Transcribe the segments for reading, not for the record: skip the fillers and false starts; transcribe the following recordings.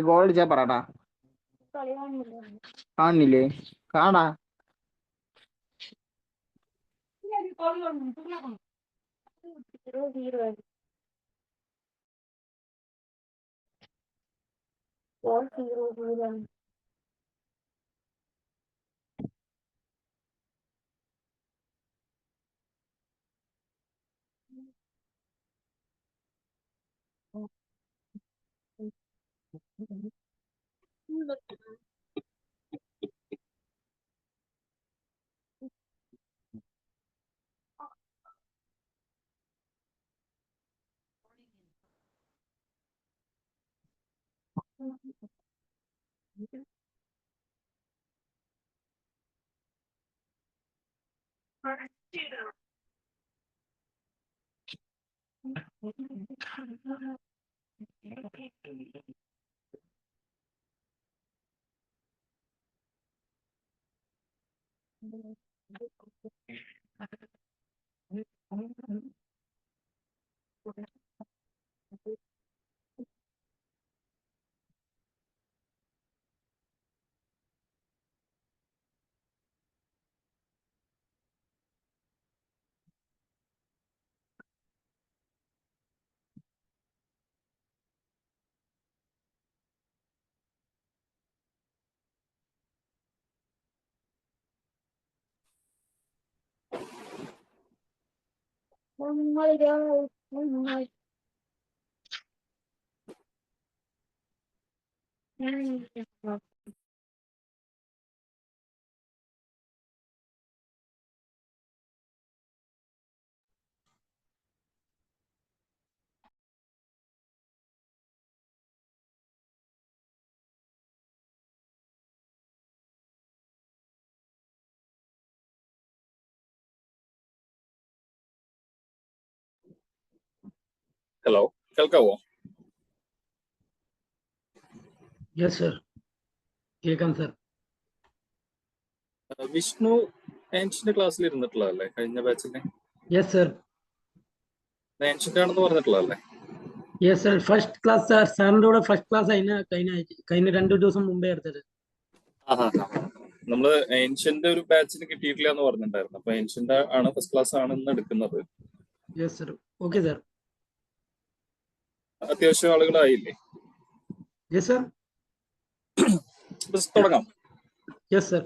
Goal അടിച്ചാ പറടാ. കാണില്ലേ? കാണാ. ഹലോ, കേൾക്കാവോ? യെസ് സർ, കേൾക്കാം സർ. വിഷ്ണു ഏൻഷ്യന്റ് ക്ലാസ്സിൽ ഇരുന്നിട്ടുള്ളതല്ലേ കഴിഞ്ഞ ബാച്ചിലെ? Yes sir. ഏൻഷ്യന്റ് ആണെന്ന് പറഞ്ഞിട്ടുള്ളതല്ലേ? Yes sir, first class sir. സാറിന്റെ കൂടെ ഫസ്റ്റ് ക്ലാസ് കഴിഞ്ഞ 2 ദിവസം മുമ്പേ എടുത്തത്. നമ്മള് ഏൻഷ്യന്റ് ഒരു ബാച്ചിന് കിട്ടിയിട്ടില്ല എന്ന് പറഞ്ഞിട്ടുണ്ടായിരുന്നു. അപ്പൊ ഏൻഷ്യന്റ് ആണ് ഫസ്റ്റ് ക്ലാസ് ആണ് ഇന്ന് എടുക്കുന്നത്. Yes sir. Okay sir. അത്യാവശ്യം ആളുകളായില്ലേ? Yes sir. തുടങ്ങാം. Yes sir.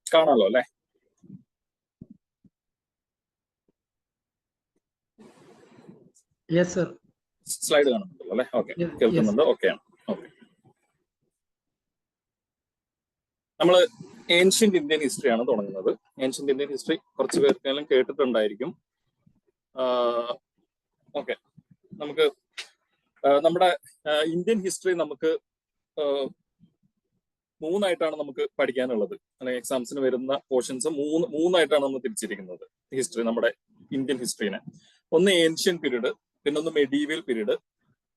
കാണാലോ അല്ലേ? Yes sir. സ്ലൈഡ് കാണുന്നുണ്ടല്ലോ അല്ലേ? ഓക്കെ, കേൾക്കുന്നുണ്ട്. ഓക്കെയാണ്. ഓക്കെ, നമ്മള് ഏൻഷ്യന്റ് ഇന്ത്യൻ ഹിസ്റ്ററി ആണ് തുടങ്ങുന്നത്. ഏൻഷ്യന്റ് ഇന്ത്യൻ ഹിസ്റ്ററി കുറച്ച് പേർക്കെല്ലാം കേട്ടിട്ടുണ്ടായിരിക്കും. ഓക്കെ, നമുക്ക് നമ്മുടെ ഇന്ത്യൻ ഹിസ്റ്ററി നമുക്ക് 3 ആയിട്ടാണ് നമുക്ക് പഠിക്കാനുള്ളത്. അല്ലെങ്കിൽ എക്സാംസിന് വരുന്ന പോർഷൻസ് മൂന്നായിട്ടാണ് നമ്മൾ തിരിച്ചിരിക്കുന്നത് ഹിസ്റ്ററി, നമ്മുടെ ഇന്ത്യൻ ഹിസ്റ്ററിനെ. ഒന്ന് ഏൻഷ്യൻ പീരീഡ്, പിന്നെ ഒന്ന് മെഡീവിയൽ പീരീഡ്,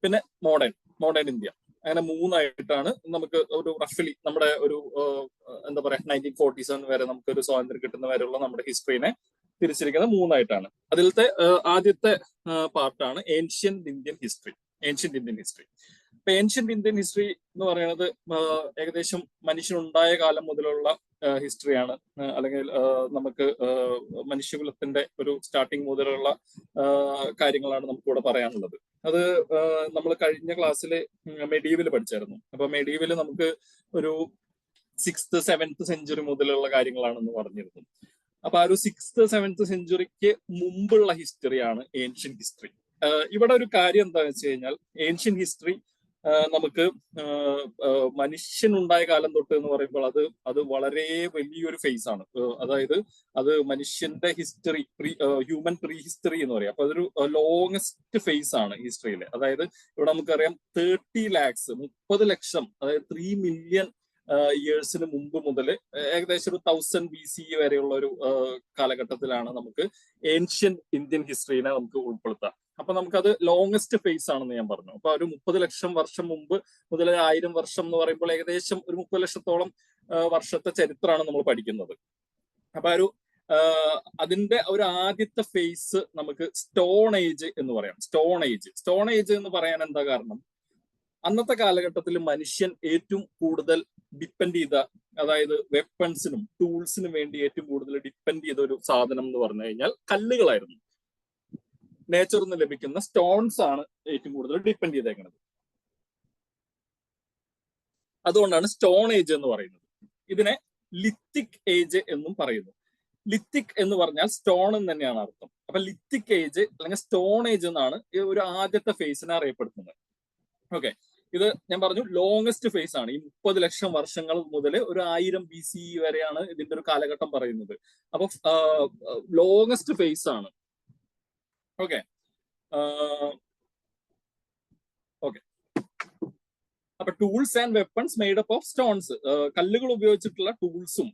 പിന്നെ മോഡേൺ ഇന്ത്യ. അങ്ങനെ 3ആയിട്ടാണ് നമുക്ക് ഒരു റഫലി നമ്മുടെ ഒരു എന്താ പറയാ 1947 വരെ നമുക്ക് ഒരു സ്വാതന്ത്ര്യം കിട്ടുന്ന വരെയുള്ള നമ്മുടെ ഹിസ്റ്ററിനെ തിരിച്ചിരിക്കുന്നത് മൂന്നായിട്ടാണ്. അതിലത്തെ ആദ്യത്തെ പാർട്ടാണ് ancient Indian history. Ancient Indian history. അപ്പൊ ഏൻഷ്യന്റ് ഇന്ത്യൻ ഹിസ്റ്ററി എന്ന് പറയുന്നത് ഏകദേശം മനുഷ്യനുണ്ടായ കാലം മുതലുള്ള ഹിസ്റ്ററിയാണ്. അല്ലെങ്കിൽ നമുക്ക് മനുഷ്യകുലത്തിന്റെ ഒരു സ്റ്റാർട്ടിങ് മുതലുള്ള കാര്യങ്ങളാണ് നമുക്കിവിടെ പറയാനുള്ളത്. അത് നമ്മൾ കഴിഞ്ഞ ക്ലാസ്സിൽ മെഡീവൽ പഠിച്ചായിരുന്നു. അപ്പൊ മെഡീവൽ നമുക്ക് ഒരു 6th 7th സെഞ്ചുറി മുതലുള്ള കാര്യങ്ങളാണെന്ന് പറഞ്ഞിരുന്നു. അപ്പൊ ആ ഒരു 6th 7th സെഞ്ചുറിക്ക് മുമ്പുള്ള ഹിസ്റ്ററിയാണ് ഏൻഷ്യൻ ഹിസ്റ്ററി. ഇവിടെ ഒരു കാര്യം എന്താണെന്ന് വെച്ച് കഴിഞ്ഞാൽ ഏൻഷ്യൻ ഹിസ്റ്ററി നമുക്ക് മനുഷ്യനുണ്ടായ കാലം തൊട്ട് എന്ന് പറയുമ്പോൾ അത് വളരെ വലിയൊരു ഫേസ് ആണ്. അതായത് അത് മനുഷ്യന്റെ ഹിസ്റ്ററി, ഹ്യൂമൻ പ്രീ ഹിസ്റ്ററി എന്ന് പറയും. അപ്പൊ അതൊരു ലോങ്ങസ്റ്റ് ഫേസ് ആണ് ഹിസ്റ്ററിയിൽ. അതായത് ഇവിടെ നമുക്കറിയാം 30 lakhs 30 ലക്ഷം, അതായത് 3 million ഇയേഴ്സിന് മുമ്പ് മുതൽ ഏകദേശം ഒരു 1000 BCE വരെയുള്ള ഒരു കാലഘട്ടത്തിലാണ് നമുക്ക് ഏൻഷ്യൻ ഇന്ത്യൻ ഹിസ്റ്ററിനെ നമുക്ക് ഉൾപ്പെടുത്താം. അപ്പൊ നമുക്കത് ലോങ്ങസ്റ്റ് ഫേസ് ആണെന്ന് ഞാൻ പറഞ്ഞു. അപ്പൊ ഒരു 30 ലക്ഷം വർഷം മുമ്പ് മുതൽ 1000 വർഷം എന്ന് പറയുമ്പോൾ ഏകദേശം ഒരു 30 ലക്ഷത്തോളം വർഷത്തെ ചരിത്രമാണ് നമ്മൾ പഠിക്കുന്നത്. അപ്പൊ അതിന്റെ ഒരു ആദ്യത്തെ ഫേസ് നമുക്ക് സ്റ്റോൺ ഏജ് എന്ന് പറയാം. സ്റ്റോൺ ഏജ് എന്ന് പറയാൻ എന്താ കാരണം? അന്നത്തെ കാലഘട്ടത്തിൽ മനുഷ്യൻ ഏറ്റവും കൂടുതൽ ഡിപ്പെൻഡ് ചെയ്ത, അതായത് വെപ്പൺസിനും ടൂൾസിനും വേണ്ടി ഏറ്റവും കൂടുതൽ ഡിപ്പെൻഡ് ചെയ്ത ഒരു സാധനം എന്ന് പറഞ്ഞു കഴിഞ്ഞാൽ കല്ലുകളായിരുന്നു. നേച്ചറിൽ നിന്ന് ലഭിക്കുന്ന സ്റ്റോൺസ് ആണ് ഏറ്റവും കൂടുതൽ ഡിപ്പെൻഡ് ചെയ്തേക്കുന്നത്. അതുകൊണ്ടാണ് സ്റ്റോൺ ഏജ് എന്ന് പറയുന്നത്. ഇതിനെ ലിത്തിക് ഏജ് എന്നും പറയുന്നു. ലിത്തിക് എന്ന് പറഞ്ഞാൽ സ്റ്റോൺ എന്ന് തന്നെയാണ് അർത്ഥം. അപ്പൊ ലിത്തിക് ഏജ് അല്ലെങ്കിൽ സ്റ്റോൺ ഏജ് എന്നാണ് ഒരു ആദ്യത്തെ ഫേസിനെ അറിയപ്പെടുന്നത്. ഓക്കെ, ഇത് ഞാൻ പറഞ്ഞു ലോങ്ങസ്റ്റ് ഫേസ് ആണ്. ഈ 30 ലക്ഷം വർഷങ്ങൾ മുതൽ ഒരു 1000 BCE വരെയാണ് ഇതിന്റെ ഒരു കാലഘട്ടം പറയുന്നത്. അപ്പൊ ലോങ്ങസ്റ്റ് ഫേസ് ആണ്. ഓക്കെ ഓക്കെ അപ്പൊ tools and weapons made up of stones, കല്ലുകൾ ഉപയോഗിച്ചിട്ടുള്ള ടൂൾസും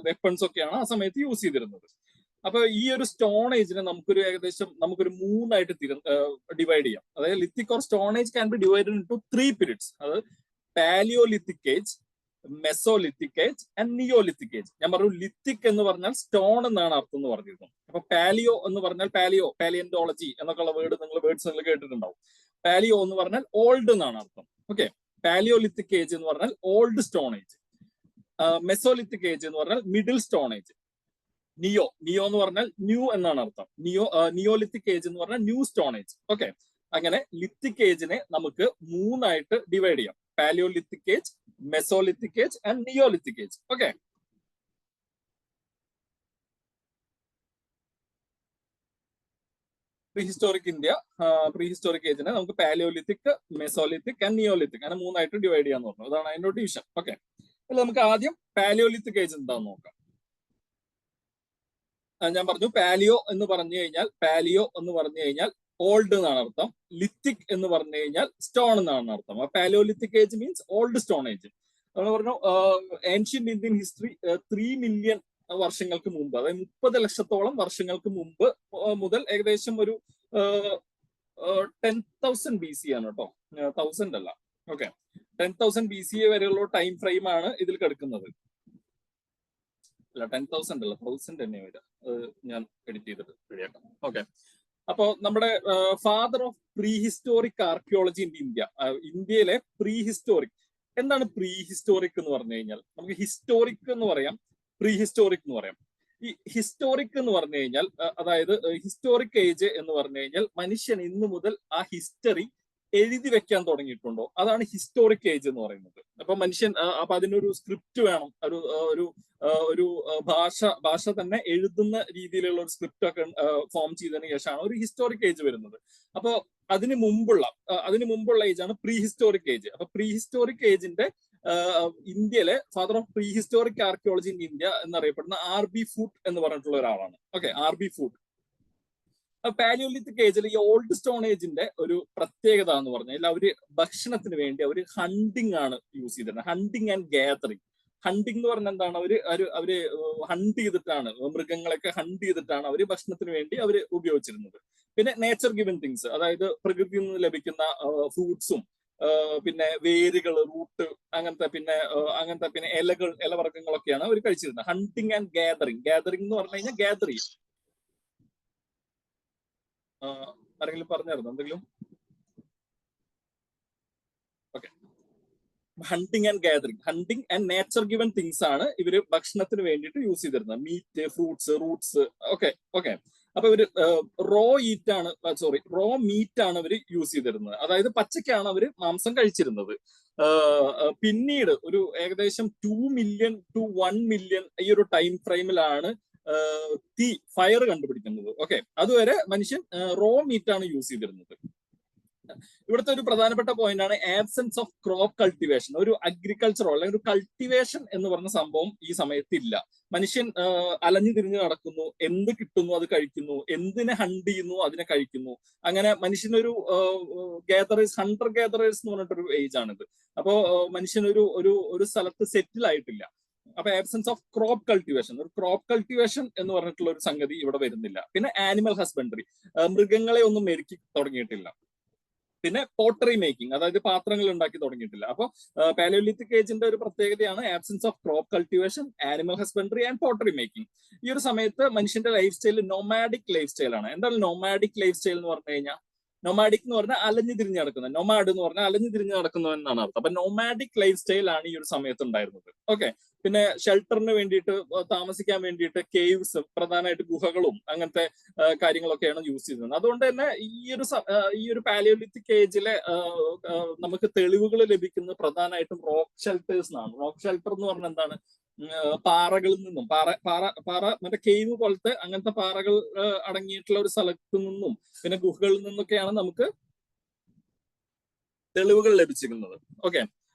വെപ്പൺസും ഒക്കെയാണ് ആ സമയത്ത് യൂസ് ചെയ്തിരുന്നത്. അപ്പൊ ഈ ഒരു സ്റ്റോൺ ഏജിനെ നമുക്കൊരു മൂന്നായിട്ട് ഡിവൈഡ് ചെയ്യാം. അതായത് lithic or stone age can be divided into 3 periods. അത് Palaeolithic age, Mesolithic age and Neolithic age. ഞാൻ പറഞ്ഞു ലിത്തിക് എന്ന് പറഞ്ഞാൽ സ്റ്റോൺ എന്നാണ് അർത്ഥം എന്ന് പറഞ്ഞിരുന്നു. അപ്പൊ പാലിയോ എന്ന് പറഞ്ഞാൽ പാലിയന്റോളജി എന്നൊക്കെയുള്ള വേർഡ്സ് നിങ്ങൾ കേട്ടിട്ടുണ്ടാവും. പാലിയോ എന്ന് പറഞ്ഞാൽ ഓൾഡ് എന്നാണ് അർത്ഥം. ഓക്കെ, പാലിയോലിത്തിക് ഏജ് എന്ന് പറഞ്ഞാൽ old stone age. Mesolithic age എന്ന് പറഞ്ഞാൽ മിഡിൽ സ്റ്റോൺ ഏജ്. നിയോ എന്ന് പറഞ്ഞാൽ ന്യൂ എന്നാണ് അർത്ഥം. നിയോലിത്തിക് ഏജ് എന്ന് പറഞ്ഞാൽ ന്യൂ സ്റ്റോൺ ഏജ്. ഓക്കെ, അങ്ങനെ ലിത്തിക് ഏജിനെ നമുക്ക് മൂന്നായിട്ട് ഡിവൈഡ് ചെയ്യാം: palaeolithic age, Mesolithic age and Neolithic age. Okay, prehistoric India, prehistoric ഏജിനെ നമുക്ക് പാലിയോലിത്തിക്, മെസോലിത്തിക് ആൻഡ് നിയോലിത്തിക് അങ്ങനെ മൂന്നായിട്ട് ഡിവൈഡ് ചെയ്യാന്ന് പറഞ്ഞു. അതാണ് അതിന്റെ ഡിവിഷൻ. ഓക്കെ, അല്ല നമുക്ക് ആദ്യം പാലിയോലിത്തിക് ഏജ് എന്താന്ന് നോക്കാം. ഞാൻ പറഞ്ഞു പാലിയോ എന്ന് പറഞ്ഞു കഴിഞ്ഞാൽ ഓൾഡ് എന്നാണ് അർത്ഥം. ലിത്തിക് എന്ന് പറഞ്ഞു കഴിഞ്ഞാൽ സ്റ്റോൺ എന്നാണ് അർത്ഥം. Palaeolithic age means old stone age. നമ്മൾ പറഞ്ഞു ഏൻഷ്യന്റ് ഇന്ത്യൻ ഹിസ്റ്ററി 3 million വർഷങ്ങൾക്ക് മുമ്പ്, അതായത് 30 ലക്ഷത്തോളം വർഷങ്ങൾക്ക് മുമ്പ് മുതൽ ഏകദേശം ഒരു 10,000 BCE ആണ് കേട്ടോ, 1000 അല്ല. ഓക്കെ, 10,000 BCE വരെയുള്ള ടൈം ഫ്രെയിം ആണ് ഇതിൽ കിടക്കുന്നത്. അല്ല, 10,000 അല്ല, 1000 തന്നെ വരിക. ഞാൻ എഡിറ്റ് ചെയ്തിട്ട് ശരിയാക്കാം. ഓക്കെ, അപ്പോ നമ്മുടെ father of pre historic archaeology in India, ഇന്ത്യയിലെ പ്രീ ഹിസ്റ്റോറിക്. എന്താണ് പ്രീ ഹിസ്റ്റോറിക് എന്ന് പറഞ്ഞു കഴിഞ്ഞാൽ? നമുക്ക് ഹിസ്റ്റോറിക് എന്ന് പറയാം, പ്രീ ഹിസ്റ്റോറിക് എന്ന് പറയാം. ഈ ഹിസ്റ്റോറിക് എന്ന് പറഞ്ഞു കഴിഞ്ഞാൽ, അതായത് ഹിസ്റ്റോറിക് ഏജ് എന്ന് പറഞ്ഞു കഴിഞ്ഞാൽ മനുഷ്യൻ ഇന്നു മുതൽ ആ ഹിസ്റ്ററി എഴുതി വെക്കാൻ തുടങ്ങിയിട്ടുണ്ടോ, അതാണ് ഹിസ്റ്റോറിക് ഏജ് എന്ന് പറയുന്നത്. അപ്പൊ മനുഷ്യൻ അപ്പൊ അതിനൊരു സ്ക്രിപ്റ്റ് വേണം, ഒരു ഭാഷ തന്നെ എഴുതുന്ന രീതിയിലുള്ള ഒരു സ്ക്രിപ്റ്റ് ഒക്കെ ഫോം ചെയ്തതിനു ശേഷമാണ് ഒരു ഹിസ്റ്റോറിക് ഏജ് വരുന്നത്. അപ്പൊ അതിന് മുമ്പുള്ള ഏജ് ആണ് പ്രീ ഹിസ്റ്റോറിക് ഏജ്. അപ്പൊ പ്രീ ഹിസ്റ്റോറിക് ഏജിന്റെ ഇന്ത്യയിലെ father of pre historic archaeology in India എന്നറിയപ്പെടുന്ന RB ഫൂട്ട് എന്ന് പറഞ്ഞിട്ടുള്ള ഒരാളാണ്. Okay, RB foot. പാലിയോലിത്തിക് ഏജിൽ ഈ ഓൾഡ് സ്റ്റോൺ ഏജിന്റെ ഒരു പ്രത്യേകത എന്ന് പറഞ്ഞാൽ അവര് ഭക്ഷണത്തിന് വേണ്ടി അവര് ഹണ്ടിങ് ആണ് യൂസ് ചെയ്തിരുന്നത്. Hunting and gathering. ഹണ്ടിങ് എന്ന് പറഞ്ഞാൽ എന്താണ്? അവര് ഹണ്ട് ചെയ്തിട്ടാണ്, മൃഗങ്ങളൊക്കെ ഹണ്ട് ചെയ്തിട്ടാണ് അവര് ഭക്ഷണത്തിന് വേണ്ടി അവര് ഉപയോഗിച്ചിരുന്നത്. പിന്നെ നേച്ചർ ഗിവൻ തിങ്സ്, അതായത് പ്രകൃതിയിൽ നിന്ന് ലഭിക്കുന്ന ഫ്രൂട്ട്സും പിന്നെ വേരുകൾ, റൂട്ട്, അങ്ങനത്തെ പിന്നെ ഇലവർഗ്ഗങ്ങളൊക്കെയാണ് അവർ കഴിച്ചിരുന്നത്. ഹണ്ടിങ് ആൻഡ് ഗാദറിങ് എന്ന് പറഞ്ഞു കഴിഞ്ഞാൽ ഗ്യാദർ ചെയ്യും. ആരെങ്കിലും പറഞ്ഞായിരുന്നു എന്തെങ്കിലും? Okay. Hunting and gathering, hunting and nature given things ആണ് ഇവര് ഭക്ഷണത്തിന് വേണ്ടിയിട്ട് യൂസ് ചെയ്തിരുന്നത്. Meat, fruits, roots, okay okay. അപ്പൊ ഇവര് റോ മീറ്റ് ആണ് ഇവര് യൂസ് ചെയ്തിരുന്നത്. അതായത് പച്ചക്കാണ് അവര് മാംസം കഴിച്ചിരുന്നത്. പിന്നീട് ഒരു ഏകദേശം 2 മില്യൺ to 1 മില്യൺ ഈ ഒരു ടൈം ഫ്രെയിമിലാണ് ഫയർ കണ്ടുപിടിക്കുന്നത്. ഓക്കെ, അതുവരെ മനുഷ്യൻ റോ മീറ്റ് ആണ് യൂസ് ചെയ്തിരുന്നത്. ഇവിടുത്തെ ഒരു പ്രധാനപ്പെട്ട പോയിന്റ് ആണ് ആബ്സെൻസ് ഓഫ് ക്രോപ്പ് കൾട്ടിവേഷൻ. ഒരു അഗ്രികൾച്ചറോ അല്ലെങ്കിൽ ഒരു കൾട്ടിവേഷൻ എന്ന് പറഞ്ഞ സംഭവം ഈ സമയത്തില്ല. മനുഷ്യൻ അലഞ്ഞു തിരിഞ്ഞു നടക്കുന്നു, എന്ത് കിട്ടുന്നു അത് കഴിക്കുന്നു, എന്തിനെ ഹണ്ട് ചെയ്യുന്നു അതിനെ കഴിക്കുന്നു. അങ്ങനെ മനുഷ്യനൊരു ഹണ്ടർ ഗാദറേഴ്സ് എന്ന് പറഞ്ഞിട്ടൊരു ഏജ് ആണിത്. അപ്പോ മനുഷ്യനൊരു ഒരു ഒരു സ്ഥലത്ത് സെറ്റിൽ ആയിട്ടില്ല. അപ്പൊ ആബ്സെൻസ് ഓഫ് ക്രോപ്പ് കൾട്ടിവേഷൻ, ഒരു ക്രോപ്പ് കൾട്ടിവേഷൻ എന്ന് പറഞ്ഞിട്ടുള്ള ഒരു സംഗതി ഇവിടെ വരുന്നില്ല. പിന്നെ ആനിമൽ ഹസ്ബൻഡറി, മൃഗങ്ങളെ ഒന്നും മെരുക്കി തുടങ്ങിയിട്ടില്ല. പിന്നെ പോട്ടറി മേക്കിംഗ്, അതായത് പാത്രങ്ങൾ ഉണ്ടാക്കി തുടങ്ങിയിട്ടില്ല. അപ്പോൾ പാലിയോലിത്തിക് ഏജിന്റെ ഒരു പ്രത്യേകതയാണ് absence of crop cultivation, animal husbandry and pottery making. ഈ ഒരു സമയത്ത് മനുഷ്യന്റെ ലൈഫ് സ്റ്റൈൽ നൊമാഡിക് ലൈഫ് സ്റ്റൈലാണ്. എന്താണ് നൊമാഡിക് ലൈഫ് സ്റ്റൈൽ എന്ന് പറഞ്ഞു കഴിഞ്ഞാൽ? നൊമാഡിക് എന്ന് പറഞ്ഞാൽ അലഞ്ഞു തിരിഞ്ഞ് നടക്കുന്നത്, നൊമാഡ് എന്ന് പറഞ്ഞാൽ അലഞ്ഞു തിരിഞ്ഞ് നടക്കുന്നു എന്നാണ് അർത്ഥം. അപ്പൊ നൊമാഡിക് ലൈഫ് സ്റ്റൈൽ ആണ് ഈ ഒരു സമയത്ത് ഉണ്ടായിരുന്നത്. ഓക്കെ. പിന്നെ ഷെൽട്ടറിന് വേണ്ടിയിട്ട്, താമസിക്കാൻ വേണ്ടിയിട്ട് കേവ്സ്, പ്രധാനമായിട്ട് ഗുഹകളും അങ്ങനത്തെ കാര്യങ്ങളൊക്കെയാണ് യൂസ് ചെയ്യുന്നത്. അതുകൊണ്ട് തന്നെ ഈ ഒരു പാലിയോലിത്തിക് ഏജിലെ നമുക്ക് തെളിവുകൾ ലഭിക്കുന്നത് പ്രധാനമായിട്ടും റോക്ക് ഷെൽട്ടേഴ്സ് ആണ്. റോക്ക് ഷെൽട്ടർ എന്ന് പറഞ്ഞാൽ എന്താണ്? പാറകളിൽ നിന്നും, പാറ മറ്റേ കേവ് പോലത്തെ അങ്ങനത്തെ പാറകൾ അടങ്ങിയിട്ടുള്ള ഒരു സ്ഥലത്ത് നിന്നും പിന്നെ ഗുഹകളിൽ നിന്നൊക്കെയാണ് നമുക്ക് തെളിവുകൾ ലഭിച്ചിരിക്കുന്നത്. ഓക്കെ.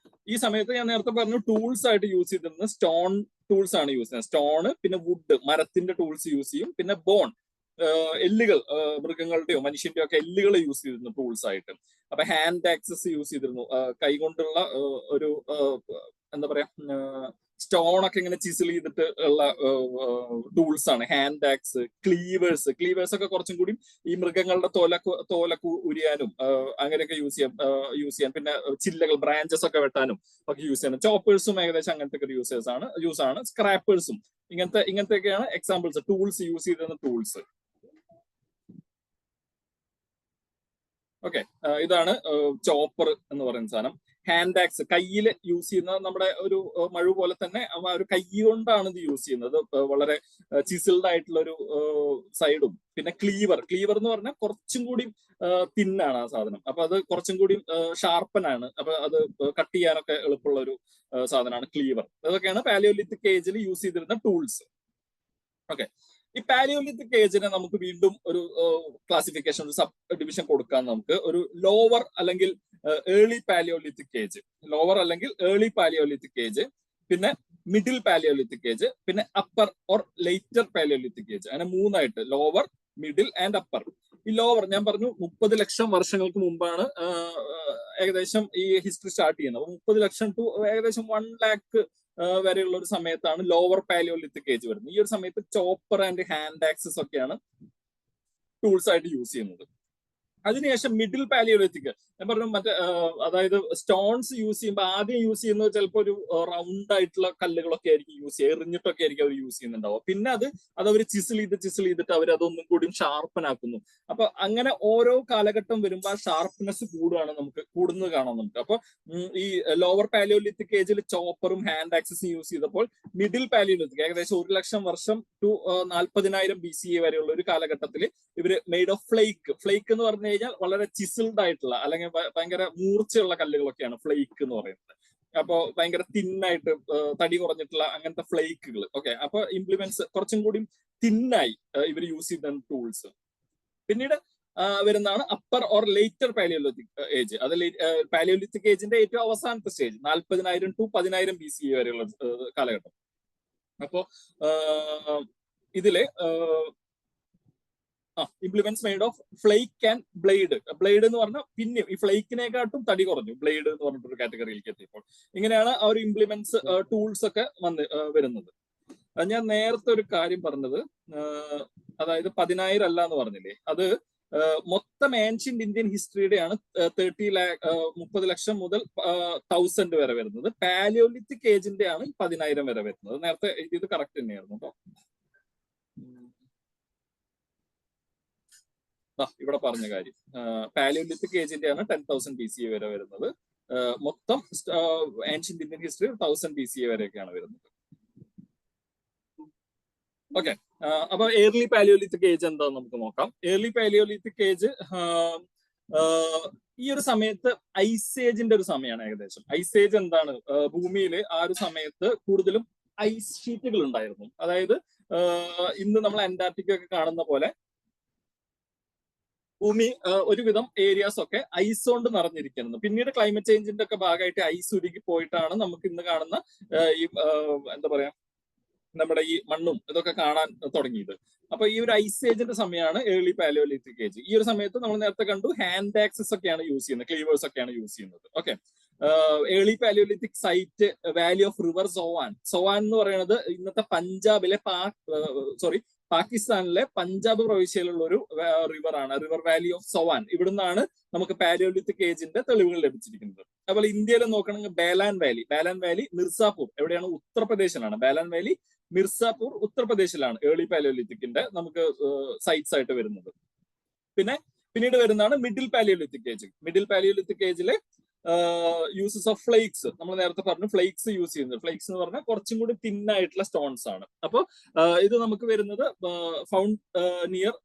ഈ സമയത്ത് ഞാൻ നേരത്തെ പറഞ്ഞു ടൂൾസ് ആയിട്ട് യൂസ് ചെയ്തിരുന്നത് സ്റ്റോൺ ടൂൾസ് ആണ് യൂസ് ചെയ്യുന്നത്. സ്റ്റോണ്, പിന്നെ വുഡ്, മരത്തിന്റെ ടൂൾസ് യൂസ് ചെയ്യും. പിന്നെ ബോൺ, എല്ലുകൾ, മൃഗങ്ങളുടെയോ മനുഷ്യന്റെയോ ഒക്കെ എല്ലുകൾ യൂസ് ചെയ്തിരുന്നു ടൂൾസ് ആയിട്ട്. അപ്പൊ ഹാൻഡ് ആക്സസ് യൂസ് ചെയ്തിരുന്നു, കൈകൊണ്ടുള്ള ഒരു എന്താ പറയാ, സ്റ്റോൺ ഒക്കെ ഇങ്ങനെ ചിസിൽ ചെയ്തിട്ട് ഉള്ള ടൂൾസ് ആണ് ഹാൻഡ് ആക്സ്. ക്ലീവേഴ്സ് ഒക്കെ കുറച്ചും കൂടി ഈ മൃഗങ്ങളുടെ തോലൊക്കെ ഉരിയാനും അങ്ങനെയൊക്കെ യൂസ് ചെയ്യാൻ. പിന്നെ ചില്ലകൾ, ബ്രാഞ്ചസ് ഒക്കെ വെട്ടാനും ഒക്കെ യൂസ് ചെയ്യാനും. ചോപ്പേഴ്സും ഏകദേശം അങ്ങനത്തെ ഒക്കെ യൂസ് ആണ്. സ്ക്രാപ്പേഴ്സും ഇങ്ങനത്തെയൊക്കെയാണ് എക്സാമ്പിൾസ്, ടൂൾസ് യൂസ് ചെയ്തിരുന്ന ടൂൾസ്. ഓക്കെ. ഇതാണ് ചോപ്പർ എന്ന് പറയുന്ന സാധനം. ഹാൻഡ് ആക്സ്, കയ്യിൽ യൂസ് ചെയ്യുന്ന നമ്മുടെ ഒരു മഴു പോലെ തന്നെ ഒരു കൈ കൊണ്ടാണ് ഇത് യൂസ് ചെയ്യുന്നത്. വളരെ ചിസിൽഡ് ആയിട്ടുള്ള ഒരു സൈഡും. പിന്നെ ക്ലീവർ എന്ന് പറഞ്ഞാൽ കുറച്ചും കൂടി തിന്നാണ് ആ സാധനം. അപ്പൊ അത് കുറച്ചും കൂടി ഷാർപ്പനാണ്. അപ്പൊ അത് കട്ട് ചെയ്യാനൊക്കെ എളുപ്പമുള്ള ഒരു സാധനമാണ് ക്ലീവർ. അതൊക്കെയാണ് പാലിയോലിത്തിക് ഏജിൽ യൂസ് ചെയ്തിരുന്ന ടൂൾസ്. ഓക്കെ. ഈ പാലിയോലിത്തിക് ഏജിനെ നമുക്ക് വീണ്ടും ഒരു ക്ലാസിഫിക്കേഷൻ, ഒരു സബ് ഡിവിഷൻ കൊടുക്കാൻ നമുക്ക് ഒരു ലോവർ അല്ലെങ്കിൽ early Palaeolithic age, early Palaeolithic age, പിന്നെ മിഡിൽ പാലിയോലിത്തിക് ഏജ്, പിന്നെ upper or later Palaeolithic age. അങ്ങനെ മൂന്നായിട്ട്, ലോവർ, മിഡിൽ ആൻഡ് അപ്പർ. ഈ ലോവർ ഞാൻ പറഞ്ഞു 30 ലക്ഷം വർഷങ്ങൾക്ക് മുമ്പാണ് ഏകദേശം ഈ ഹിസ്റ്ററി സ്റ്റാർട്ട് ചെയ്യുന്നത്. 30 ലക്ഷം ടു ഏകദേശം 1 ലാക്ക് വരെയുള്ള ഒരു സമയത്താണ് ലോവർ പാലിയോലിത്തിക് ഏജ് വരുന്നത്. ഈ ഒരു സമയത്ത് ചോപ്പർ ആൻഡ് ഹാൻഡ് ആക്സസ് ഒക്കെയാണ് ടൂൾസ് ആയിട്ട് യൂസ് ചെയ്യുന്നത്. അതിനുശേഷം മിഡിൽ പാലിയോലിത്തിക്, ഞാൻ പറഞ്ഞു മറ്റേ അതായത് സ്റ്റോൺസ് യൂസ് ചെയ്യുമ്പോൾ ആദ്യം യൂസ് ചെയ്യുന്നത് ചിലപ്പോൾ ഒരു റൗണ്ട് ആയിട്ടുള്ള കല്ലുകളൊക്കെ ആയിരിക്കും യൂസ് ചെയ്യുക, എറിഞ്ഞിട്ടൊക്കെ ആയിരിക്കും അവർ യൂസ് ചെയ്യുന്നുണ്ടാവുക. പിന്നെ അത് അവർ ചിസിൽ ചെയ്തിട്ട് അവർ അതൊന്നും കൂടി ഷാർപ്പനാക്കുന്നു. അപ്പൊ അങ്ങനെ ഓരോ കാലഘട്ടം വരുമ്പോൾ ആ ഷാർപ്നെസ് കൂടുന്നത് കാണാം നമുക്ക്. അപ്പൊ ഈ ലോവർ പാലിയോലിത്തിക് ഏജിൽ ചോപ്പറും ഹാൻഡ് ആക്സസും യൂസ് ചെയ്തപ്പോൾ മിഡിൽ പാലിയോലിത്തിക് ഏകദേശം 1 ലക്ഷം വർഷം ടു 40,000 BCE വരെയുള്ള ഒരു കാലഘട്ടത്തിൽ ഇവര് മെയ്ഡ് ഓഫ് ഫ്ലേക്ക് എന്ന് പറഞ്ഞു കഴിഞ്ഞാൽ വളരെ ചിസിൽഡ് ആയിട്ടുള്ള അല്ലെങ്കിൽ ഭയങ്കര മൂർച്ചയുള്ള കല്ലുകളൊക്കെയാണ് ഫ്ലേക്ക് എന്ന് പറയുന്നത്. അപ്പോ ഭയങ്കര തിന്നായിട്ട് തടി കുറഞ്ഞിട്ടുള്ള അങ്ങനത്തെ ഫ്ലേക്കുകൾ. ഓക്കെ. അപ്പൊ ഇംപ്ലിമെന്റ്സ് കുറച്ചും കൂടി തിന്നായി ഇവർ യൂസ് ചെയ്ത ടൂൾസ്. പിന്നീട് വരുന്നതാണ് upper or later Palaeolithic age. അത് പാലിയോലിത്തിക് ഏജിന്റെ ഏറ്റവും അവസാനത്തെ സ്റ്റേജ് 40,000 to 10,000 BCE വരെയുള്ള കാലഘട്ടം. അപ്പോ ഇതില് implements made of flake and blade എന്ന് പറഞ്ഞാൽ പിന്നെ ഈ ഫ്ലേക്കിനെക്കാട്ടും തടി കുറഞ്ഞു, ബ്ലേഡ് എന്ന് പറഞ്ഞിട്ടൊരു കാറ്റഗറിയിലേക്ക് എത്തിയപ്പോൾ. ഇങ്ങനെയാണ് ആ ഒരു ഇംപ്ലിമെന്റ്സ് ടൂൾസ് ഒക്കെ വരുന്നത്. ഞാൻ നേരത്തെ ഒരു കാര്യം പറഞ്ഞത്, അതായത് 10,000 അല്ല എന്ന് പറഞ്ഞില്ലേ, അത് മൊത്തം ഏൻഷ്യന്റ് ഇന്ത്യൻ ഹിസ്റ്ററിയുടെ ആണ് 30 ലക്ഷം മുതൽ 1000 വരെ വരുന്നത്. പാലിയോലിത്തിക് ഏജിന്റെ ആണ് 10,000 വരെ വരുന്നത്. നേരത്തെ ഇത് കറക്റ്റ് തന്നെയായിരുന്നു കേട്ടോ. ഇവിടെ പറഞ്ഞ കാര്യം പാലിയോലിത്തിക് ഏജിന്റെയാണ് 10,000 BCE വരെ വരുന്നത്. മൊത്തം ഏൻഷ്യന്റ് ഇന്ത്യൻ ഹിസ്റ്ററി 1000 BCE വരെയൊക്കെയാണ് വരുന്നത്. ഓക്കെ, അപ്പൊ ഏർലി പാലിയോലിത്തിക് ഏജ് എന്താന്ന് നമുക്ക് നോക്കാം. ഏർലി പാലിയോലിത്തിക് ഏജ് ഈ ഒരു സമയത്ത് ഐസ് ഏജിന്റെ ഒരു സമയമാണ് ഏകദേശം. ഐസ് ഏജ് എന്താണ്? ഭൂമിയിൽ ആ ഒരു സമയത്ത് കൂടുതലും ഐസ് ഷീറ്റുകൾ ഉണ്ടായിരുന്നു. അതായത് ഇന്ന് നമ്മൾ അന്റാർട്ടിക്ക ഒക്കെ കാണുന്ന പോലെ ഭൂമി ഒരുവിധം ഏരിയാസ് ഒക്കെ ഐസ് കൊണ്ട് നിറഞ്ഞിരിക്കുന്നത്. പിന്നീട് ക്ലൈമറ്റ് ചേഞ്ചിന്റെ ഒക്കെ ഭാഗമായിട്ട് ഐസ് ഉരുകി പോയിട്ടാണ് നമുക്ക് ഇന്ന് കാണുന്ന ഈ എന്താ പറയാ നമ്മുടെ ഈ മണ്ണും ഇതൊക്കെ കാണാൻ തുടങ്ങിയത്. അപ്പൊ ഈ ഒരു ഐസ് ഏജിന്റെ സമയമാണ് ഏർലി പാലിയോലിത്തിക് ഏജ്. ഈ ഒരു സമയത്ത് നമ്മൾ നേരത്തെ കണ്ടു ഹാൻഡ് ആക്സസ് ഒക്കെയാണ് യൂസ് ചെയ്യുന്നത്, ക്ലീവേഴ്സ് ഒക്കെയാണ് യൂസ് ചെയ്യുന്നത്. Okay, early palaeolithic site valley of river Soan. Soan എന്ന് പറയുന്നത് ഇന്നത്തെ പഞ്ചാബിലെ പാകിസ്ഥാനിലെ പഞ്ചാബ് പ്രവിശ്യയിലുള്ള ഒരു റിവർ ആണ്, റിവർ വാലി ഓഫ് സോവാൻ. ഇവിടുന്നാണ് നമുക്ക് പാലിയോലിത്തിക് ഏജിന്റെ തെളിവുകൾ ലഭിച്ചിരിക്കുന്നത്. അതുപോലെ ഇന്ത്യയിൽ നോക്കണമെങ്കിൽ ബാലാൻ വാലി മിർസാപൂർ എവിടെയാണ്? ഉത്തർപ്രദേശിലാണ്. ബാലാൻ വാലി മിർസാപൂർ ഉത്തർപ്രദേശിലാണ് ഏർലി പാലിയോലിത്തിക്കിന്റെ നമുക്ക് സൈറ്റ്സ് ആയിട്ട് വരുന്നത്. പിന്നീട് വരുന്നതാണ് middle Palaeolithic age. Middle palaeolithic ഏജില് യൂസസ് ഓഫ് ഫ്ലേക്സ്. നമ്മൾ നേരത്തെ പറഞ്ഞു ഫ്ലേക്സ് യൂസ് ചെയ്യുന്നത്. ഫ്ലേക്സ് എന്ന് പറഞ്ഞാൽ കുറച്ചും കൂടി തിന്നായിട്ടുള്ള സ്റ്റോൺസ് ആണ്. അപ്പോൾ ഇത് നമുക്ക് വരുന്നത് found near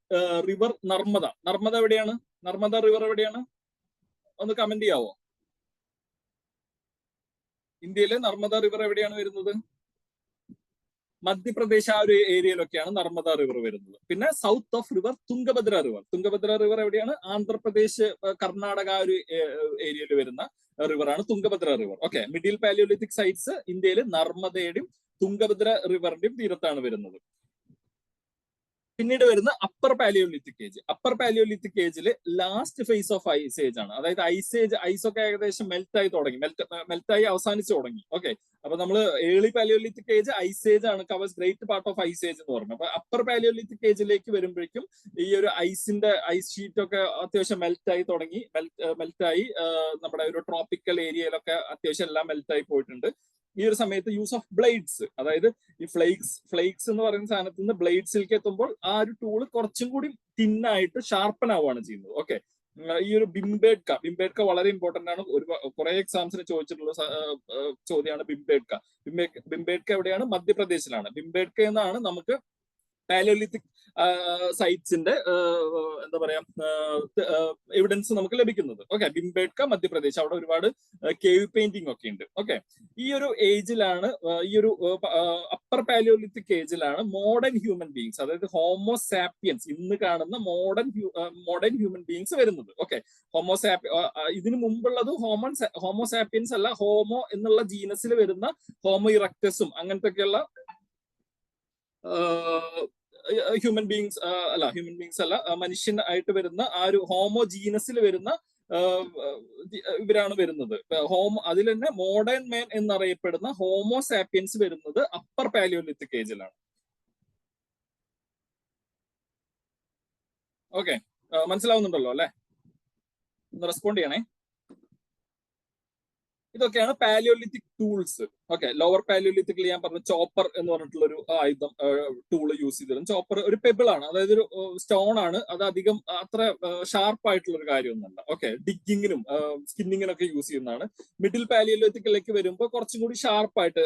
river Narmada. Narmada എവിടെയാണ്? നർമ്മദ റിവർ എവിടെയാണ്? ഒന്ന് കമന്റ് ചെയ്യാവോ? ഇന്ത്യയിലെ നർമ്മദ റിവർ എവിടെയാണ് വരുന്നത്? മധ്യപ്രദേശ് ആ ഒരു ഏരിയയിലൊക്കെയാണ് നർമ്മദ റിവർ വരുന്നത്. പിന്നെ south of river Tungabhadra river. Tungabhadra river എവിടെയാണ്? ആന്ധ്രാപ്രദേശ്, കർണാടക ആ ഒരു ഏരിയയിൽ വരുന്ന റിവറാണ് Tungabhadra river. Okay, middle palaeolithic sites ഇന്ത്യയിൽ നർമ്മദയുടെയും തുംഗഭദ്ര റിവറിന്റെയും തീരത്താണ് വരുന്നത്. പിന്നീട് വരുന്ന upper palaeolithic age. Upper palaeolithic ഏജിൽ last phase of ice age ആണ്. അതായത് ഐസ് ഒക്കെ ഏകദേശം മെൽറ്റായി തുടങ്ങി, മെൽറ്റായി അവസാനിച്ചു തുടങ്ങി. ഓക്കെ, അപ്പൊ നമ്മൾ early Palaeolithic age ice age ആണ്, covers great part of ice age എന്ന് പറഞ്ഞു. അപ്പൊ അപ്പർ പാലിയോലിത്തിക് ഏജിലേക്ക് വരുമ്പോഴേക്കും ഈ ഒരു ഐസ് ഷീറ്റ് ഒക്കെ അത്യാവശ്യം മെൽറ്റായി തുടങ്ങി. മെൽറ്റായി നമ്മുടെ ഒരു ട്രോപ്പിക്കൽ ഏരിയയിലൊക്കെ അത്യാവശ്യം എല്ലാം മെൽറ്റായി പോയിട്ടുണ്ട്. ഈ ഒരു സമയത്ത് യൂസ് ഓഫ് ബ്ലേഡ്സ്, അതായത് ഈ ഫ്ലേക്സ് എന്ന് പറയുന്ന സാധനത്തിൽ നിന്ന് ബ്ലേഡ്സിലേക്ക് എത്തുമ്പോൾ ആ ഒരു ടൂള് കുറച്ചും കൂടി തിന്നായിട്ട് ഷാർപ്പൻ ആവുകയാണ് ചെയ്യുന്നത്. ഓക്കെ, ഈ ഒരു ബിംബേഡ്ക വളരെ ഇമ്പോർട്ടന്റ് ആണ്. കുറെ എക്സാംസിന് ചോദിച്ചിട്ടുള്ള ചോദ്യമാണ് ബിംബേഡ്ക എവിടെയാണ്? മധ്യപ്രദേശിലാണ്. ബിംബേഡ്ക എന്നാണ് നമുക്ക് പാലിയോലിത്തിക് സൈറ്റ്സിന്റെ എന്താ പറയാ എവിഡൻസ് നമുക്ക് ലഭിക്കുന്നത്. ഓക്കെ, ബിംബേഡ്ക മധ്യപ്രദേശ്, അവിടെ ഒരുപാട് കേവ് പെയിന്റിംഗ് ഒക്കെ ഉണ്ട്. ഓക്കെ, ഈ ഒരു ഏജിലാണ്, ഈ ഒരു അപ്പർ പാലിയോലിത്തിക് ഏജിലാണ് മോഡേൺ ഹ്യൂമൻ ബീങ്സ്, അതായത് ഹോമോസാപ്പിയൻസ്, ഇന്ന് കാണുന്ന മോഡേൺ ഹ്യൂമൻ ബീങ്സ് വരുന്നത്. ഓക്കെ, ഇതിനു മുമ്പുള്ളത് ഹോമോസാപ്പിയൻസ് അല്ല, ഹോമോ എന്നുള്ള ജീനസിൽ വരുന്ന ഹോമോ ഇറക്ടസും അങ്ങനത്തെ ഒക്കെയുള്ള ഹ്യൂമൻ ബീങ്സ് അല്ല, മനുഷ്യനായിട്ട് വരുന്ന ആ ഒരു ഹോമോ ജീനസിൽ വരുന്ന ഇവരാണ് വരുന്നത്. അതിൽ തന്നെ മോഡേൺ മാൻ എന്നറിയപ്പെടുന്ന ഹോമോസാപ്പിയൻസ് വരുന്നത് അപ്പർ പാലിയോലിത്തിക് ഏജിലാണ്. ഓക്കെ, മനസ്സിലാവുന്നുണ്ടല്ലോ അല്ലെ? ഒന്ന് റെസ്പോണ്ട് ചെയ്യണേ. ഇതൊക്കെയാണ് പാലിയോലിത്തിക് ടൂൾസ്. ഓക്കെ, ലോവർ പാലിയോലിത്തിക്കിൽ ഞാൻ പറഞ്ഞു ചോപ്പർ എന്ന് പറഞ്ഞിട്ടുള്ള ഒരു ആയുധം ടൂള് യൂസ് ചെയ്തിരുന്നു. ചോപ്പർ ഒരു പെബിൾ ആണ്, അതായത് ഒരു സ്റ്റോൺ ആണ്. അത് അധികം അത്ര ഷാർപ്പ് ആയിട്ടുള്ള ഒരു കാര്യമൊന്നുമല്ല. ഓക്കെ, ഡിഗിങ്ങിനും സ്കിന്നിങ്ങിനൊക്കെ യൂസ് ചെയ്യുന്നതാണ്. മിഡിൽ പാലിയോലിത്തിക്കിലേക്ക് വരുമ്പോൾ കുറച്ചും കൂടി ഷാർപ്പായിട്ട്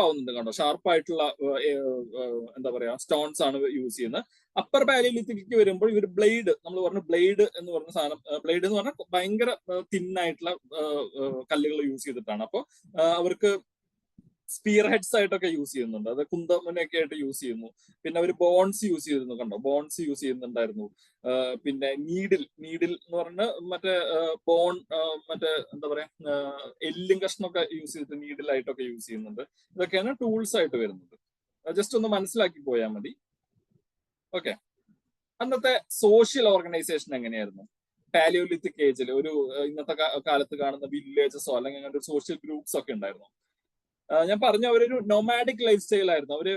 ആവുന്നുണ്ട്. കണ്ടോ, ഷാർപ്പായിട്ടുള്ള എന്താ പറയാ സ്റ്റോൺസ് ആണ് യൂസ് ചെയ്യുന്നത്. അപ്പർ പാലിയോലിത്തിക്ക് വരുമ്പോൾ ഇവർ ബ്ലേഡ്, നമ്മൾ പറഞ്ഞു ബ്ലേഡ് എന്ന് പറഞ്ഞ സാധനം, ബ്ലേഡ് എന്ന് പറഞ്ഞാൽ ഭയങ്കര തിന്നായിട്ടുള്ള കല്ലുകൾ യൂസ് ചെയ്തിട്ടാണ്. അപ്പോൾ അവർക്ക് സ്പിയർ ഹെഡ്സ് ആയിട്ടൊക്കെ യൂസ് ചെയ്യുന്നുണ്ട്. അത് കുന്തമുനയൊക്കെ ആയിട്ട് യൂസ് ചെയ്യുന്നു. പിന്നെ അവർ ബോൺസ് യൂസ് ചെയ്തിരുന്നു. കണ്ടോ, ബോൺസ് യൂസ് ചെയ്യുന്നുണ്ടായിരുന്നു. പിന്നെ നീഡിൽ എന്ന് പറഞ്ഞ മറ്റേ ബോൺ, മറ്റേ എന്താ പറയാ എല്ലും കഷ്ണമൊക്കെ യൂസ് ചെയ്തിട്ട് നീഡിലായിട്ടൊക്കെ യൂസ് ചെയ്യുന്നുണ്ട്. ഇതൊക്കെയാണ് ടൂൾസ് ആയിട്ട് വരുന്നത്. ജസ്റ്റ് ഒന്ന് മനസ്സിലാക്കി പോയാൽ മതി. ഓക്കെ, അന്നത്തെ സോഷ്യൽ ഓർഗനൈസേഷൻ എങ്ങനെയായിരുന്നു? പാലിയോലിത്തിക് ഏജിൽ ഒരു ഇന്നത്തെ കാലത്ത് കാണുന്ന വില്ലേജസോ അല്ലെങ്കിൽ അങ്ങനത്തെ സോഷ്യൽ ഗ്രൂപ്പ്സ് ഒക്കെ ഉണ്ടായിരുന്നു. ഞാൻ പറഞ്ഞു, അവരൊരു നൊമാഡിക് ലൈഫ് സ്റ്റൈൽ ആയിരുന്നു. അവര്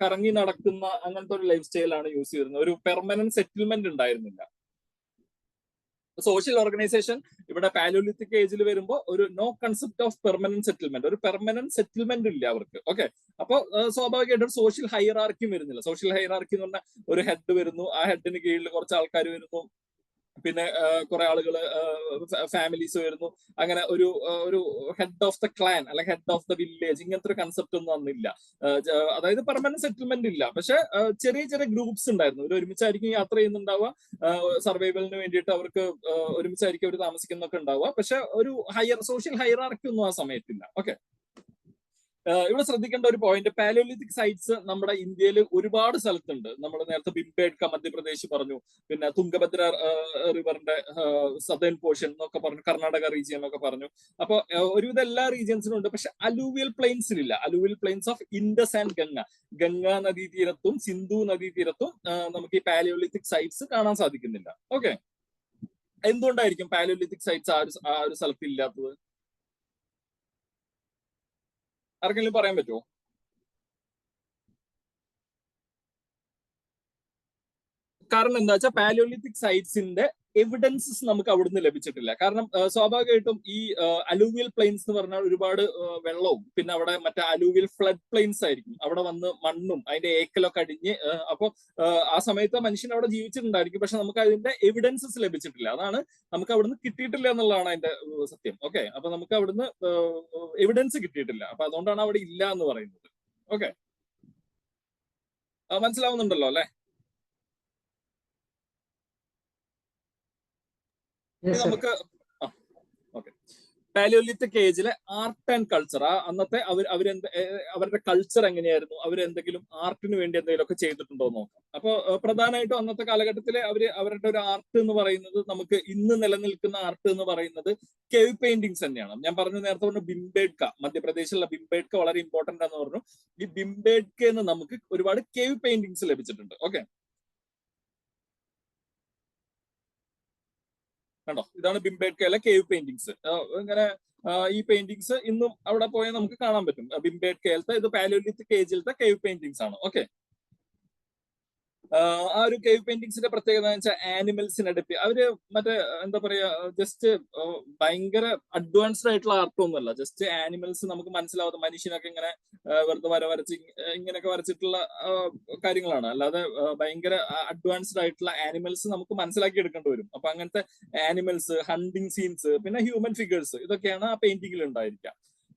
കറങ്ങി നടക്കുന്ന അങ്ങനത്തെ ഒരു ലൈഫ് സ്റ്റൈലാണ് യൂസ് ചെയ്തിരുന്നത്. ഒരു പെർമനന്റ് സെറ്റിൽമെന്റ് ഉണ്ടായിരുന്നില്ല. സോഷ്യൽ ഓർഗനൈസേഷൻ ഇവിടെ പാലോലിത്തിക് ഏജിൽ വരുമ്പോൾ ഒരു no concept of permanent settlement, ഒരു പെർമനന്റ് സെറ്റിൽമെന്റ് ഇല്ല അവർക്ക്. ഓക്കെ, അപ്പൊ സ്വാഭാവികമായിട്ടും സോഷ്യൽ ഹൈറാർക്കിയും വരുന്നില്ല. സോഷ്യൽ ഹൈറാർക്കി എന്ന് പറഞ്ഞാൽ ഒരു ഹെഡ് വരുന്നു, ആ ഹെഡിന് കീഴിൽ കുറച്ച് ആൾക്കാർ വരുന്നു, പിന്നെ കുറെ ആളുകൾ ഫാമിലീസ് വരുന്നു, അങ്ങനെ ഒരു ഹെഡ് ഓഫ് ദ ക്ലാൻ അല്ലെങ്കിൽ ഹെഡ് ഓഫ് ദ വില്ലേജ്, ഇങ്ങനത്തെ ഒരു കൺസെപ്റ്റ് ഒന്നും അന്നില്ല. അതായത് പെർമനന്റ് സെറ്റിൽമെന്റ് ഇല്ല. പക്ഷെ ചെറിയ ചെറിയ ഗ്രൂപ്പ്സ് ഉണ്ടായിരുന്നു. ഇവർ ഒരുമിച്ചായിരിക്കും യാത്ര ചെയ്യുന്നുണ്ടാവുക, സർവൈവലിന് വേണ്ടിയിട്ട് അവർക്ക് ഒരുമിച്ചായിരിക്കും അവർ താമസിക്കുന്നൊക്കെ ഉണ്ടാവുക. പക്ഷെ ഒരു സോഷ്യൽ ഹൈറാർക്കി ഒന്നും ആ സമയത്തില്ല. ഓക്കെ, ഇവിടെ ശ്രദ്ധിക്കേണ്ട ഒരു പോയിന്റ്, പാലോലിത്തിക് സൈറ്റ്സ് നമ്മുടെ ഇന്ത്യയിൽ ഒരുപാട് സ്ഥലത്തുണ്ട്. നമ്മൾ നേരത്തെ ഭിംബേട്ക മധ്യപ്രദേശ് പറഞ്ഞു, പിന്നെ തുംഗഭദ്ര റിവറിന്റെ സദേൺ പോർഷൻ എന്നൊക്കെ പറഞ്ഞു, കർണാടക റീജിയൻ എന്നൊക്കെ പറഞ്ഞു. അപ്പൊ ഒരുവിധ എല്ലാ റീജിയൻസിനും ഉണ്ട്. പക്ഷെ അലൂവിയൽ പ്ലെയിൻസിലില്ല. Alluvial plains of Indus and Ganga നദീതീരത്തും സിന്ധു നദീതീരത്തും നമുക്ക് ഈ പാലോലിത്തിക് സൈറ്റ്സ് കാണാൻ സാധിക്കുന്നില്ല. ഓക്കെ, എന്തുകൊണ്ടായിരിക്കും പാലോലിത്തിക് സൈറ്റ്സ് ആ ഒരു സ്ഥലത്ത് ഇല്ലാത്തത്? ആർക്കെങ്കിലും പറയാൻ പറ്റുമോ? കാരണം എന്താ വെച്ചാൽ പാലോലിത്തിക് സൈറ്റ്സിന്റെ എവിഡൻസസ് നമുക്ക് അവിടുന്ന് ലഭിച്ചിട്ടില്ല. കാരണം സ്വാഭാവികമായിട്ടും ഈ അലൂവിയൽ പ്ലെയിൻസ് എന്ന് പറഞ്ഞാൽ ഒരുപാട് വെള്ളവും പിന്നെ അവിടെ മറ്റേ അലൂവിയൽ ഫ്ലഡ് പ്ലെയിൻസ് ആയിരിക്കും. അവിടെ വന്ന് മണ്ണും അതിന്റെ ഏക്കലൊക്കെ അടിഞ്ഞ് അപ്പോൾ ആ സമയത്ത് മനുഷ്യൻ അവിടെ ജീവിച്ചിട്ടുണ്ടായിരിക്കും. പക്ഷെ നമുക്ക് അതിന്റെ എവിഡൻസസ് ലഭിച്ചിട്ടില്ല. അതാണ് നമുക്ക് അവിടുന്ന് കിട്ടിയിട്ടില്ല എന്നുള്ളതാണ് അതിന്റെ സത്യം. ഓക്കെ, അപ്പൊ നമുക്ക് അവിടുന്ന് എവിഡൻസ് കിട്ടിയിട്ടില്ല. അപ്പൊ അതുകൊണ്ടാണ് അവിടെ ഇല്ല എന്ന് പറയുന്നത്. ഓക്കെ, മനസ്സിലാവുന്നുണ്ടല്ലോ അല്ലെ? നമുക്ക് ഓക്കെ, പാലിയോലിത്തിക് ഏജിലെ ആർട്ട് ആൻഡ് കൾച്ചർ, അന്നത്തെ അവരുടെ കൾച്ചർ എങ്ങനെയായിരുന്നു, അവരെന്തെങ്കിലും ആർട്ടിന് വേണ്ടി എന്തെങ്കിലുമൊക്കെ ചെയ്തിട്ടുണ്ടോ എന്ന് നോക്കാം. അപ്പൊ പ്രധാനമായിട്ടും അന്നത്തെ കാലഘട്ടത്തിലെ അവരുടെ ഒരു ആർട്ട് എന്ന് പറയുന്നത്, നമുക്ക് ഇന്ന് നിലനിൽക്കുന്ന ആർട്ട് എന്ന് പറയുന്നത് കേവ് പെയിന്റിങ്സ് തന്നെയാണ്. ഞാൻ പറഞ്ഞു നേരത്തെ പറഞ്ഞു ഭിംബേട്ക, മധ്യപ്രദേശിലുള്ള ഭിംബേട്ക വളരെ ഇമ്പോർട്ടന്റ് ആണെന്ന് പറഞ്ഞു. ഈ ഭിംബേട്കന്ന് നമുക്ക് ഒരുപാട് കേവ് പെയിന്റിങ്സ് ലഭിച്ചിട്ടുണ്ട്. ഓക്കെ, കണ്ടോ, ഇതാണ് ഭിംബേട്കയിലെ കേവ് പെയിന്റിങ്സ്. ഇങ്ങനെ ഈ പെയിന്റിങ്സ് ഇന്നും അവിടെ പോയാൽ നമുക്ക് കാണാൻ പറ്റും. ഭിംബേട്കയിലത്തെ ഇത് പാലോലിത്തിക് ഏജിലത്തെ കേവ് പെയിന്റിങ്സ് ആണ്. ഓക്കെ, ആ ഒരു കേവ് പെയിന്റിങ്സിന്റെ പ്രത്യേകത എന്ന് വെച്ചാൽ ആനിമൽസിനെ അവര് മറ്റേ എന്താ പറയാ, ജസ്റ്റ് ഭയങ്കര അഡ്വാൻസ്ഡ് ആയിട്ടുള്ള ആർട്ടൊന്നുമല്ല, ജസ്റ്റ് ആനിമൽസ് നമുക്ക് മനസ്സിലാവുന്ന മനുഷ്യനൊക്കെ ഇങ്ങനെ വെറുതെ വരച്ച് ഇങ്ങനെയൊക്കെ വരച്ചിട്ടുള്ള കാര്യങ്ങളാണ്. അല്ലാതെ ഭയങ്കര അഡ്വാൻസ്ഡ് ആയിട്ടുള്ള ആനിമൽസ് നമുക്ക് മനസ്സിലാക്കി എടുക്കേണ്ടി വരും. അപ്പൊ അങ്ങനത്തെ ആനിമൽസ്, ഹണ്ടിങ് സീൻസ്, പിന്നെ ഹ്യൂമൻ ഫിഗേഴ്സ്, ഇതൊക്കെയാണ് ആ പെയിന്റിങ്ങിൽ ഉണ്ടായിരിക്കുക.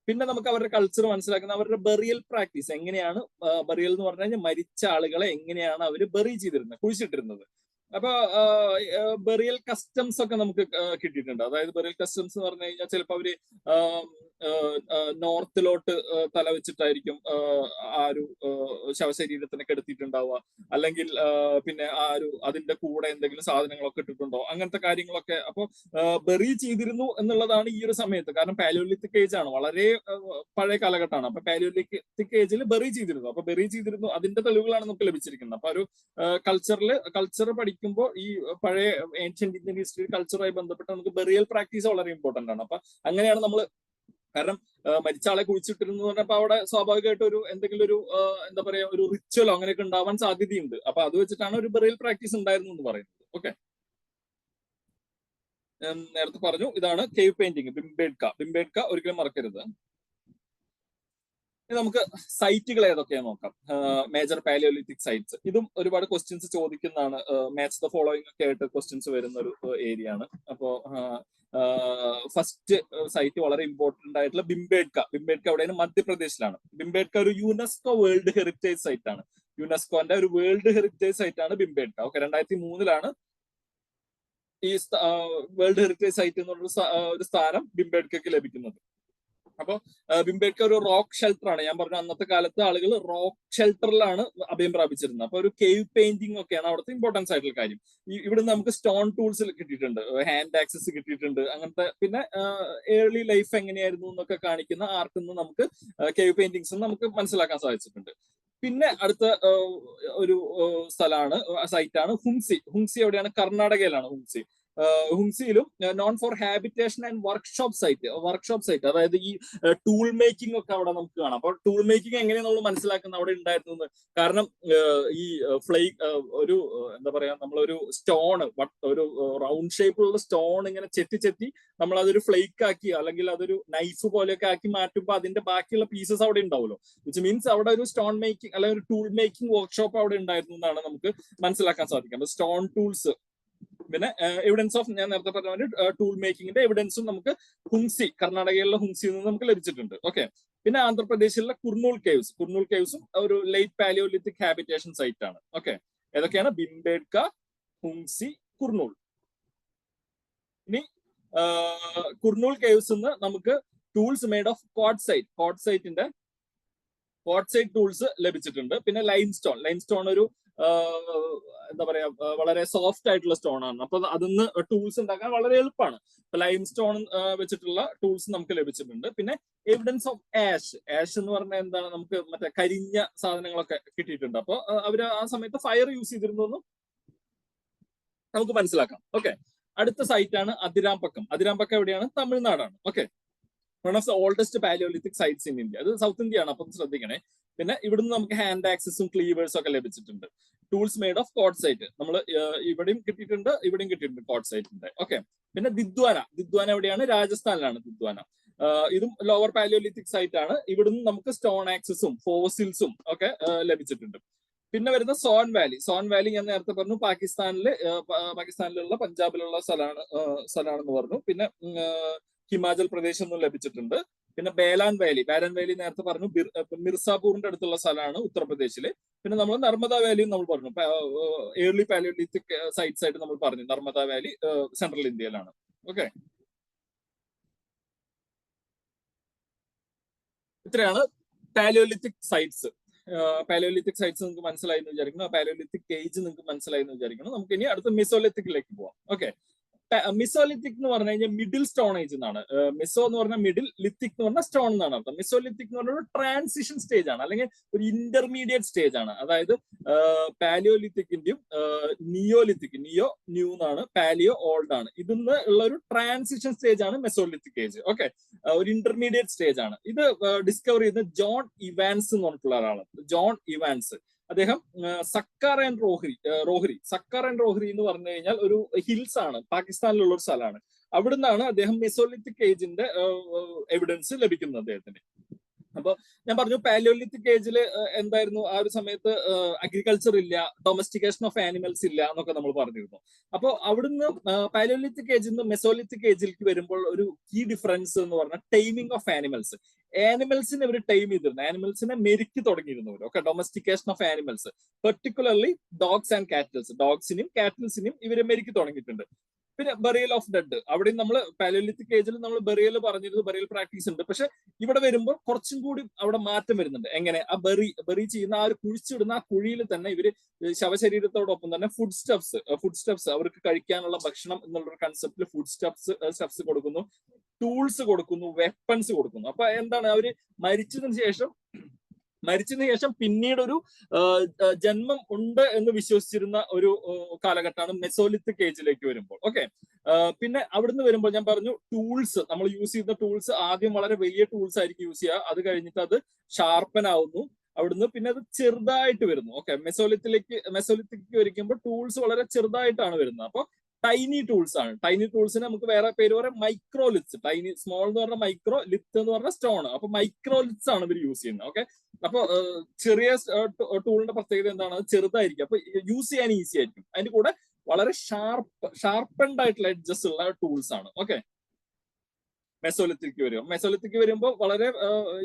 പിന്നെ നമുക്ക് അവരുടെ കൾച്ചർ മനസ്സിലാക്കുന്ന അവരുടെ ബറിയൽ പ്രാക്ടീസ് എങ്ങനെയാണ്. ബറിയൽ എന്ന് പറഞ്ഞു കഴിഞ്ഞാൽ മരിച്ച ആളുകളെ എങ്ങനെയാണ് അവർ ബറി ചെയ്തിരുന്നത്, കുഴിച്ചിട്ടിരുന്നത്. അപ്പൊ ബറിയൽ കസ്റ്റംസ് ഒക്കെ നമുക്ക് കിട്ടിയിട്ടുണ്ട്. അതായത് ബറിയൽ കസ്റ്റംസ് എന്ന് പറഞ്ഞു കഴിഞ്ഞാൽ ചിലപ്പോൾ അവര് നോർത്തിലോട്ട് തല വെച്ചിട്ടായിരിക്കും ആ ഒരു ശവശരീരത്തിനെ കെടുത്തിട്ടുണ്ടാവുക. അല്ലെങ്കിൽ പിന്നെ അതിന്റെ കൂടെ എന്തെങ്കിലും സാധനങ്ങളൊക്കെ ഇട്ടിട്ടുണ്ടോ, അങ്ങനത്തെ കാര്യങ്ങളൊക്കെ. അപ്പൊ ബറി ചെയ്തിരുന്നു എന്നുള്ളതാണ് ഈ ഒരു സമയത്ത്. കാരണം പാലിയോലിത്തിക് ഏജ് ആണ്, വളരെ പഴയ കാലഘട്ടമാണ്. അപ്പൊ പാലിയോലിത്തിക് ഏജിൽ ബറി ചെയ്തിരുന്നു. അപ്പൊ ബറി ചെയ്തിരുന്നു, അതിന്റെ തെളിവുകളാണ് നമുക്ക് ലഭിച്ചിരിക്കുന്നത്. അപ്പൊ ഒരു കൾച്ചർ പഠിക്കുമ്പോൾ ഈ പഴയ ഏൻഷ്യന്റ് ഇന്ത്യൻ ഹിസ്റ്ററി കൾച്ചറുമായി ബന്ധപ്പെട്ട് നമുക്ക് ബറിയൽ പ്രാക്ടീസ് വളരെ ഇമ്പോർട്ടന്റ് ആണ്. അപ്പൊ അങ്ങനെയാണ് നമ്മൾ, കാരണം മരിച്ച ആളെ കുഴിച്ചിട്ടിരുന്നു പറഞ്ഞപ്പോ അവിടെ സ്വാഭാവികമായിട്ട് ഒരു എന്തെങ്കിലും ഒരു എന്താ പറയാ ഒരു റിച്വലോ അങ്ങനെയൊക്കെ ഉണ്ടാവാൻ സാധ്യതയുണ്ട്. അപ്പൊ അത് വെച്ചിട്ടാണ് ഒരു ബറിയൽ പ്രാക്ടീസ് ഉണ്ടായിരുന്നു എന്ന് പറയുന്നത്. ഓക്കെ, നേരത്തെ പറഞ്ഞു ഇതാണ് കേവ് പെയിന്റിങ് ഭിംബേട്ക ഒരിക്കലും മറക്കരുത്. നമുക്ക് സൈറ്റുകൾ ഏതൊക്കെയാന്ന് നോക്കാം. മേജർ പാലിയോലിത്തിക് സൈറ്റ്സ്, ഇതും ഒരുപാട് ക്വസ്റ്റ്യൻസ് ചോദിക്കുന്നതാണ്. മാച്ച് ദ ഫോളോയിങ് ഒക്കെ ആയിട്ട് ക്വസ്റ്റ്യൻസ് വരുന്ന ഒരു ഏരിയ ആണ്. അപ്പോ ഫസ്റ്റ് സൈറ്റ് വളരെ ഇമ്പോർട്ടന്റ് ആയിട്ടുള്ള ഭിംബേട്ക എവിടെയാണ്? മധ്യപ്രദേശിലാണ്. ഭിംബേട്ക ഒരു യുനെസ്കോ വേൾഡ് ഹെറിറ്റേജ് സൈറ്റ് ആണ്. യുനെസ്കോന്റെ ഒരു വേൾഡ് ഹെറിറ്റേജ് സൈറ്റ് ആണ് ഭിംബേട്ക. ഓക്കെ, 2003 ഈ വേൾഡ് ഹെറിറ്റേജ് സൈറ്റ് എന്നുള്ള ഒരു സ്ഥാനം ഭിംബേട്കയ്ക്ക് ലഭിക്കുന്നത്. അപ്പൊ ഭിംബേട്ക ഒരു റോക്ക് ഷെൽട്ടർ ആണ്. ഞാൻ പറഞ്ഞു അന്നത്തെ കാലത്ത് ആളുകൾ റോക്ക് ഷെൽട്ടറിലാണ് അഭയം പ്രാപിച്ചിരുന്നത്. അപ്പൊ ഒരു കേവ് പെയിന്റിംഗ് ഒക്കെയാണ് അവിടുത്തെ ഇമ്പോർട്ടൻസ് ആയിട്ടുള്ള കാര്യം. ഇവിടെ നമുക്ക് സ്റ്റോൺ ടൂൾസ് കിട്ടിയിട്ടുണ്ട്, ഹാൻഡ് ആക്സസ് കിട്ടിയിട്ടുണ്ട്, അങ്ങനത്തെ. പിന്നെ ഏർലി ലൈഫ് എങ്ങനെയായിരുന്നു എന്നൊക്കെ കാണിക്കുന്ന ആർട്ടിൽ നിന്ന് നമുക്ക് കേവ് പെയിന്റിങ്സ് നമുക്ക് മനസ്സിലാക്കാൻ സാധിച്ചിട്ടുണ്ട്. പിന്നെ അടുത്ത ഒരു സ്ഥലമാണ്, സൈറ്റാണ് ഹുംസി. എവിടെയാണ്? കർണാടകയിലാണ് ഹുംസി. ഹുങ്സിയിലും known for habitation and workshop site അതായത് ഈ ടൂൾ മേക്കിംഗ് ഒക്കെ അവിടെ നമുക്ക് കാണാം. അപ്പോൾ ടൂൾ മേക്കിംഗ് എങ്ങനെ നമ്മൾ മനസ്സിലാക്കുന്ന അവിടെ ഉണ്ടായിരുന്നു. കാരണം ഈ ഒരു എന്താ പറയാ, നമ്മളൊരു സ്റ്റോൺ, ഒരു റൗണ്ട് ഷേപ്പിലുള്ള സ്റ്റോൺ ഇങ്ങനെ ചെത്തി നമ്മൾ അതൊരു ഫ്ലേക്ക് ആക്കി അല്ലെങ്കിൽ അതൊരു നൈഫ് പോലെയൊക്കെ ആക്കി മാറ്റുമ്പോൾ അതിന്റെ ബാക്കിയുള്ള പീസസ് അവിടെ ഉണ്ടാവുമല്ലോ. വിച്ച് മീൻസ് അവിടെ ഒരു സ്റ്റോൺ മേക്കിംഗ് അല്ലെങ്കിൽ ഒരു ടൂൾ മേക്കിംഗ് വർക്ക്ഷോപ്പ് അവിടെ ഉണ്ടായിരുന്നു എന്നാണ് നമുക്ക് മനസ്സിലാക്കാൻ സാധിക്കും. സ്റ്റോൺ ടൂൾസ്, പിന്നെ എവിഡൻസ് ഓഫ്, ഞാൻ നേരത്തെ പറഞ്ഞ ടൂൾ മേക്കിങ്ങിന്റെ എവിഡൻസും നമുക്ക് ഹുങ്സി, കർണാടകയിലുള്ള ഹുങ്സിയിൽ നിന്ന് നമുക്ക് ലഭിച്ചിട്ടുണ്ട്. ഓക്കെ. പിന്നെ ആന്ധ്രാപ്രദേശിലെ കുർണൂൽ കേവ്സും ഒരു ലേറ്റ് പാലിയോലിത്തിക് ഹാബിറ്റേഷൻ സൈറ്റ് ആണ്. ഓക്കെ. ഏതൊക്കെയാണ്? ഭിംബേഡ്ക, ഹുങ്സി, കുർണൂൽ. ഇനി കുർണൂൽ കേവ്സ് നിന്ന് നമുക്ക് tools made of quartzite tools ലഭിച്ചിട്ടുണ്ട്. പിന്നെ ലൈംസ്റ്റോൺ ഒരു എന്താ പറയാ, വളരെ സോഫ്റ്റ് ആയിട്ടുള്ള സ്റ്റോൺ ആണ്. അപ്പൊ അതിന്ന് ടൂൾസ് ഉണ്ടാക്കാൻ വളരെ എളുപ്പമാണ്. അപ്പൊ ലൈംസ്റ്റോൺ വെച്ചിട്ടുള്ള ടൂൾസ് നമുക്ക് ലഭിച്ചിട്ടുണ്ട്. പിന്നെ എവിഡൻസ് ഓഫ് ആഷ് എന്ന് പറഞ്ഞാൽ എന്താണ്? നമുക്ക് മറ്റേ കരിഞ്ഞ സാധനങ്ങളൊക്കെ കിട്ടിയിട്ടുണ്ട്. അപ്പൊ അവര് ആ സമയത്ത് ഫയർ യൂസ് ചെയ്തിരുന്നു നമുക്ക് മനസ്സിലാക്കാം. ഓക്കെ. അടുത്ത സൈറ്റ് ആണ് അതിരാമ്പക്കം എവിടെയാണ്? തമിഴ്നാടാണ്. Okay. One of the oldest palaeolithic sites in India. അത് സൗത്ത് ഇന്ത്യ ആണ്, അപ്പം ശ്രദ്ധിക്കണേ. പിന്നെ ഇവിടുന്ന് നമുക്ക് ഹാൻഡ് ആക്സസും ക്ലീവേഴ്സും ഒക്കെ ലഭിച്ചിട്ടുണ്ട്. ടൂൾസ് മെയ്ഡ് ഓഫ് ക്വാർട്സൈറ്റ് നമ്മൾ ഇവിടെയും കിട്ടിയിട്ടുണ്ട് ക്വാർട്സൈറ്റിന്റെ. ഓക്കെ. പിന്നെ ദിദ്വാന എവിടെയാണ്? രാജസ്ഥാനിലാണ് ദിദ്വാന. ഇതും ലോവർ പാലിയോലിത്തിക് സൈറ്റ് ആണ്. ഇവിടുന്ന് നമുക്ക് സ്റ്റോൺ ആക്സസും ഫോസിൽസും ഒക്കെ ലഭിച്ചിട്ടുണ്ട്. പിന്നെ വരുന്ന സോൺ വാലി ഞാൻ നേരത്തെ പറഞ്ഞു, പാകിസ്ഥാനിലുള്ള പഞ്ചാബിലുള്ള സ്ഥലമാണെന്ന് പറഞ്ഞു. പിന്നെ ഹിമാചൽ പ്രദേശ് നിന്നും ലഭിച്ചിട്ടുണ്ട്. പിന്നെ ബേലാൻ വാലി നേരത്തെ പറഞ്ഞു, മിർസാപൂറിന്റെ അടുത്തുള്ള സ്ഥലമാണ് ഉത്തർപ്രദേശില്. പിന്നെ നമ്മൾ നർമ്മദ വാലിയും നമ്മൾ പറഞ്ഞു, ഏർലി പാലിയോലിത്തിക് സൈറ്റ്സ് ആയിട്ട് നമ്മൾ പറഞ്ഞു. നർമ്മദ വാലി സെൻട്രൽ ഇന്ത്യയിലാണ്. ഓക്കെ. ഇത്രയാണ് പാലിയോലിത്തിക് സൈറ്റ്സ്. നിങ്ങൾക്ക് മനസ്സിലായി എന്ന് വിചാരിക്കുന്നു. പാലിയോലിത്തിക് ഏജ് നിങ്ങൾക്ക് മനസ്സിലായി എന്ന് വിചാരിക്കുന്നു. നമുക്ക് ഇനി അടുത്ത മെസോലിത്തിക്കിലേക്ക് പോവാം. ഓക്കെ. മെസോലിത്തിക് എന്ന് പറഞ്ഞു കഴിഞ്ഞാൽ മിഡിൽ സ്റ്റോൺ ഏജ് എന്നാണ്. മെസോ എന്ന് പറഞ്ഞാൽ മിഡിൽ, ലിത്തിക് എന്ന് പറഞ്ഞാൽ സ്റ്റോൺ എന്നാണ് അർത്ഥം. മെസോലിത്തിക് എന്ന് പറഞ്ഞാൽ ഒരു ട്രാൻസിഷൻ സ്റ്റേജ് ആണ്, അല്ലെങ്കിൽ ഒരു ഇന്റർമീഡിയറ്റ് സ്റ്റേജ് ആണ്. അതായത് പാലിയോലിത്തിക്കിന്റെയും ന്യൂ എന്നാണ്, പാലിയോ ഓൾഡ് ആണ്. ഇതിന്ന് ഉള്ള ഒരു ട്രാൻസിഷൻ സ്റ്റേജ് ആണ് മെസോലിത്തിക് ഏജ്. ഓക്കെ. ഒരു ഇന്റർമീഡിയറ്റ് സ്റ്റേജ് ആണ്. ഇത് ഡിസ്കവർ ചെയ്യുന്നത് ജോൺ ഇവാൻസ് എന്ന് പറഞ്ഞിട്ടുള്ള ആളാണ്. ജോൺ ഇവാൻസ് അദ്ദേഹം സക്കാർ ആൻഡ് റോഹ്രി എന്ന് പറഞ്ഞു കഴിഞ്ഞാൽ ഒരു ഹിൽസ് ആണ്, പാകിസ്ഥാനിലുള്ള ഒരു സ്ഥലമാണ്. അവിടുന്നാണ് അദ്ദേഹം മെസോലിത്തിക് ഏജിന്റെ എവിഡൻസ് ലഭിക്കുന്നത് അദ്ദേഹത്തിന്. അപ്പൊ ഞാൻ പറഞ്ഞു പാലിയോലിത്തിക് ഏജിൽ എന്തായിരുന്നു? ആ ഒരു സമയത്ത് അഗ്രികൾച്ചർ ഇല്ല, ഡൊമസ്റ്റിക്കേഷൻ ഓഫ് ആനിമൽസ് ഇല്ല എന്നൊക്കെ നമ്മൾ പറഞ്ഞിരുന്നു. അപ്പോൾ അവിടുന്ന് പാലിയോലിത്തിക് ഏജിൽ നിന്ന് മെസോലിത്തിക് ഏജിലേക്ക് വരുമ്പോൾ ഒരു കീ ഡിഫറൻസ് എന്ന് പറഞ്ഞാൽ ടൈമിംഗ് ഓഫ് ആനിമൽസിനെ ഇവർ ടൈം ചെയ്തിരുന്നു, ആനിമൽസിനെ മെരുക്കി തുടങ്ങിയിരുന്നു. Okay. Domestication of animals, particularly dogs and cattles, ഡോഗ്സിനെയും കാറ്റിൽസിനെയും ഇവരെ മെരുക്കി തുടങ്ങിയിട്ടുണ്ട്. പിന്നെ ബറിയൽ ഓഫ് ഡെഡ്, അവിടെ നമ്മൾ പാലിയോലിത്തിക് ഏജിൽ നമ്മൾ ബറിയൽ പറഞ്ഞിരുന്നു, ബറിയൽ പ്രാക്ടീസ് ഉണ്ട്. പക്ഷെ ഇവിടെ വരുമ്പോൾ കുറച്ചും കൂടി അവിടെ മാറ്റം വരുന്നുണ്ട്. എങ്ങനെ? ആ ബറി ചെയ്യുന്ന ആ ഒരു കുഴിച്ചിടുന്ന ആ കുഴിയിൽ തന്നെ ഇവര് ശവശരീരത്തോടൊപ്പം തന്നെ ഫുഡ് സ്റ്റെപ്സ് അവർക്ക് കഴിക്കാനുള്ള ഭക്ഷണം എന്നുള്ളൊരു കൺസെപ്റ്റിൽ ഫുഡ് സ്റ്റെപ്സ് കൊടുക്കുന്നു, ടൂൾസ് കൊടുക്കുന്നു, വെപ്പൺസ് കൊടുക്കുന്നു. അപ്പൊ എന്താണ്? അവര് മരിച്ചതിന് ശേഷം പിന്നീട് ഒരു ജന്മം ഉണ്ട് എന്ന് വിശ്വസിച്ചിരുന്ന ഒരു കാലഘട്ടമാണ് മെസോലിത്തിക് ഏജിലേക്ക് വരുമ്പോൾ. ഓക്കെ. പിന്നെ അവിടുന്ന് വരുമ്പോൾ ഞാൻ പറഞ്ഞു ടൂൾസ്, നമ്മൾ യൂസ് ചെയ്യുന്ന ടൂൾസ് ആദ്യം വളരെ വലിയ ടൂൾസ് ആയിരിക്കും യൂസ് ചെയ്യുക. അത് കഴിഞ്ഞിട്ട് അത് ഷാർപ്പൻ ആവുന്നു. അവിടുന്ന് പിന്നെ അത് ചെറുതായിട്ട് വരുന്നു. ഓക്കെ. മെസോലിത്തിക്ക് വരിക്കുമ്പോൾ ടൂൾസ് വളരെ ചെറുതായിട്ടാണ് വരുന്നത്. അപ്പൊ ടൈനി ടൂൾസ് ആണ്. ടൈനി ടൂൾസിന് നമുക്ക് വേറെ പേര് പറയാം മൈക്രോലിത്സ്. ടൈനി, സ്മോൾ എന്ന് പറഞ്ഞാൽ മൈക്രോ, ലിത്ത് എന്ന് പറഞ്ഞാൽ സ്റ്റോൺ. അപ്പൊ മൈക്രോലിത്സ് ആണ് ഇവർ യൂസ് ചെയ്യുന്നത്. ഓക്കെ. അപ്പൊ ചെറിയ ടൂളിന്റെ പ്രത്യേകത എന്താണ്? അത് ചെറുതായിരിക്കും, അപ്പൊ യൂസ് ചെയ്യാൻ ഈസി ആയിരിക്കും. അതിന്റെ കൂടെ വളരെ ഷാർപ്പൻഡ് ആയിട്ടുള്ള എഡ്ജസ് ഉള്ള ടൂൾസ് ആണ്. ഓക്കെ. മെസോലിത്തിക്ക് വരുമ്പോൾ വളരെ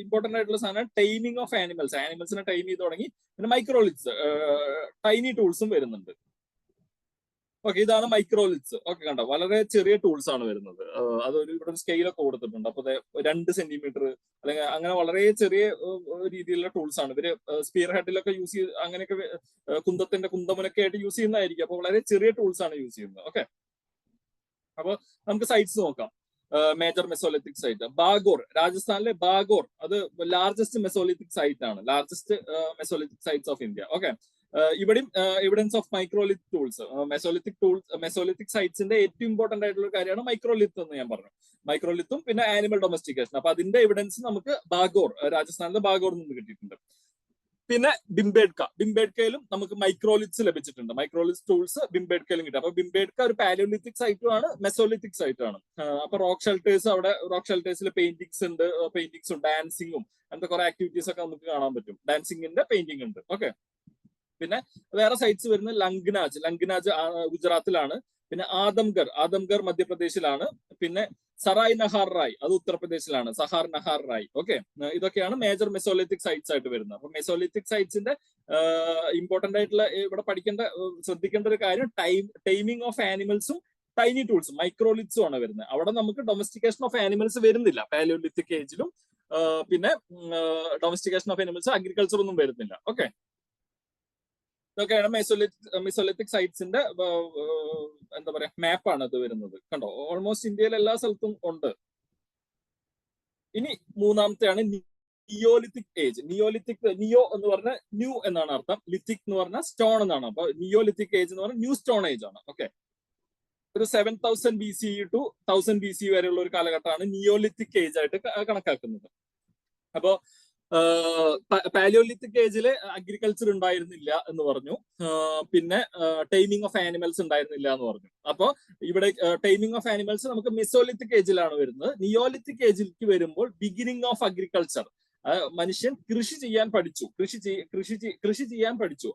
ഇമ്പോർട്ടന്റ് ആയിട്ടുള്ള സാധനം ടൈമിംഗ് ഓഫ് ആനിമൽസിനെ ടൈം ചെയ്ത് തുടങ്ങി. പിന്നെ മൈക്രോലിത്സ്, ടൈനി ടൂൾസും വരുന്നുണ്ട്. ഓക്കെ. ഇതാണ് മൈക്രോലിത്സ്. ഓക്കെ. കണ്ടോ? വളരെ ചെറിയ ടൂൾസ് ആണ് വരുന്നത്. അതൊരു ഇവിടെ ഒരു സ്കെയിലൊക്കെ കൊടുത്തിട്ടുണ്ട്. അപ്പൊ 2 സെന്റിമീറ്റർ അല്ലെങ്കിൽ അങ്ങനെ വളരെ ചെറിയ രീതിയിലുള്ള ടൂൾസ് ആണ് ഇവര് സ്പിയർ ഹെഡിലൊക്കെ യൂസ് ചെയ്ത്, അങ്ങനെയൊക്കെ കുന്തമുനൊക്കെ ആയിട്ട് യൂസ് ചെയ്യുന്നതായിരിക്കും. അപ്പൊ വളരെ ചെറിയ ടൂൾസ് ആണ് യൂസ് ചെയ്യുന്നത്. ഓക്കെ. അപ്പൊ നമുക്ക് സൈറ്റ്സ് നോക്കാം. മേജർ മെസോലിത്തിക് സൈറ്റ് ബാഗോർ, രാജസ്ഥാനിലെ ബാഗോർ, അത് ലാർജസ്റ്റ് മെസോലിത്തിക് സൈറ്റ് ആണ്, largest Mesolithic sites of India. Okay. ഇവിടെയും എവിഡൻസ് ഓഫ് മൈക്രോലിത്ത് ടൂൾസ്, മെസോലിത്തിക് സൈറ്റ്സിന്റെ ഏറ്റവും ഇമ്പോർട്ടന്റ് ആയിട്ടുള്ള കാര്യമാണ് മൈക്രോലിത്ത് എന്ന് ഞാൻ പറഞ്ഞു. മൈക്രോലിത്തും പിന്നെ ആനിമൽ ഡൊമസ്റ്റിക്കേഷൻ. അപ്പൊ അതിന്റെ എവിഡൻസ് നമുക്ക് ബാഗോർ, രാജസ്ഥാനിലെ ബാഗോറിൽ നിന്ന് കിട്ടിയിട്ടുണ്ട്. പിന്നെ ബിംബേഡ്കയിലും നമുക്ക് മൈക്രോലിത്സ് ലഭിച്ചിട്ടുണ്ട്. മൈക്രോലിത്ത് ടൂൾസ് ബിംബേഡ്കയിലും കിട്ടും. അപ്പൊ ബിംബേഡ്ക ഒരു പാലിയോലിത്തിക് സൈറ്റും ആണ്, മെസോലിത്തിക് സൈറ്റും ആണ്. അപ്പൊ റോക്ക് ഷെൽട്ടേഴ്സ്, അവിടെ റോക്ക് ഷെൽട്ടേഴ്സിൽ പെയിന്റിങ്സും ഡാൻസിങ്ങും അങ്ങനത്തെ കുറെ ആക്ടിവിറ്റീസ് ഒക്കെ നമുക്ക് കാണാൻ പറ്റും. ഡാൻസിങ്ങിന്റെ പെയിന്റിംഗ് ഉണ്ട്. ഓക്കെ. പിന്നെ വേറെ സൈറ്റ്സ് വരുന്നത് ലംഗ്നാജ് ഗുജറാത്തിലാണ്. പിന്നെ ആദംഗർ മധ്യപ്രദേശിലാണ്. പിന്നെ സറായ് നഹാർ റായ് അത് ഉത്തർപ്രദേശിലാണ്. സഹാർ നഹാർ റായ്. ഓക്കെ. ഇതൊക്കെയാണ് മേജർ മെസോലിത്തിക് സൈറ്റ്സ് ആയിട്ട് വരുന്നത്. അപ്പൊ മെസോലിത്തിക് സൈറ്റ്സിന്റെ ഇമ്പോർട്ടന്റ് ആയിട്ടുള്ള ഇവിടെ ശ്രദ്ധിക്കേണ്ട ഒരു കാര്യം ടൈമിംഗ് ഓഫ് ആനിമൽസും ടൈനി ടൂൾസും മൈക്രോലിത്സും ആണ് വരുന്നത്. അവിടെ നമുക്ക് ഡൊമസ്റ്റിക്കേഷൻ ഓഫ് ആനിമൽസ് വരുന്നില്ല പാലിയോലിത്തിക് ഏജിലും. പിന്നെ ഡൊമസ്റ്റിക്കേഷൻ ഓഫ് ആനിമൽസ്, അഗ്രികൾച്ചർ ഒന്നും വരുന്നില്ല. ഓക്കെ. ഇതൊക്കെയാണ് മെസോലിത്തിക് സൈറ്റ്സിന്റെ എന്താ പറയാ മാപ്പാണ് ഇത് വരുന്നത്. കണ്ടോ, ഓൾമോസ്റ്റ് ഇന്ത്യയിൽ എല്ലാ സ്ഥലത്തും ഉണ്ട്. ഇനി മൂന്നാമത്തെയാണ് നിയോലിത്തിക് ഏജ്. നിയോ എന്ന് പറഞ്ഞാൽ ന്യൂ എന്നാണ് അർത്ഥം, ലിത്തിക് എന്ന് പറഞ്ഞാൽ സ്റ്റോൺ എന്നാണ്. അപ്പൊ നിയോലിത്തിക് ഏജ് എന്ന് പറഞ്ഞാൽ ന്യൂ സ്റ്റോൺ ഏജ് ആണ്. ഓക്കെ. ഒരു 7000 BCE to 1000 BCE വരെയുള്ള ഒരു കാലഘട്ടമാണ് നിയോലിത്തിക് ഏജ് ആയിട്ട് കണക്കാക്കുന്നത്. അപ്പോ പാലിയോലിത്തിക് ഏജില് അഗ്രികൾച്ചർ ഉണ്ടായിരുന്നില്ല എന്ന് പറഞ്ഞു. പിന്നെ ടൈമിംഗ് ഓഫ് ആനിമൽസ് ഉണ്ടായിരുന്നില്ല എന്ന് പറഞ്ഞു. അപ്പോ ഇവിടെ ടൈമിംഗ് ഓഫ് ആനിമൽസ് നമുക്ക് മെസോലിത്തിക് ഏജിലാണ് വരുന്നത്. നിയോലിത്തിക് ഏജിലേക്ക് വരുമ്പോൾ ബിഗിനിങ് ഓഫ് അഗ്രികൾച്ചർ, മനുഷ്യൻ കൃഷി ചെയ്യാൻ പഠിച്ചു.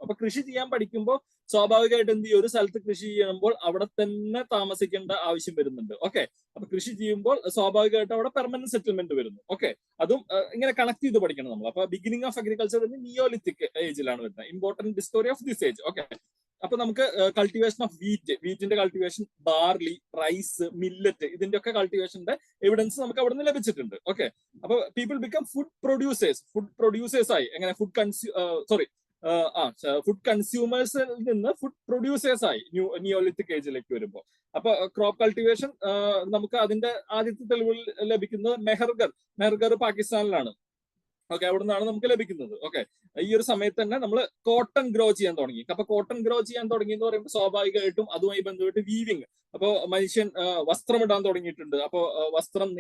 അപ്പൊ കൃഷി ചെയ്യാൻ പഠിക്കുമ്പോൾ സ്വാഭാവികമായിട്ട് എന്ത് ചെയ്യും, ഒരു സ്ഥലത്ത് കൃഷി ചെയ്യുമ്പോൾ അവിടെ തന്നെ താമസിക്കേണ്ട ആവശ്യം വരുന്നുണ്ട്. ഓക്കെ. അപ്പൊ കൃഷി ചെയ്യുമ്പോൾ സ്വാഭാവികമായിട്ട് അവിടെ പെർമനന്റ് സെറ്റിൽമെന്റ് വരുന്നു. ഓക്കെ. അതും ഇങ്ങനെ കണക്ട് ചെയ്ത് പഠിക്കണം നമ്മൾ. അപ്പൊ ബിഗിനിങ് ഓഫ് അഗ്രികൾച്ചർ നിയോലിത്തിക് ഏജിലാണ് വരുന്നത്. Important discovery of this age. Okay. അപ്പൊ നമുക്ക് കൾട്ടിവേഷൻ ഓഫ് വീറ്റിന്റെ കൾട്ടിവേഷൻ, ബാർലി, റൈസ്, മില്ലറ്റ്, ഇതിന്റെ ഒക്കെ കൾട്ടിവേഷന്റെ എവിഡൻസ് നമുക്ക് അവിടെ നിന്ന് ലഭിച്ചിട്ടുണ്ട്. ഓക്കെ. അപ്പൊ പീപ്പിൾ ബിക്കം ഫുഡ് പ്രൊഡ്യൂസേഴ്സ് ആയി. എങ്ങനെ ഫുഡ് കൺസ്യൂമേഴ്സിൽ നിന്ന് ഫുഡ് പ്രൊഡ്യൂസേഴ്സ് ആയി നിയോലിത്തിക് ഏജിലേക്ക് വരുമ്പോൾ. അപ്പൊ ക്രോപ്പ് കൾട്ടിവേഷൻ നമുക്ക് അതിന്റെ ആദ്യത്തെ തെളിവുകൾ ലഭിക്കുന്നത് മെഹർഗർ പാകിസ്ഥാനിലാണ്. ഓക്കെ. അവിടെ നിന്നാണ് നമുക്ക് ലഭിക്കുന്നത്. ഓക്കെ. ഈ ഒരു സമയത്ത് തന്നെ നമ്മൾ കോട്ടൺ ഗ്രോ ചെയ്യാൻ തുടങ്ങി. അപ്പൊ കോട്ടൺ ഗ്രോ ചെയ്യാൻ തുടങ്ങി എന്ന് പറയുമ്പോൾ സ്വാഭാവികമായിട്ടും അതുമായി ബന്ധപ്പെട്ട് വീവിങ്, അപ്പൊ മനുഷ്യൻ വസ്ത്രം ഇടാൻ തുടങ്ങിയിട്ടുണ്ട്. അപ്പൊ വസ്ത്രം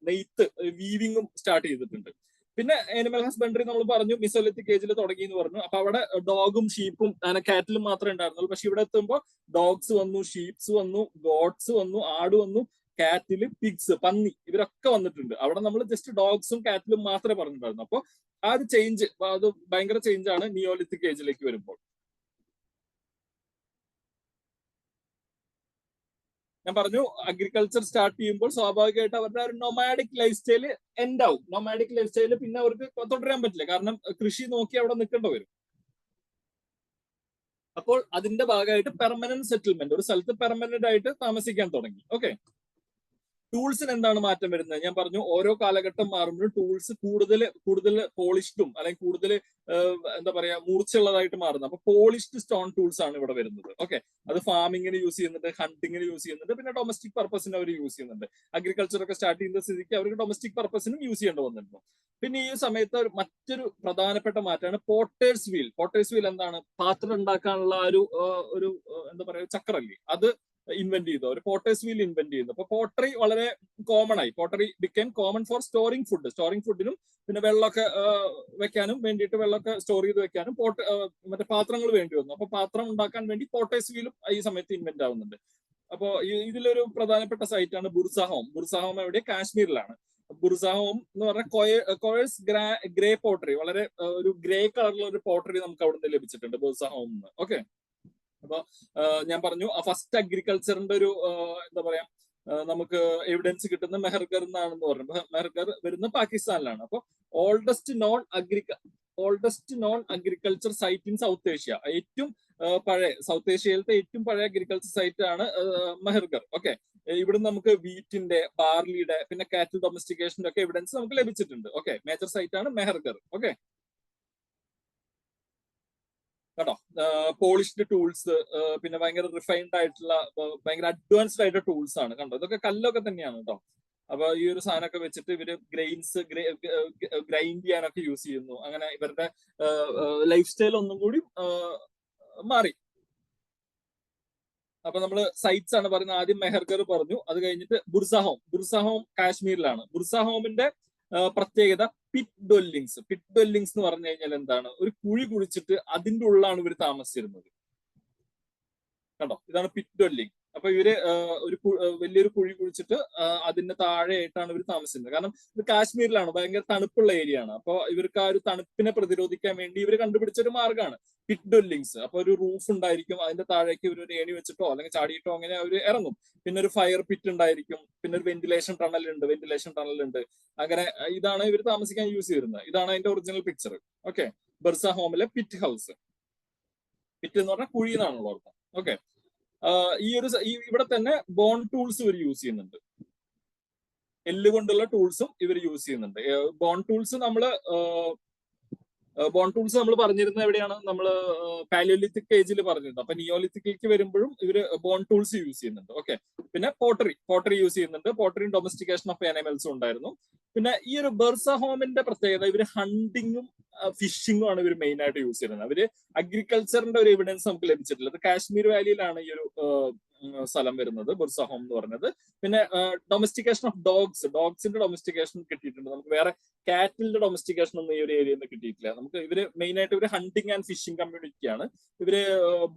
നെയ്ത്ത് വീവിങ്ങും സ്റ്റാർട്ട് ചെയ്തിട്ടുണ്ട്. പിന്നെ ആനിമൽ ഹസ്ബൻഡറി നമ്മൾ പറഞ്ഞു മെസോലിത്തിക് ഏജിൽ തുടങ്ങി എന്ന് പറഞ്ഞു. അപ്പൊ അവിടെ ഡോഗും ഷീപ്പും അങ്ങനെ കാറ്റിലും മാത്രമേ ഉണ്ടായിരുന്നുള്ളൂ. പക്ഷെ ഇവിടെ എത്തുമ്പോൾ ഡോഗ്സ് വന്നു, ഷീപ്സ് വന്നു, ഗോഡ്സ് വന്നു, ആട് വന്നു, കാറ്റില്, പിഗ്സ്, പന്നി, ഇവരൊക്കെ വന്നിട്ടുണ്ട്. അവിടെ നമ്മൾ ജസ്റ്റ് ഡോഗ്സും കാറ്റിലും മാത്രമേ പറഞ്ഞിട്ടുണ്ടായിരുന്നു. അപ്പൊ ആ ഒരു ചേഞ്ച്, അത് ഭയങ്കര ചേഞ്ച് ആണ് നിയോലിത്തിക് ഏജിലേക്ക് വരുമ്പോൾ. ഞാൻ പറഞ്ഞു അഗ്രികൾച്ചർ സ്റ്റാർട്ട് ചെയ്യുമ്പോൾ സ്വാഭാവികമായിട്ട് അവരുടെ ഒരു നൊമാഡിക് ലൈഫ് സ്റ്റൈല് എൻഡ് ആവും. നൊമാഡിക് ലൈഫ് സ്റ്റൈല് പിന്നെ അവർക്ക് തുടരാൻ പറ്റില്ല, കാരണം കൃഷി നോക്കി അവിടെ നിൽക്കേണ്ടി വരും. അപ്പോൾ അതിന്റെ ഭാഗമായിട്ട് പെർമനന്റ് സെറ്റിൽമെന്റ്, ഒരു സ്ഥലത്ത് പെർമനന്റ് ആയിട്ട് താമസിക്കാൻ തുടങ്ങി. ഓക്കെ. ടൂൾസിന് എന്താണ് മാറ്റം വരുന്നത്? ഞാൻ പറഞ്ഞു ഓരോ കാലഘട്ടം മാറുമ്പോഴും ടൂൾസ് കൂടുതൽ പോളിഷ്ഡും അല്ലെങ്കിൽ കൂടുതൽ എന്താ പറയാ മൂർച്ചയുള്ളതായിട്ട് മാറുന്നത്. അപ്പൊ പോളിഷ്ഡ് സ്റ്റോൺ ടൂൾസ് ആണ് ഇവിടെ വരുന്നത്. ഓക്കെ. അത് ഫാമിങ്ങിന് യൂസ് ചെയ്യുന്നുണ്ട്, ഹണ്ടിങ്ങിന് യൂസ് ചെയ്യുന്നുണ്ട്, പിന്നെ ഡൊമസ്റ്റിക് പർപ്പസിന് അവർ യൂസ് ചെയ്യുന്നുണ്ട്. അഗ്രികൾച്ചർ ഒക്കെ സ്റ്റാർട്ട് ചെയ്യുന്ന സ്ഥിതിക്ക് അവർക്ക് ഡൊമസ്റ്റിക് പർപ്പസിനും യൂസ് ചെയ്യേണ്ടി വന്നിരുന്നു. പിന്നെ ഈ സമയത്ത് മറ്റൊരു പ്രധാനപ്പെട്ട മാറ്റമാണ് പോട്ടേഴ്സ് വീൽ. എന്താണ്? പാത്രം ഉണ്ടാക്കാനുള്ള ഒരു എന്താ പറയാ ചക്രല്ലേ, അത് ഇൻവെന്റ് ചെയ്തു. ഒരു പോട്ടേഴ്സ് വീൽ ഇൻവെന്റ് ചെയ്യുന്നു. അപ്പൊ പോട്ടറി വളരെ കോമൺ ആയി. Pottery became common for storing ഫുഡിനും പിന്നെ വെള്ളമൊക്കെ വെക്കാനും വേണ്ടിയിട്ട്, വെള്ളമൊക്കെ സ്റ്റോർ ചെയ്ത് വെക്കാനും മറ്റേ പാത്രങ്ങൾ വേണ്ടി വന്നു. അപ്പൊ പാത്രം ഉണ്ടാക്കാൻ വേണ്ടി പോട്ടേഴ്സ് വീലും ഈ സമയത്ത് ഇൻവെന്റ് ആവുന്നുണ്ട്. അപ്പോ ഇതിലൊരു പ്രധാനപ്പെട്ട സൈറ്റാണ് ബുർസാഹോം എവിടെ? കാശ്മീരിലാണ്. ബുർസാഹോം എന്ന് പറഞ്ഞാൽ കോയേഴ്സ് ഗ്രേ പോട്ടറി, വളരെ ഒരു ഗ്രേ കളറിലുള്ള ഒരു പോട്ടറി നമുക്ക് അവിടെ നിന്ന് ലഭിച്ചിട്ടുണ്ട് ബുർസാഹോം. ഓക്കെ. അപ്പൊ ഞാൻ പറഞ്ഞു ഫസ്റ്റ് അഗ്രികൾച്ചറിന്റെ ഒരു എന്താ പറയാ നമുക്ക് എവിഡൻസ് കിട്ടുന്ന മെഹർഗർ എന്നാണെന്ന് പറഞ്ഞു. മെഹർഗർ വരുന്നത് പാകിസ്ഥാനിലാണ്. അപ്പൊ oldest non agriculture site in South Asia, ഏറ്റവും പഴയ സൗത്ത് ഏഷ്യയിലത്തെ ഏറ്റവും പഴയ അഗ്രികൾച്ചർ സൈറ്റ് ആണ് മെഹർഗർ. ഓക്കെ. ഇവിടെ നമുക്ക് വീറ്റിന്റെ, ബാർലിയുടെ, പിന്നെ കാറ്റിൽ ഡൊമസ്റ്റിക്കേഷന്റെ ഒക്കെ എവിഡൻസ് നമുക്ക് ലഭിച്ചിട്ടുണ്ട്. ഓക്കെ. മേജർ സൈറ്റ് ആണ് മെഹർഗർ. ഓക്കെ. കേട്ടോ, പോളിഷ്ഡ് ടൂൾസ്, പിന്നെ ഭയങ്കര റിഫൈൻഡ് ആയിട്ടുള്ള ഭയങ്കര അഡ്വാൻസ്ഡ് ആയിട്ടുള്ള ടൂൾസ് ആണ്. കണ്ടോ, ഇതൊക്കെ കല്ലൊക്കെ തന്നെയാണ് കേട്ടോ. അപ്പൊ ഈ ഒരു സാധനമൊക്കെ വെച്ചിട്ട് ഇവര് ഗ്രൈൻഡ് ചെയ്യാനൊക്കെ യൂസ് ചെയ്യുന്നു. അങ്ങനെ ഇവരുടെ ലൈഫ് സ്റ്റൈൽ ഒന്നും കൂടി മാറി. അപ്പൊ നമ്മള് സൈറ്റ്സ് ആണ് പറയുന്നത്. ആദ്യം മെഹർഗർ പറഞ്ഞു, അത് കഴിഞ്ഞിട്ട് ബുർസഹോം. ബുർസഹോം കാശ്മീരിലാണ്. ബുർസഹോമിന്റെ പ്രത്യേകത പിറ്റ് ഡ്വെല്ലിങ്സ്. പിറ്റ് ഡ്വെല്ലിങ്സ് എന്ന് പറഞ്ഞു കഴിഞ്ഞാൽ എന്താണ്? ഒരു കുഴി കുഴിച്ചിട്ട് അതിന്റെ ഉള്ളിലാണ് ഇവർ താമസിച്ചിരുന്നത്. കണ്ടോ, ഇതാണ് പിറ്റ് ഡ്വെല്ലിംഗ്. അപ്പൊ ഇവര് ഒരു വലിയൊരു കുഴി കുഴിച്ചിട്ട് അതിന്റെ താഴെയായിട്ടാണ് ഇവർ താമസിക്കുന്നത്. കാരണം ഇത് കാശ്മീരിലാണ്, ഭയങ്കര തണുപ്പുള്ള ഏരിയ ആണ്. അപ്പൊ ഇവർക്ക് ആ ഒരു തണുപ്പിനെ പ്രതിരോധിക്കാൻ വേണ്ടി ഇവർ കണ്ടുപിടിച്ച ഒരു മാർഗ്ഗമാണ് പിറ്റ് ഡ്വെല്ലിങ്സ്. അപ്പൊ ഒരു റൂഫ് ഉണ്ടായിരിക്കും, അതിന്റെ താഴേക്ക് ഇവർ ഒരു ഏണി വെച്ചിട്ടോ അല്ലെങ്കിൽ ചാടിയിട്ടോ അങ്ങനെ അവർ ഇറങ്ങും. പിന്നെ ഒരു ഫയർ പിറ്റ് ഉണ്ടായിരിക്കും, പിന്നെ ഒരു വെന്റിലേഷൻ ടണൽ ഉണ്ട്. അങ്ങനെ ഇതാണ് ഇവർ താമസിക്കാൻ യൂസ് ചെയ്തിരുന്നത്. ഇതാണ് അതിന്റെ ഒറിജിനൽ പിക്ചർ. ഓക്കെ, ബർസഹോമിലെ പിറ്റ് ഹൗസ്. പിറ്റ് എന്ന് പറഞ്ഞാൽ കുഴി എന്നാണല്ലോ അർത്ഥം. ഓക്കെ, ഇവിടെ തന്നെ ബോൺ ടൂൾസ് ഇവർ യൂസ് ചെയ്യുന്നുണ്ട്. എല്ലുകൊണ്ടുള്ള ടൂൾസും ഇവർ യൂസ് ചെയ്യുന്നുണ്ട്. ബോൺ ടൂൾസ് നമ്മൾ പറഞ്ഞിരുന്നത് എവിടെയാണ്? നമ്മൾ പാലിയോലിത്തിക് ഏജിൽ പറഞ്ഞിരുന്നത്. അപ്പൊ നിയോലിത്തിക്കിലേക്ക് വരുമ്പോഴും ഇവര് ബോൺ ടൂൾസ് യൂസ് ചെയ്യുന്നുണ്ട്. ഓക്കെ, പിന്നെ പോട്ടറി യൂസ് ചെയ്യുന്നുണ്ട്. പോട്ടറിയും ഡൊമസ്റ്റിക്കേഷൻ ഓഫ് ആനിമൽസും ഉണ്ടായിരുന്നു. പിന്നെ ഈ ഒരു ബർസഹോമിന്റെ പ്രത്യേകത, ഇവര് ഹണ്ടിങ്ങും ഫിഷിങ്ങും ആണ് ഇവർ മെയിൻ ആയിട്ട് യൂസ് ചെയ്യുന്നത്. അവര് അഗ്രികൾച്ചറിന്റെ ഒരു എവിഡൻസ് നമുക്ക് ലഭിച്ചിട്ടില്ല. അത് കാശ്മീർ വാലിയിലാണ് ഈ ഒരു സ്ഥലം വരുന്നത്, ബുർസഹോം എന്ന് പറഞ്ഞത്. പിന്നെ ഡൊമസ്റ്റിക്കേഷൻ ഓഫ് ഡോഗ്സിന്റെ ഡൊമസ്റ്റിക്കേഷൻ കിട്ടിയിട്ടുണ്ട്. നമുക്ക് വേറെ കാറ്റിലിന്റെ ഡൊമസ്റ്റിക്കേഷൻ ഒന്നും ഈ ഒരു ഏരിയയിൽ നിന്ന് കിട്ടിയിട്ടില്ല. നമുക്ക് ഇവര് മെയിൻ ആയിട്ട് ഇവര് ഹണ്ടിങ് ആൻഡ് ഫിഷിംഗ് കമ്മ്യൂണിറ്റിയാണ്. ഇവര്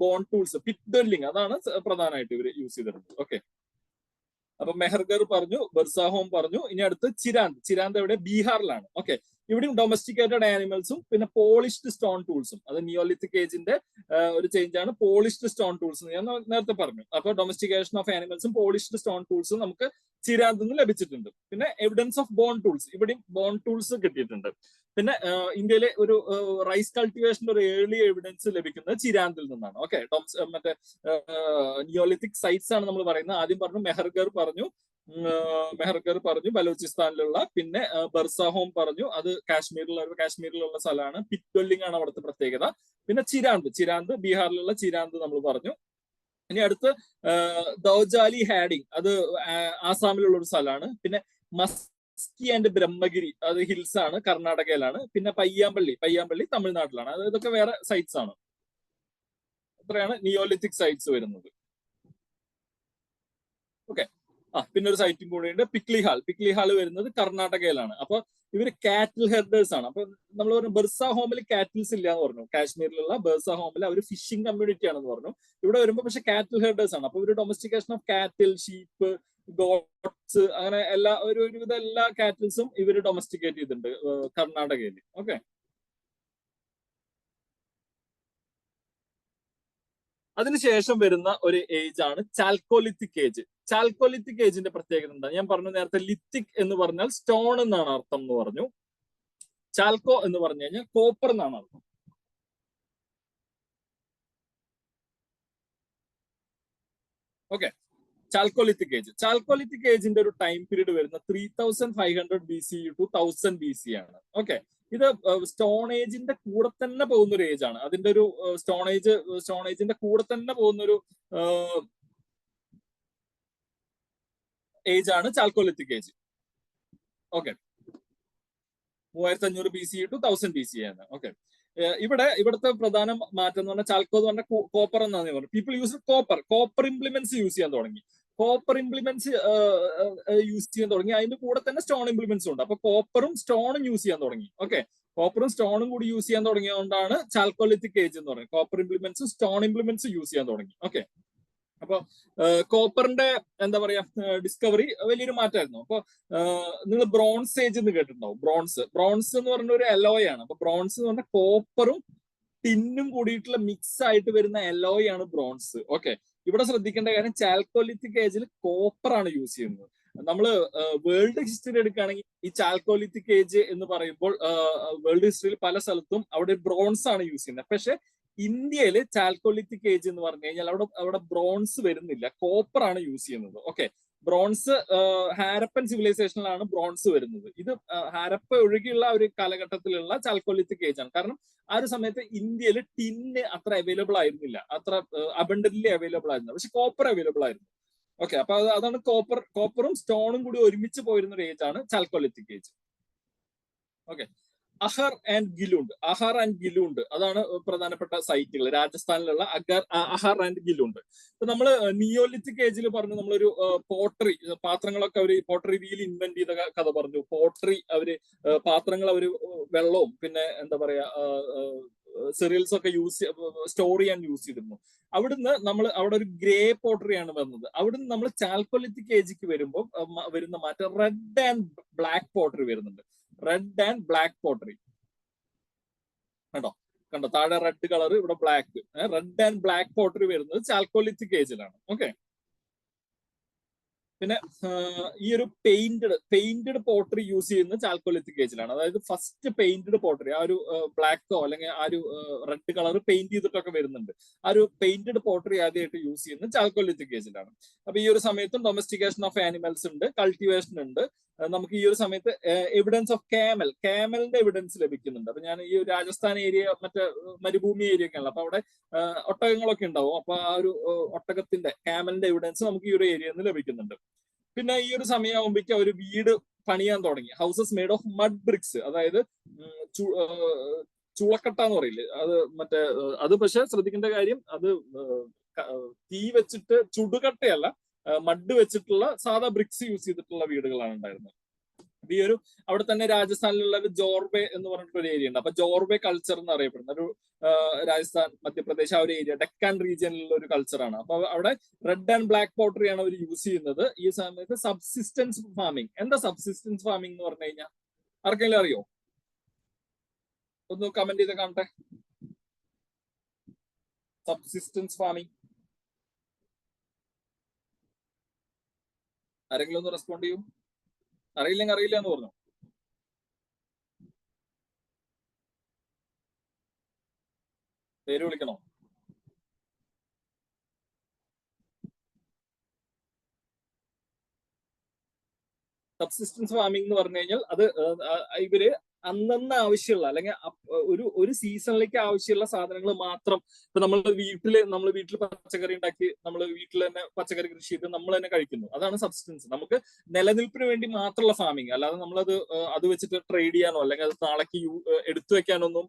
ബോൺ ടൂൾസ്, പിറ്റ് ഡ്വെല്ലിംഗ്, അതാണ് പ്രധാനമായിട്ട് ഇവര് യൂസ് ചെയ്തിരുന്നത്. ഓക്കെ, അപ്പൊ മെഹർഗർ പറഞ്ഞു, ബർസാഹോം പറഞ്ഞു. ഇനി അടുത്ത് ചിരാന്ത് എവിടെ? ബീഹാറിലാണ്. ഓക്കെ, ഇവിടെയും ഡൊമസ്റ്റിക്കേറ്റഡ് ആനിമൽസും പിന്നെ പോളിഷ്ഡ് സ്റ്റോൺ ടൂൾസും. അത് നിയോലിത്തിക് ഏജിന്റെ ഒരു ചേഞ്ച് ആണ്. പോളിഷ്ഡ് സ്റ്റോൺ ടൂൾസ് ഞാൻ നേരത്തെ പറഞ്ഞു. അപ്പൊ ഡൊമസ്റ്റിക്കേഷൻ ഓഫ് ആനിമൽസും പോളിഷ്ഡ് സ്റ്റോൺ ടൂൾസും നമുക്ക് ചിരാന്തിൽ നിന്ന് ലഭിച്ചിട്ടുണ്ട്. പിന്നെ എവിഡൻസ് ഓഫ് ബോൺ ടൂൾസ്, ഇവിടെയും ബോൺ ടൂൾസ് കിട്ടിയിട്ടുണ്ട്. പിന്നെ ഇന്ത്യയിലെ ഒരു റൈസ് കൾട്ടിവേഷന്റെ ഒരു ഏർലി എവിഡൻസ് ലഭിക്കുന്നത് ചിരാന്തിൽ നിന്നാണ്. ഓക്കെ, മറ്റേ നിയോലിത്തിക് സൈറ്റ്സ് ആണ് നമ്മൾ പറയുന്നത്. ആദ്യം പറഞ്ഞു മെഹർഗർ പറഞ്ഞു ബലൂചിസ്ഥാനിലുള്ള. പിന്നെ ബർസാഹോം പറഞ്ഞു, അത് കാശ്മീരിലുള്ള സ്ഥലമാണ്. പിറ്റ് ഡ്വെല്ലിംഗ് ആണ് അവിടുത്തെ പ്രത്യേകത. പിന്നെ ചിരാന്ത് ബീഹാറിലുള്ള ചിരാന്ത് നമ്മൾ പറഞ്ഞു. ഇനി അടുത്ത് ദൗജാലി ഹാഡിങ്, അത് ആസാമിലുള്ള ഒരു സ്ഥലമാണ്. പിന്നെ മസ്കി ആൻഡ് ബ്രഹ്മഗിരി, അത് ഹിൽസ് ആണ്, കർണാടകയിലാണ്. പിന്നെ പയ്യാമ്പള്ളി തമിഴ്നാട്ടിലാണ്. അത് ഇതൊക്കെ വേറെ സൈറ്റ്സ് ആണ്. ഇത്രയാണ് നിയോലിത്തിക് സൈറ്റ്സ് വരുന്നത്. ഓക്കെ, പിന്നെ ഒരു സൈറ്റും കൂടെയുണ്ട്, പിക്ലി ഹാൾ വരുന്നത് കർണാടകയിലാണ്. അപ്പൊ ഇവര് കാറ്റിൽ ഹെർഡേഴ്സ് ആണ്. അപ്പൊ നമ്മൾ പറഞ്ഞു ബർസാഹോമിൽ കാറ്റിൽസ് ഇല്ല എന്ന് പറഞ്ഞു. കാശ്മീരിലുള്ള ബർസാഹോമിൽ അവർ ഫിഷിംഗ് കമ്മ്യൂണിറ്റി ആണെന്ന് പറഞ്ഞു. ഇവിടെ വരുമ്പോൾ പക്ഷെ കാറ്റിൽ ഹെർഡേഴ്സ് ആണ്. അപ്പൊ ഇവര് ഡൊമസ്റ്റിക്കേഷൻ ഓഫ് കാറ്റിൽ, ഷീപ്പ്, ഗോട്ട്സ്, അങ്ങനെ ഒരുവിധ എല്ലാ കാറ്റിൽസും ഇവര് ഡൊമസ്റ്റിക്കേറ്റ് ചെയ്തിട്ടുണ്ട് കർണാടകയിൽ. ഓക്കെ, അതിനുശേഷം വരുന്ന ഒരു ഏജ് ആണ് ചാൽക്കോലിത്തിക് ഏജ്. ചാൽക്കോലിത്തിക് ഏജിന്റെ പ്രത്യേകത എന്താ? ഞാൻ പറഞ്ഞു നേരത്തെ, ലിത്തിക് എന്ന് പറഞ്ഞാൽ സ്റ്റോൺ എന്നാണ് അർത്ഥം എന്ന് പറഞ്ഞു. ചാൽക്കോ എന്ന് പറഞ്ഞു കഴിഞ്ഞാൽ കോപ്പർ എന്നാണ് അർത്ഥം. ഓക്കെ, ചാൽക്കോലിത്തിക് ഏജിന്റെ ഒരു ടൈം പീരീഡ് വരുന്ന 3500 BCE to 1000 BCE ആണ്. ഓക്കെ, ഇത് സ്റ്റോൺ ഏജിന്റെ കൂടെ തന്നെ പോകുന്ന ഒരു ഏജ് ആണ്. അതിന്റെ ഒരു സ്റ്റോൺ ഏജിന്റെ കൂടെ തന്നെ പോകുന്ന ഒരു ഏജ് ആണ് chalcolithic age. Okay, 3500 BCE to 1000 BCE ആണ്. ഓക്കെ, ഇവിടുത്തെ പ്രധാന മാറ്റം എന്ന് പറഞ്ഞാൽ, ചാൽക്കോ എന്ന് പറഞ്ഞാൽ കോപ്പർ എന്നാണ് പറഞ്ഞത്. People use copper implements use ചെയ്യാൻ തുടങ്ങി. അതിന്റെ കൂടെ തന്നെ സ്റ്റോൺ ഇംപ്ലിമെന്റ്സും ഉണ്ട്. അപ്പൊ കോപ്പറും സ്റ്റോണും യൂസ് ചെയ്യാൻ തുടങ്ങി. ഓക്കെ, കോപ്പറും സ്റ്റോണും കൂടി യൂസ് ചെയ്യാൻ തുടങ്ങിയതുകൊണ്ടാണ് ചാൽക്കോലിത്തിക് ഏജ് എന്ന് പറയുന്നത്. കോപ്പർ ഇംപ്ലിമെന്റ്സും സ്റ്റോൺ ഇംപ്ലിമെന്റ്സും യൂസ് ചെയ്യാൻ തുടങ്ങി. ഓക്കെ, അപ്പൊ കോപ്പറിന്റെ എന്താ പറയാ ഡിസ്കവറി വലിയൊരു മാറ്റമായിരുന്നു. അപ്പൊ നിങ്ങൾ ബ്രോൺസ് ഏജ് എന്ന് കേട്ടിട്ടുണ്ടാവും. ബ്രോൺസ് എന്ന് പറഞ്ഞ ഒരു അലോയ് ആണ്. അപ്പൊ ബ്രോൺസ് എന്ന് പറഞ്ഞാൽ കോപ്പറും ടിന്നും കൂടിയിട്ടുള്ള മിക്സ് ആയിട്ട് വരുന്ന അലോയ് ആണ് ബ്രോൺസ്. ഓക്കെ, ഇവിടെ ശ്രദ്ധിക്കേണ്ട കാര്യം, ചാൽക്കോലിത്തിക് ഏജിൽ കോപ്പർ ആണ് യൂസ് ചെയ്യുന്നത്. നമ്മൾ വേൾഡ് ഹിസ്റ്ററി എടുക്കുകയാണെങ്കിൽ ഈ ചാൽക്കോലിത്തിക് ഏജ് എന്ന് പറയുമ്പോൾ വേൾഡ് ഹിസ്റ്ററിയിൽ പല സ്ഥലത്തും അവിടെ ബ്രോൺസ് ആണ് യൂസ് ചെയ്യുന്നത്. പക്ഷെ ഇന്ത്യയിൽ ചാൽക്കോലിത്തിക് ഏജ് എന്ന് പറഞ്ഞു കഴിഞ്ഞാൽ അവിടെ ബ്രോൺസ് വരുന്നില്ല, കോപ്പർ ആണ് യൂസ് ചെയ്യുന്നത്. ഓക്കെ, ബ്രോൺസ് ഹാരപ്പൻ സിവിലൈസേഷനിലാണ് ബ്രോൺസ് വരുന്നത്. ഇത് ഹാരപ്പ ഒഴികെയുള്ള ഒരു കാലഘട്ടത്തിലുള്ള ചാൽക്കോലിത്തിക് ഏജ് ആണ്. കാരണം ആ ഒരു സമയത്ത് ഇന്ത്യയിൽ ടിന്ന് അത്ര അവൈലബിൾ ആയിരുന്നില്ല, അത്ര അബണ്ടന്റ്ലി അവൈലബിൾ ആയിരുന്നു. പക്ഷെ കോപ്പർ അവൈലബിൾ ആയിരുന്നു. ഓക്കെ, അപ്പൊ അതാണ് കോപ്പറും സ്റ്റോണും കൂടി ഒരുമിച്ച് പോയിരുന്ന ഒരു ഏജ് ആണ് ചാൽക്കോലിത്തിക് ഏജ്. ഓക്കെ, അഹർ ആൻഡ് ഗിലുണ്ട് അതാണ് പ്രധാനപ്പെട്ട സൈറ്റുകൾ. രാജസ്ഥാനിലുള്ള അഹർ ആൻഡ് ഗിലുണ്ട്. ഇപ്പൊ നമ്മള് നിയോലിത്തിക് ഏജിൽ പറഞ്ഞു നമ്മളൊരു പോട്ടറി പാത്രങ്ങളൊക്കെ അവര് പോട്ടറി വീൽ ഇൻവെന്റ് ചെയ്ത കഥ പറഞ്ഞു. പോട്ടറി അവര് പാത്രങ്ങൾ അവര് വെള്ളവും പിന്നെ എന്താ പറയാ സെറിയൽസ് ഒക്കെ സ്റ്റോർ ചെയ്യാൻ യൂസ് ചെയ്തിരുന്നു. അവിടുന്ന് നമ്മൾ അവിടെ ഒരു ഗ്രേ പോട്ടറിയാണ് വന്നത്. അവിടുന്ന് നമ്മൾ ചാൽക്കൊലിത്തിക് ഏജിക്ക് വരുമ്പോൾ വരുന്ന മാറ്റം റെഡ് ആൻഡ് ബ്ലാക്ക് പോട്ടറി വരുന്നുണ്ട്. റെഡ് ആൻഡ് ബ്ലാക്ക് പോട്ടറി കണ്ടോ താഴെ റെഡ് കളർ ഇവിടെ black. Red and black pottery വരുന്നത് ചാൽക്കൊലിത്തിക് ഏജിലാണ്. ഓക്കെ. പിന്നെ ഈ ഒരു പെയിന്റഡ് പോട്ടറി യൂസ് ചെയ്യുന്നത് ചാൽക്കൊലിത്തിക് ഏജിലാണ്. അതായത് ഫസ്റ്റ് പെയിന്റഡ് പോട്ടറി ആ ഒരു ബ്ലാക്കോ അല്ലെങ്കിൽ ആ ഒരു റെഡ് കളർ പെയിന്റ് ചെയ്തിട്ടൊക്കെ വരുന്നുണ്ട്. ആ ഒരു പെയിന്റഡ് പോട്ടറി ആദ്യമായിട്ട് യൂസ് ചെയ്യുന്നത് ചാൽക്കൊലിത്തിക് ഏജിലാണ്. അപ്പൊ ഈ ഒരു സമയത്തും ഡൊമസ്റ്റിക്കേഷൻ ഓഫ് ആനിമൽസ് ഉണ്ട്, കൾട്ടിവേഷൻ ഉണ്ട്. നമുക്ക് ഈ ഒരു സമയത്ത് എവിഡൻസ് ഓഫ് ക്യാമലിന്റെ എവിഡൻസ് ലഭിക്കുന്നുണ്ട്. അപ്പൊ ഞാൻ ഈ രാജസ്ഥാൻ ഏരിയ മറ്റേ മരുഭൂമി ഏരിയ ഒക്കെ ആണല്ലോ, അപ്പൊ അവിടെ ഒട്ടകങ്ങളൊക്കെ ഉണ്ടാവും. അപ്പൊ ആ ഒരു ഒട്ടകത്തിന്റെ ക്യാമലിന്റെ എവിഡൻസ് നമുക്ക് ഈ ഒരു ഏരിയയിൽ നിന്ന് ലഭിക്കുന്നുണ്ട്. പിന്നെ ഈ ഒരു സമയമാകുമ്പോഴേക്കും ഒരു വീട് പണിയാൻ തുടങ്ങി. Houses made of mud BRICS, അതായത് ചുളക്കട്ട എന്ന് പറയില്ലേ, അത് മറ്റേ അത് പക്ഷെ ശ്രദ്ധിക്കേണ്ട കാര്യം അത് തീ വെച്ചിട്ട് ചുടുകട്ടയല്ല, മഡ് വെച്ചിട്ടുള്ള സാധാ ബ്രിക്സ് യൂസ് ചെയ്തിട്ടുള്ള വീടുകളാണ് ഉണ്ടായിരുന്നത്. ഈ ഒരു അവിടെ തന്നെ രാജസ്ഥാനിലുള്ള ഒരു ജോർബെ എന്ന് പറഞ്ഞിട്ട് ഒരു ഏരിയ ഉണ്ട്. അപ്പൊ ജോർബെ കൾച്ചർ എന്ന് അറിയപ്പെടുന്ന ഒരു രാജസ്ഥാൻ മധ്യപ്രദേശ് ആ ഒരു ഏരിയ ഡെക്കാൻ റീജിയനിലുള്ള ഒരു കൾച്ചറാണ്. അപ്പൊ അവിടെ റെഡ് ആൻഡ് ബ്ലാക്ക് പോട്ടറി ആണ് അവർ യൂസ് ചെയ്യുന്നത്. ഈ സമയത്ത് സബ്സിസ്റ്റൻസ് ഫാമിംഗ്. എന്താ സബ്സിസ്റ്റൻസ് ഫാമിംഗ് എന്ന് പറഞ്ഞു കഴിഞ്ഞാൽ ആർക്കെങ്കിലും അറിയോ? ഒന്ന് കമന്റ് ചെയ്ത് കാണട്ടെ. സബ്സിസ്റ്റൻസ് ഫാമിംഗ് ആരെങ്കിലും ഒന്ന് റെസ്പോണ്ട് ചെയ്യൂ. അറിയില്ലെങ്കിൽ അറിയില്ല എന്ന് പറഞ്ഞു. പേര് വിളിക്കണോ? സബ്സിസ്റ്റൻസ് ഫാമിംഗ് എന്ന് പറഞ്ഞു കഴിഞ്ഞാൽ അത് ഇവര് അന്നന്ന് ആവശ്യമുള്ള അല്ലെങ്കിൽ ഒരു സീസണിലേക്ക് ആവശ്യമുള്ള സാധനങ്ങൾ മാത്രം. ഇപ്പൊ നമ്മൾ വീട്ടിൽ പച്ചക്കറി ഉണ്ടാക്കി നമ്മൾ വീട്ടിൽ തന്നെ പച്ചക്കറി കൃഷി ചെയ്ത് നമ്മൾ തന്നെ കഴിക്കുന്നു. അതാണ് സബ്സിസ്റ്റൻസ്. നമുക്ക് നിലനിൽപ്പിന് വേണ്ടി മാത്രമുള്ള ഫാമിംഗ്, അല്ലാതെ നമ്മളത് അത് വെച്ചിട്ട് ട്രേഡ് ചെയ്യാനോ അല്ലെങ്കിൽ അത് നാളേക്ക് എടുത്തു വെക്കാനൊന്നും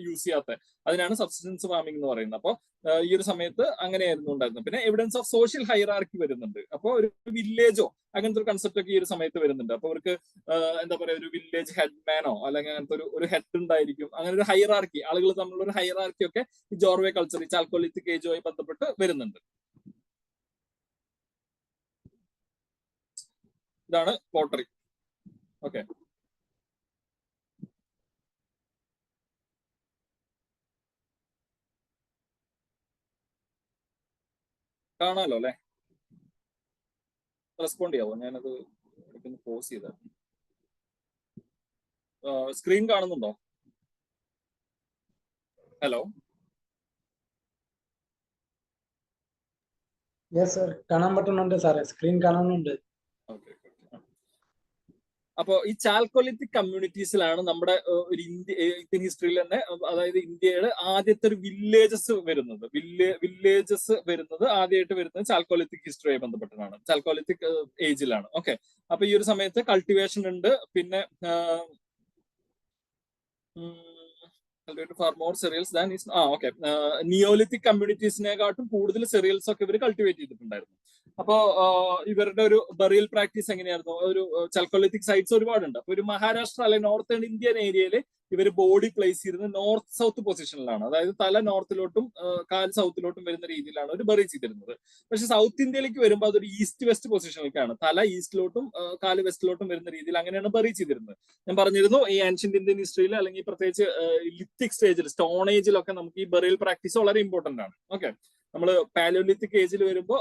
യൂസ് ചെയ്യാത്ത അതിനാണ് സബ്സിസ്റ്റൻസ് ഫാമിംഗ് എന്ന് പറയുന്നത്. അപ്പോൾ ഈ ഒരു സമയത്ത് അങ്ങനെയായിരുന്നു ഉണ്ടായിരുന്നത്. പിന്നെ എവിഡൻസ് ഓഫ് സോഷ്യൽ ഹൈറാർക്കി വരുന്നുണ്ട്. അപ്പോൾ ഒരു വില്ലേജോ അങ്ങനത്തെ ഒരു കൺസെപ്റ്റ് ഒക്കെ ഈ ഒരു സമയത്ത് വരുന്നുണ്ട്. അപ്പൊ അവർക്ക് എന്താ പറയാ ഒരു വില്ലേജ് ഹെഡ്മാനോ അല്ലെങ്കിൽ അങ്ങനത്തെ ഒരു ഹെഡ് ഉണ്ടായിരിക്കും. അങ്ങനെ ഒരു ഹൈറാർക്കി, ആളുകൾ തമ്മിലുള്ള ഒരു ഹൈറാർക്കി ഒക്കെ ഈ ജോർവേ കൾച്ചർ, ഈ ചാൽക്കൊലിത്തിക് ഏജുമായി ബന്ധപ്പെട്ട് വരുന്നുണ്ട്. ഇതാണ് പോട്ടറി. ഓക്കെ. കാണാലോ അല്ലെ? റെസ്പോണ്ട് ചെയ്യാവോ? ഞാനത് പോസ് ചെയ്ത സ്ക്രീൻ കാണുന്നുണ്ടോ? ഹലോ. യെസ് സർ, കാണാൻ പറ്റുന്നുണ്ട് സാറേ, സ്ക്രീൻ കാണുന്നുണ്ട്. ഓക്കെ. അപ്പോ ഈ ചാൽക്കൊലിത്തിക് കമ്മ്യൂണിറ്റീസിലാണ് നമ്മുടെ ഒരു ഇന്ത്യൻ ഹിസ്റ്ററിയിൽ തന്നെ, അതായത് ഇന്ത്യയുടെ ആദ്യത്തെ ഒരു വില്ലേജസ് വരുന്നത് ആദ്യമായിട്ട് വരുന്നത് ചാൽക്കൊലിത്തിക് ഹിസ്റ്ററിയുമായി ബന്ധപ്പെട്ടാണ്, ചാൽക്കൊലിത്തിക് ഏജിലാണ്. ഓക്കെ. അപ്പൊ ഈ ഒരു സമയത്ത് കൾട്ടിവേഷൻ ഉണ്ട്. പിന്നെ far more cereals than is neolithic കമ്മ്യൂണിറ്റീസിനെക്കാട്ടും കൂടുതൽ സെറിയൽസ് ഒക്കെ ഇവർ കൾട്ടിവേറ്റ് ചെയ്തിട്ടുണ്ടായിരുന്നു. അപ്പോ ഇവരുടെ ഒരു ബറിയൽ പ്രാക്ടീസ് എങ്ങനെയായിരുന്നു? ഒരു ചാൽക്കൊലിത്തിക് സൈറ്റ്സ് ഒരുപാടുണ്ട്. അപ്പൊ ഒരു മഹാരാഷ്ട്ര അല്ലെങ്കിൽ നോർത്ത് ഇന്ത്യൻ ഏരിയയിൽ ഇവർ ബോഡി പ്ലേസ് ചെയ്തിരുന്നത് നോർത്ത് സൗത്ത് പൊസിഷനിലാണ്. അതായത് തല നോർത്തിലോട്ടും കാൽ സൗത്തിലോട്ടും വരുന്ന രീതിയിലാണ് ഒരു ബറി ചെയ്തിരുന്നത്. പക്ഷെ സൗത്ത് ഇന്ത്യയിലേക്ക് വരുമ്പോൾ അതൊരു ഈസ്റ്റ് വെസ്റ്റ് പൊസിഷനിലേക്കാണ്, തല ഈസ്റ്റിലോട്ടും കാല് വെസ്റ്റിലോട്ടും വരുന്ന രീതിയിൽ അങ്ങനെയാണ് ബറി ചെയ്തിരുന്നത്. ഞാൻ പറഞ്ഞിരുന്നു ഈ ആൻഷ്യന്റ് ഇന്ത്യൻ ഹിസ്റ്ററിയിൽ അല്ലെങ്കിൽ പ്രത്യേകിച്ച് ലിത്തിക് സ്റ്റേജിൽ, സ്റ്റോൺ ഏജിലൊക്കെ നമുക്ക് ഈ ബറിയൽ പ്രാക്ടീസ് വളരെ ഇമ്പോർട്ടന്റ് ആണ്. ഓക്കെ. നമ്മൾ പാലിയോലിത്തിക് ഏജിൽ വരുമ്പോൾ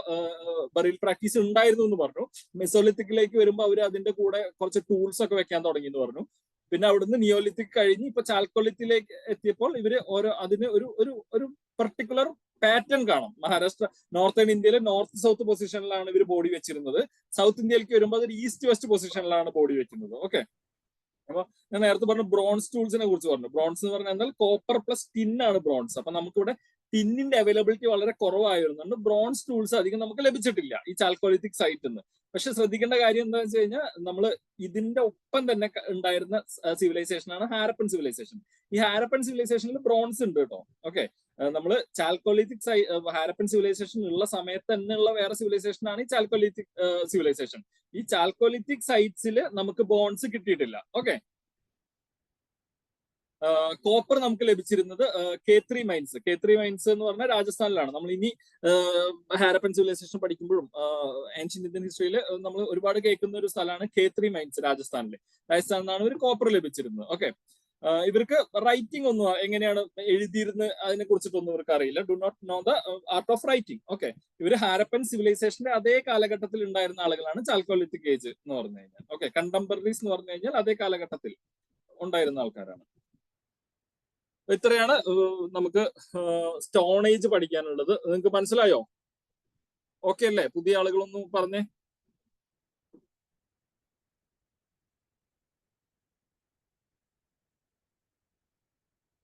ബറിയൽ പ്രാക്ടീസ് ഉണ്ടായിരുന്നു എന്ന് പറഞ്ഞു. മെസോലിത്തിക്കിലേക്ക് വരുമ്പോൾ അവർ അതിന്റെ കൂടെ കുറച്ച് ടൂൾസ് ഒക്കെ വെക്കാൻ തുടങ്ങി എന്ന് പറഞ്ഞു. പിന്നെ അവിടുന്ന് നിയോലിത്തിക് കഴിഞ്ഞ് ഇപ്പൊ ചാൽക്കൊലിത്തിലേക്ക് എത്തിയപ്പോൾ ഇവര് അതിന് ഒരു പർട്ടിക്കുലർ പാറ്റേൺ കാണാം. മഹാരാഷ്ട്ര നോർത്തേൺ ഇന്ത്യയിലെ നോർത്ത് സൗത്ത് പൊസിഷനിലാണ് ഇവർ ബോഡി വെച്ചിരുന്നത്. സൗത്ത് ഇന്ത്യയിലേക്ക് വരുമ്പോൾ അതൊരു ഈസ്റ്റ് വെസ്റ്റ് പൊസിഷനിലാണ് ബോഡി വെക്കുന്നത്. ഓക്കെ. അപ്പൊ ഞാൻ നേരത്തെ പറഞ്ഞു ബ്രോൺസ് ടൂൾസിനെ കുറിച്ച് പറഞ്ഞു. ബ്രോൺസ് എന്ന് പറഞ്ഞാൽ കോപ്പർ പ്ലസ് ടിൻ ആണ് ബ്രോൺസ്. അപ്പൊ നമുക്കിവിടെ ടിന്നിന്റെ അവൈലബിലിറ്റി വളരെ കുറവായിരുന്നുണ്ട് ബ്രോൺസ് ടൂൾസ് അധികം നമുക്ക് ലഭിച്ചിട്ടില്ല ഈ ചാൽക്കോളിത്തിക് സൈറ്റിൽ നിന്ന്. പക്ഷെ ശ്രദ്ധിക്കേണ്ട കാര്യം എന്താണെന്ന് വെച്ച് കഴിഞ്ഞാൽ നമ്മൾ ഇതിന്റെ ഒപ്പം തന്നെ ഉണ്ടായിരുന്ന സിവിലൈസേഷൻ ആണ് ഹാരപ്പൻ സിവിലൈസേഷൻ. ഈ ഹാരപ്പൻ സിവിലൈസേഷനിൽ ബ്രോൺസ് ഉണ്ട് കേട്ടോ. ഓക്കെ, നമ്മൾ ചാൽക്കോളിത്തിക് ഹാരപ്പൻ സിവിലൈസേഷൻ ഉള്ള സമയത്ത് തന്നെ ഉള്ള വേറെ സിവിലൈസേഷൻ ആണ് ഈ ചാൽക്കോലിത്തിക് സിവിലൈസേഷൻ. ഈ ചാൽക്കോലിത്തിക് സൈറ്റ്സിൽ നമുക്ക് ബോൺസ് കിട്ടിയിട്ടില്ല. ഓക്കെ, കോപ്പർ നമുക്ക് ലഭിച്ചിരുന്നത് K3 മൈൻസ്. K3 മൈൻസ് എന്ന് പറഞ്ഞാൽ രാജസ്ഥാനിലാണ്. നമ്മൾ ഇനി ഹാരപ്പൻ സിവിലൈസേഷൻ പഠിക്കുമ്പോഴും ഏൻഷ്യന്റ് ഇന്ത്യൻ ഹിസ്റ്ററിയിൽ നമ്മൾ ഒരുപാട് കേൾക്കുന്ന ഒരു സ്ഥലമാണ് K3 മൈൻസ് രാജസ്ഥാനിൽ. രാജസ്ഥാനിലാണ് ഒരു കോപ്പർ ലഭിച്ചിരുന്നത്. ഓക്കെ, ഇവർക്ക് റൈറ്റിംഗ് ഒന്നും എങ്ങനെയാണ് എഴുതിയിരുന്നത് അതിനെ കുറിച്ചിട്ടൊന്നും ഇവർക്ക് അറിയില്ല. Do not know the art of writing. Okay, ഇവർ ഹാരപ്പൻ സിവിലൈസേഷന്റെ അതേ കാലഘട്ടത്തിൽ ഉണ്ടായിരുന്ന ആളുകളാണ് ചാൽക്കോലിത്തിക് ഏജ് എന്ന് പറഞ്ഞു കഴിഞ്ഞാൽ. ഓക്കെ, കണ്ടംപററീസ് എന്ന് പറഞ്ഞു കഴിഞ്ഞാൽ അതേ കാലഘട്ടത്തിൽ ഉണ്ടായിരുന്ന ആൾക്കാരാണ്. ഇത്രയാണ് നമുക്ക് സ്റ്റോൺ ഏജ് പഠിക്കാനുള്ളത്. നിങ്ങൾക്ക് മനസ്സിലായോ? ഓക്കെ അല്ലേ? പുതിയ ആളുകളൊന്നും പറഞ്ഞേ.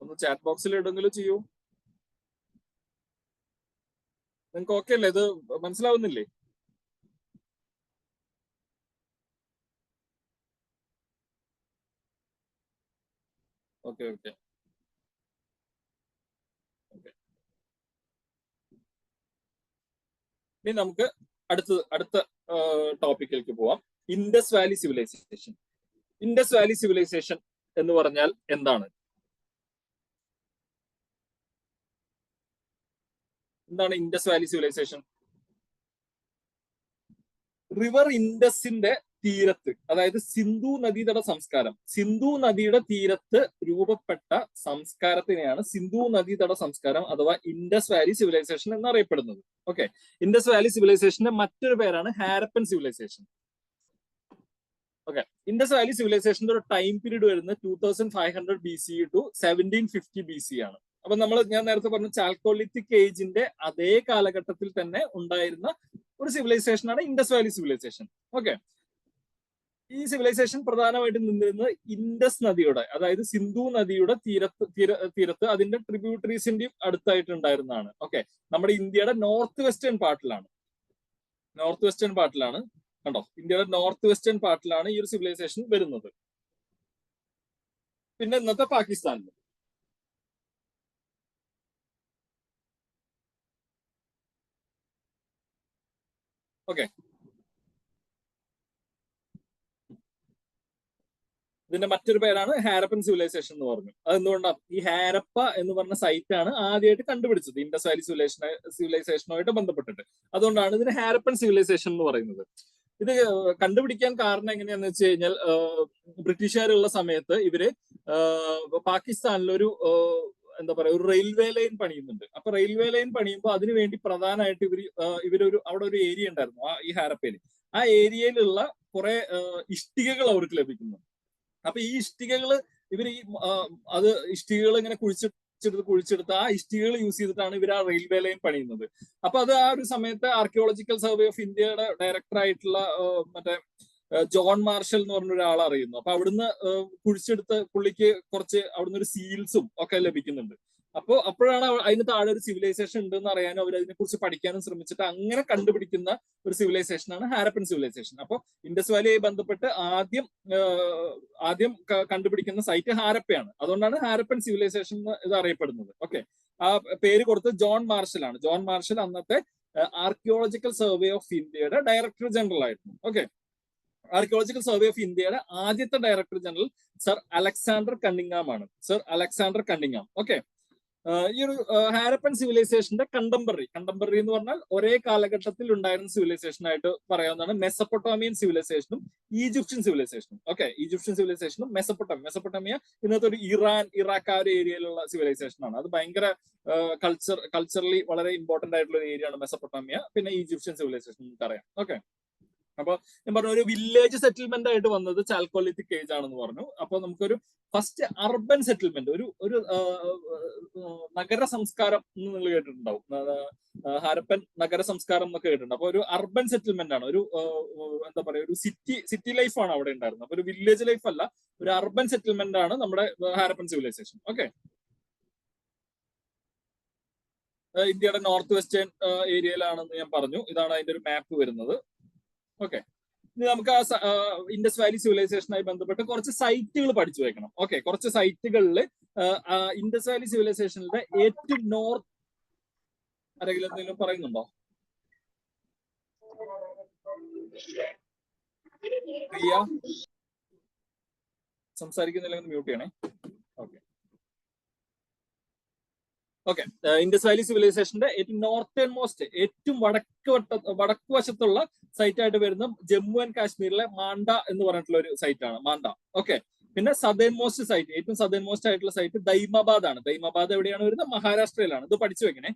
ഒന്ന് ചാറ്റ് ബോക്സിൽ ഇടുമെങ്കിലും ചെയ്യൂ. നിങ്ങൾക്ക് ഓക്കെ അല്ലേ? ഇത് മനസ്സിലാവുന്നില്ലേ? Okay okay okay. ഇനി നമുക്ക് അടുത്ത ടോപ്പിക്കിലേക്ക് പോവാം. Indus valley civilisation. Indus valley civilisation എന്ന് പറഞ്ഞാൽ എന്താണ്? എന്താണ് ഇൻഡസ് വാലി സിവിലൈസേഷൻ? റിവർ ഇൻഡസിന്റെ തീരത്ത്, അതായത് സിന്ധു നദീതട സംസ്കാരം, സിന്ധു നദിയുടെ തീരത്ത് രൂപപ്പെട്ട സംസ്കാരത്തിനെയാണ് സിന്ധു നദീതട സംസ്കാരം അഥവാ ഇൻഡസ് വാലി സിവിലൈസേഷൻ എന്നറിയപ്പെടുന്നത്. ഓക്കെ, ഇൻഡസ് വാലി സിവിലൈസേഷന്റെ മറ്റൊരു പേരാണ് Harappan civilisation. Okay, Indus valley സിവിലൈസേഷന്റെ ഒരു ടൈം പീരീഡ് വരുന്നത് 2500 BC ടു 1750 BC ആണ്. അപ്പൊ ഞാൻ നേരത്തെ പറഞ്ഞ ചാൽക്കോലിത്തിക് ഏജിന്റെ അതേ കാലഘട്ടത്തിൽ തന്നെ ഉണ്ടായിരുന്ന ഒരു സിവിലൈസേഷൻ ആണ് ഇൻഡസ് വാലി സിവിലൈസേഷൻ. ഓക്കെ, ഈ സിവിലൈസേഷൻ പ്രധാനമായിട്ടും നിന്നിരുന്നത് ഇൻഡസ് നദിയുടെ, അതായത് സിന്ധു നദിയുടെ തീരത്ത് അതിന്റെ ട്രിബ്യൂട്ടറീസിന്റെയും അടുത്തായിട്ടുണ്ടായിരുന്നതാണ്. ഓക്കെ, നമ്മുടെ ഇന്ത്യയുടെ നോർത്ത് വെസ്റ്റേൺ പാർട്ടിലാണ് കണ്ടോ, ഇന്ത്യയുടെ നോർത്ത് വെസ്റ്റേൺ പാർട്ടിലാണ് ഈ ഒരു സിവിലൈസേഷൻ വരുന്നത്. പിന്നെ ഇന്നത്തെ പാകിസ്ഥാനിൽ. ഓക്കെ, ഇതിന്റെ മറ്റൊരു പേരാണ് ഹാരപ്പൻ സിവിലൈസേഷൻ എന്ന് പറഞ്ഞു. അതെന്തുകൊണ്ടാണ്? ഈ ഹാരപ്പ എന്ന് പറഞ്ഞ സൈറ്റ് ആണ് ആദ്യമായിട്ട് കണ്ടുപിടിച്ചത് ഇൻഡസ് വാലി സിവിലൈസേഷനുമായിട്ട് ബന്ധപ്പെട്ടിട്ട്. അതുകൊണ്ടാണ് ഇതിന് ഹാരപ്പൻ സിവിലൈസേഷൻ എന്ന് പറയുന്നത്. ഇത് കണ്ടുപിടിക്കാൻ കാരണം എങ്ങനെയാന്ന് വെച്ച് കഴിഞ്ഞാൽ ബ്രിട്ടീഷുകാരുള്ള സമയത്ത് ഇവര് പാകിസ്ഥാനിലൊരു എന്താ പറയാ ഒരു റെയിൽവേ ലൈൻ പണിയുന്നുണ്ട്. അപ്പൊ റെയിൽവേ ലൈൻ പണിയുമ്പോൾ അതിനുവേണ്ടി പ്രധാനമായിട്ട് ഇവരൊരു അവിടെ ഒരു ഏരിയ ഉണ്ടായിരുന്നു ഈ ഹാരപ്പയിൽ. ആ ഏരിയയിലുള്ള കുറെ ഇഷ്ടികകൾ അവർക്ക് ലഭിക്കുന്നു. അപ്പൊ ഈ ഇഷ്ടികകള് ഇഷ്ടികകൾ ഇങ്ങനെ കുഴിച്ചെടുത്ത് ആ ഇഷ്ടികകൾ യൂസ് ചെയ്തിട്ടാണ് ഇവർ ആ റെയിൽവേ ലൈൻ പണിയുന്നത്. അപ്പൊ അത് ആ ഒരു സമയത്ത് ആർക്കിയോളജിക്കൽ സർവേ ഓഫ് ഇന്ത്യയുടെ ഡയറക്ടർ ആയിട്ടുള്ള മറ്റേ ജോൺ മാർഷൽ എന്ന് പറഞ്ഞ ഒരാൾ അറിയുന്നു. അപ്പൊ അവിടുന്ന് കുഴിച്ചെടുത്ത് പുള്ളിക്ക് കുറച്ച് അവിടുന്ന് ഒരു സീൽസും ഒക്കെ ലഭിക്കുന്നുണ്ട്. അപ്പോഴാണ് അതിന് താഴെ ഒരു സിവിലൈസേഷൻ ഉണ്ടെന്ന് അറിയാനും അവർ അതിനെ കുറിച്ച് പഠിക്കാനും ശ്രമിച്ചിട്ട് അങ്ങനെ കണ്ടുപിടിക്കുന്ന ഒരു സിവിലൈസേഷനാണ് ഹാരപ്പൻ സിവിലൈസേഷൻ. അപ്പോൾ ഇൻഡസ് വാലിയുമായി ബന്ധപ്പെട്ട് ആദ്യം കണ്ടുപിടിക്കുന്ന സൈറ്റ് ഹാരപ്പയാണ്. അതുകൊണ്ടാണ് ഹാരപ്പൻ സിവിലൈസേഷൻ ഇത് അറിയപ്പെടുന്നത്. ഓക്കെ, ആ പേര് കൊടുത്തത് ജോൺ മാർഷൽ ആണ്. ജോൺ മാർഷൽ അന്നത്തെ ആർക്കിയോളജിക്കൽ സർവേ ഓഫ് ഇന്ത്യയുടെ ഡയറക്ടർ ജനറൽ ആയിരുന്നു. ഓക്കെ, ആർക്കിയോളജിക്കൽ സർവേ ഓഫ് ഇന്ത്യയുടെ ആദ്യത്തെ ഡയറക്ടർ ജനറൽ സർ അലക്സാണ്ടർ കണ്ണിങ്ങാം ആണ്. Sir Alexander കണ്ണിങ്ങാം. ഓക്കെ, ഈ ഒരു ഹാരപ്പൻ സിവിലൈസേഷന്റെ കണ്ടംപററി എന്ന് പറഞ്ഞാൽ ഒരേ കാലഘട്ടത്തിൽ ഉണ്ടായിരുന്ന സിവിലൈസേഷൻ ആയിട്ട് പറയാവുന്നതാണ് മെസപ്പൊട്ടോമിയൻ സിവിലൈസേഷനും ഈജിപ്ഷ്യൻ സിവിലൈസേഷനും. ഓക്കെ, ഈജിപ്ഷ്യൻ സിവിലൈസേഷനും മെസപ്പൊട്ടോമിയ ഇന്നത്തെ ഒരു ഇറാഖ് ആ ഒരു ഏരിയയിലുള്ള സിവിലൈസേഷൻ ആണ്. അത് ഭയങ്കര കൾച്ചറലി വളരെ ഇമ്പോർട്ടന്റ് ആയിട്ടുള്ള ഒരു ഏരിയ ആണ് മെസപ്പൊട്ടോമിയ. പിന്നെ ഈജിപ്ഷ്യൻ സിവിലൈസേഷൻ നമുക്കറിയാം. ഓക്കെ, അപ്പൊ ഞാൻ പറഞ്ഞു ഒരു വില്ലേജ് സെറ്റിൽമെന്റ് ആയിട്ട് വന്നത് ചാൽക്കോലിത്തിക് ഏജ് ആണെന്ന് പറഞ്ഞു. അപ്പൊ നമുക്കൊരു ഫസ്റ്റ് അർബൻ സെറ്റിൽമെന്റ്, ഒരു നഗര സംസ്കാരം എന്ന് നിങ്ങൾ കേട്ടിട്ടുണ്ടാവും. ഹാരപ്പൻ നഗര സംസ്കാരം എന്നൊക്കെ കേട്ടിട്ടുണ്ട്. അപ്പൊ ഒരു അർബൻ സെറ്റിൽമെന്റ് ആണ്, ഒരു എന്താ പറയാ ഒരു സിറ്റി ലൈഫാണ് അവിടെ ഉണ്ടായിരുന്നത്. അപ്പൊ ഒരു വില്ലേജ് ലൈഫ് അല്ല, ഒരു അർബൻ സെറ്റിൽമെന്റ് ആണ് നമ്മുടെ ഹാരപ്പൻ സിവിലൈസേഷൻ. ഓക്കെ, ഇന്ത്യയുടെ നോർത്ത് വെസ്റ്റേൺ ഏരിയയിലാണെന്ന് ഞാൻ പറഞ്ഞു. ഇതാണ് അതിന്റെ ഒരു മാപ്പ് വരുന്നത്. ഓക്കെ, ഇനി നമുക്ക് ആ ഇൻഡസ് വാലി സിവിലൈസേഷനായി ബന്ധപ്പെട്ട് കുറച്ച് സൈറ്റുകൾ പഠിച്ചു വെക്കണം. ഓക്കെ, കുറച്ച് സൈറ്റുകളിൽ ഇൻഡസ് വാലി സിവിലൈസേഷനിലെ ഏറ്റവും നോർത്ത് ആരെങ്കിലും എന്തെങ്കിലും പറയുന്നുണ്ടോ? പ്രിയ സംസാരിക്കുന്നില്ലെങ്കിൽ മ്യൂട്ട് ചെയ്യണേ. ഓക്കെ ഓക്കെ, ഇൻഡസ് വാലി സിവിലൈസേഷന്റെ ഏറ്റവും നോർത്തേൺ മോസ്റ്റ്, ഏറ്റവും വടക്ക് വശത്തുള്ള സൈറ്റ് ആയിട്ട് വരുന്ന ജമ്മു ആൻഡ് കാശ്മീരിലെ മാണ്ട എന്ന് പറഞ്ഞിട്ടുള്ള ഒരു സൈറ്റ് ആണ് മാണ്ട. ഓക്കെ, പിന്നെ സദേൺ മോസ്റ്റ് സൈറ്റ്, ഏറ്റവും സദേൺ മോസ്റ്റ് ആയിട്ടുള്ള സൈറ്റ് ദൈമാബാദ് ആണ്. ദൈമാബാദ് എവിടെയാണ് വരുന്നത്? മഹാരാഷ്ട്രയിലാണ്. ഇത് പഠിച്ചു വെക്കണേ.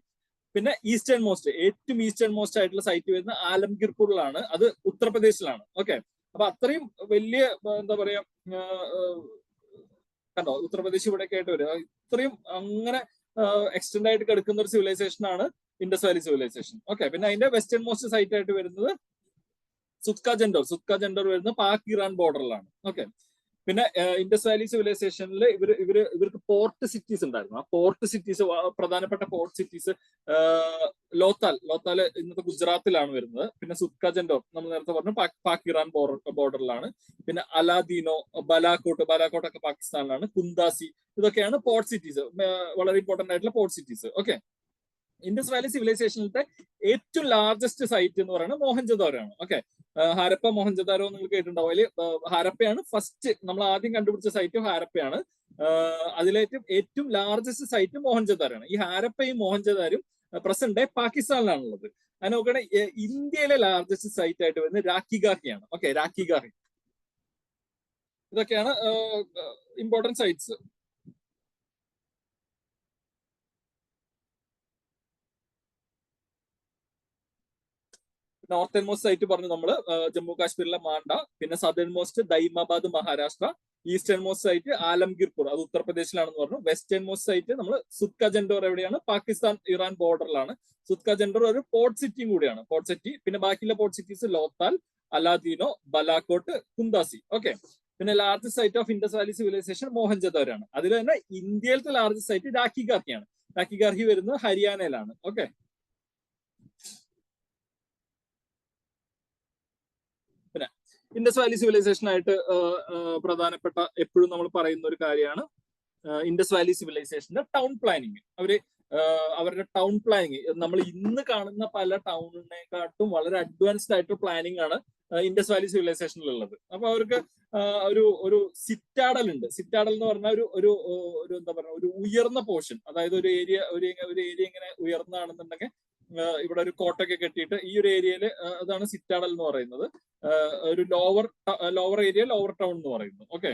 പിന്നെ ഈസ്റ്റേൺ മോസ്റ്റ്, ഏറ്റവും ഈസ്റ്റേൺ മോസ്റ്റ് ആയിട്ടുള്ള സൈറ്റ് വരുന്നത് ആലംഗീർപൂരിലാണ്. അത് ഉത്തർപ്രദേശിലാണ്. ഓക്കെ, അപ്പൊ അത്രയും വലിയ എന്താ പറയാ, കണ്ടോ ഉത്തർപ്രദേശ് ഇവിടെയൊക്കെ ആയിട്ട് വരിക. ഇത്രയും അങ്ങനെ എക്സ്റ്റെൻഡ് ആയിട്ട് കിടക്കുന്ന ഒരു സിവിലൈസേഷൻ ആണ് ഇൻഡസ് വാലി സിവിലൈസേഷൻ. ഓക്കെ, പിന്നെ അതിന്റെ വെസ്റ്റേൺ മോസ്റ്റ് സൈറ്റ് ആയിട്ട് വരുന്നത് സുത്ക ജെൻഡോർ വരുന്നത് പാക് ഇറാൻ ബോർഡറിലാണ്. ഓക്കെ, പിന്നെ ഇൻഡസ് വാലി സിവിലൈസേഷനിൽ ഇവർക്ക് പോർട്ട് സിറ്റീസ് ഉണ്ടായിരുന്നു. ആ പോർട്ട് സിറ്റീസ്, പ്രധാനപ്പെട്ട പോർട്ട് സിറ്റീസ് ലോത്താൽ ഇന്നത്തെ ഗുജറാത്തിലാണ് വരുന്നത്. പിന്നെ സുത്ക ജെൻഡോർ നമ്മൾ നേരത്തെ പറഞ്ഞു പാക് ഇറാൻ ബോർഡറിലാണ്. പിന്നെ അലാദീനോ, ബലാക്കോട്ടൊക്കെ പാകിസ്ഥാനിലാണ്. കുന്ദാസി, ഇതൊക്കെയാണ് പോർട്ട് സിറ്റീസ്, വളരെ ഇമ്പോർട്ടന്റ് ആയിട്ടുള്ള port cities. Okay, Indus valley സിവിലൈസേഷനിലത്തെ ഏറ്റവും ലാർജസ്റ്റ് സൈറ്റ് എന്ന് പറയുന്നത് മോഹൻജദാരോ ആണ്. ഓക്കെ, ഹാരപ്പ മോഹൻജദാരോ നിങ്ങൾ കേട്ടിട്ടുണ്ടാവും. അതിൽ ഹാരപ്പയാണ് ഫസ്റ്റ്, നമ്മൾ ആദ്യം കണ്ടുപിടിച്ച സൈറ്റ് ഹാരപ്പയാണ്. ഏറ്റവും ലാർജസ്റ്റ് സൈറ്റ് മോഹൻജദാരോ ആണ്. ഈ ഹാരപ്പയും മോഹൻജദാരും പ്രസന്റ് ഡേ പാകിസ്ഥാനിലാണുള്ളത്. അത് നോക്കുകയാണെങ്കിൽ ഇന്ത്യയിലെ ലാർജസ്റ്റ് സൈറ്റ് ആയിട്ട് വരുന്നത് രാഖിഗാഹിയാണ്. ഓക്കെ, രാഖിഗാഹി. ഇതൊക്കെയാണ് important sites. Northern most site പറഞ്ഞു നമ്മള്, ജമ്മു കാശ്മീരിലെ മാണ്ട. പിന്നെ southern most Daimabad Maharashtra. Eastern most site Alamgirpur, അത് ഉത്തർപ്രദേശിലാണെന്ന് പറഞ്ഞു. വെസ്റ്റേൺ മോസ്റ്റ് സൈറ്റ് നമ്മൾ സുത്ക ജെൻഡോർ എവിടെയാണ്? പാകിസ്ഥാൻ ഇറാൻ ബോർഡറിലാണ്. സുത്ക ജെൻഡോർ ഒരു പോർട്ട് സിറ്റിയും കൂടിയാണ്, പോർട്ട് സിറ്റി. പിന്നെ ബാക്കിയുള്ള port cities Lothal, Allahdino, Balakot, Kuntasi. Okay, പിന്നെ largest site of Indus valley civilisation Mohenjodaro ആണ്. അതിൽ തന്നെ ഇന്ത്യയിലത്തെ ലാർജസ്റ്റ് സൈറ്റ് രാഖിഗാഹിയാണ്. രാഖിഗാഹി വരുന്നത് ഹരിയാനയിലാണ്. ഓക്കെ, പിന്നെ ഇൻഡസ് വാലി സിവിലൈസേഷൻ ആയിട്ട് പ്രധാനപ്പെട്ട എപ്പോഴും നമ്മൾ പറയുന്ന ഒരു കാര്യമാണ് ഇൻഡസ് വാലി സിവിലൈസേഷന്റെ ടൗൺ പ്ലാനിങ്. അവരുടെ ടൗൺ പ്ലാനിങ് നമ്മൾ ഇന്ന് കാണുന്ന പല ടൗണിനെക്കാട്ടും വളരെ അഡ്വാൻസ്ഡ് ആയിട്ട് പ്ലാനിങ് ആണ് ഇൻഡസ് വാലി സിവിലൈസേഷനിലുള്ളത്. അപ്പൊ അവർക്ക് ഒരു സിറ്റാഡൽ ഉണ്ട്. സിറ്റാഡൽ എന്ന് പറഞ്ഞാൽ ഒരു എന്താ പറയുക, ഒരു ഉയർന്ന പോർഷൻ, അതായത് ഒരു ഏരിയ ഇങ്ങനെ ഉയർന്നതാണെന്നുണ്ടെങ്കിൽ ഇവിടെ ഒരു കോട്ടൊക്കെ കെട്ടിയിട്ട് ഈ ഒരു ഏരിയയിൽ, അതാണ് സിറ്റാഡൽ എന്ന് പറയുന്നത്. ഒരു ലോവർ ഏരിയ ലോവർ ടൗൺ എന്ന് പറയുന്നത്. ഓക്കെ,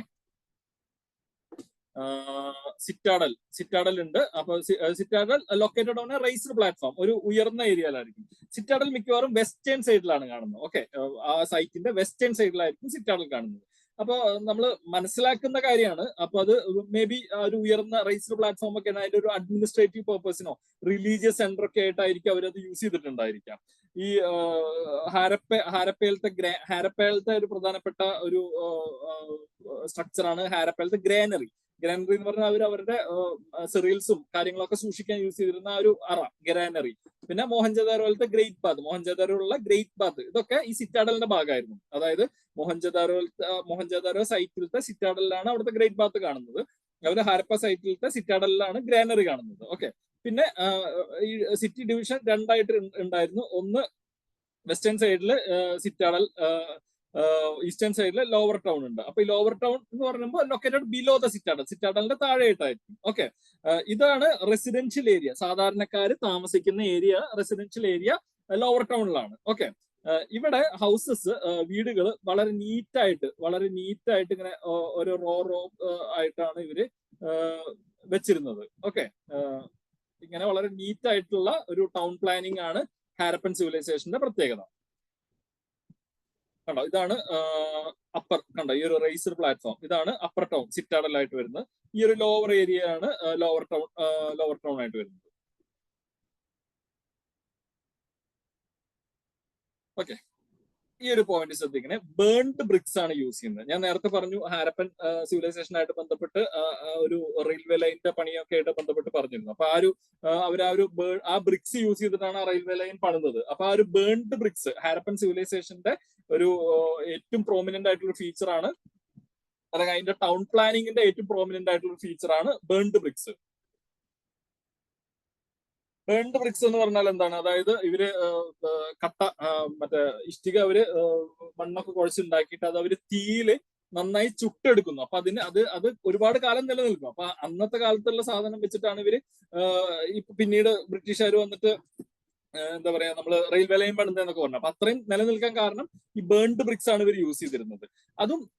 സിറ്റാഡൽ ഉണ്ട്. അപ്പൊ citadel located on A raised platform, ഒരു ഉയർന്ന ഏരിയയിലായിരിക്കും. സിറ്റാഡൽ മിക്കവാറും വെസ്റ്റേൺ സൈഡിലാണ് കാണുന്നത്. ഓക്കെ, ആ സൈറ്റിന്റെ വെസ്റ്റേൺ സൈഡിലായിരിക്കും സിറ്റാഡൽ കാണുന്നത്. അപ്പൊ നമ്മൾ മനസ്സിലാക്കുന്ന കാര്യമാണ്. അപ്പൊ അത് മേ ബി ഒരു ഉയർന്ന റൈസ്ഡ് പ്ലാറ്റ്ഫോം ഒക്കെ അതിന്റെ ഒരു അഡ്മിനിസ്ട്രേറ്റീവ് പർപ്പസിനോ റിലീജിയസ് സെന്റർ ഒക്കെ ആയിട്ടായിരിക്കും അവരത് യൂസ് ചെയ്തിട്ടുണ്ടായിരിക്കാം. ഈ ഹാരപ്പയിലത്തെ ഒരു പ്രധാനപ്പെട്ട ഒരു സ്ട്രക്ചറാണ് ഹാരപ്പയിലത്തെ ഗ്രാനറി. ഗ്രാനറി എന്ന് പറഞ്ഞാൽ അവരുടെ സെറിയൽസും കാര്യങ്ങളൊക്കെ സൂക്ഷിക്കാൻ യൂസ് ചെയ്തിരുന്ന ഒരു അറ, ഗ്രാനറി. പിന്നെ മോഹൻജദാരോയിലത്തെ ഗ്രേറ്റ് ബാത്ത്, ഇതൊക്കെ ഈ സിറ്റാഡലിന്റെ ഭാഗമായിരുന്നു. അതായത് മോഹൻജദാരോ സൈറ്റിലത്തെ സിറ്റാഡലിലാണ് അവിടുത്തെ ഗ്രേറ്റ് ബാത്ത് കാണുന്നത്. അവര് ഹാരപ്പ സൈറ്റിലത്തെ സിറ്റാഡലിലാണ് ഗ്രാനറി കാണുന്നത്. ഓക്കെ, പിന്നെ ഈ സിറ്റി ഡിവിഷൻ രണ്ടായിട്ട് ഉണ്ടായിരുന്നു. ഒന്ന് വെസ്റ്റേൺ സൈഡില് സിറ്റാഡൽ, ഈസ്റ്റേൺ സൈഡില് ലോവർ ടൗൺ ഉണ്ട്. അപ്പൊ ഈ ലോവർ ടൗൺ എന്ന് പറയുമ്പോൾ ലൊക്കേറ്റഡ് ബിലോ ദ സിറ്റാഡലിന്റെ താഴെയായിട്ടായിരിക്കും. ഓക്കെ, ഇതാണ് റെസിഡൻഷ്യൽ ഏരിയ, സാധാരണക്കാര് താമസിക്കുന്ന ഏരിയ, റെസിഡൻഷ്യൽ ഏരിയ ലോവർ ടൗണിലാണ്. ഓക്കെ, ഇവിടെ ഹൗസസ്, വീടുകൾ വളരെ നീറ്റായിട്ട് ഇങ്ങനെ ഒരു റോ ആയിട്ടാണ് ഇവര് വെച്ചിരുന്നത്. ഓക്കെ, ഇങ്ങനെ വളരെ നീറ്റ് ആയിട്ടുള്ള ഒരു ടൗൺ പ്ലാനിങ് ആണ് ഹാരപ്പൻ സിവിലൈസേഷന്റെ പ്രത്യേകത. കണ്ടോ, ഇതാണ് അപ്പർ, കണ്ടോ ഈ ഒരു റൈസ്ഡ് പ്ലാറ്റ്ഫോം, ഇതാണ് അപ്പർ ടൗൺ സിറ്റാഡൽ ആയിട്ട് വരുന്നത്. ഈ ഒരു ലോവർ ഏരിയ ആണ് ലോവർ ടൗൺ ആയിട്ട് വരുന്നത്. ഓക്കെ, ഈ ഒരു പോയിന്റ് ശ്രദ്ധിക്കണേ. ബേൺഡ് ബ്രിക്സ് ആണ് യൂസ് ചെയ്യുന്നത്. ഞാൻ നേരത്തെ പറഞ്ഞു ഹാരപ്പൻ സിവിലൈസേഷനായിട്ട് ബന്ധപ്പെട്ട് ഒരു റെയിൽവേ ലൈനിന്റെ പണിയൊക്കെ ആയിട്ട് ബന്ധപ്പെട്ട് പറഞ്ഞിരുന്നു. അപ്പൊ ആ ബ്രിക്സ് യൂസ് ചെയ്തിട്ടാണ് ആ റെയിൽവേ ലൈൻ പണിതത്. അപ്പൊ ആ ഒരു ബേൺഡ് ബ്രിക്സ് ഹാരപ്പൻ സിവിലൈസേഷന്റെ ഒരു ഏറ്റവും പ്രോമിനന്റ് ആയിട്ടുള്ള ഫീച്ചർ ആണ്, അല്ലെങ്കിൽ അതിന്റെ ടൗൺ പ്ലാനിങ്ങിന്റെ ഏറ്റവും പ്രോമിനന്റ് ആയിട്ടുള്ള ഫീച്ചർ ആണ് ബേൺഡ് ബ്രിക്സ്. ബേൺഡ് ബ്രിക്സ് എന്ന് പറഞ്ഞാൽ എന്താണ്? അതായത് ഇവര് കട്ട മറ്റേ ഇഷ്ടിക അവര് മണ്ണൊക്കെ കുഴച്ചുണ്ടാക്കിയിട്ട് അത് അവര് തീയില് നന്നായി ചുട്ടെടുക്കുന്നു. അപ്പൊ അത് ഒരുപാട് കാലം നിലനിൽക്കും. അപ്പൊ അന്നത്തെ കാലത്തുള്ള സാധനം വെച്ചിട്ടാണ് ഇവര് പിന്നീട് ബ്രിട്ടീഷുകാർ വന്നിട്ട് എന്താ പറയാ നമ്മള് റെയിൽവേ ലൈൻ പണിതെന്നൊക്കെ പറഞ്ഞു. അപ്പൊ അത്രയും നിലനിൽക്കാൻ കാരണം ഈ ബേൺഡ് ബ്രിക്സ് ആണ് ഇവർ യൂസ് ചെയ്തിരുന്നത്.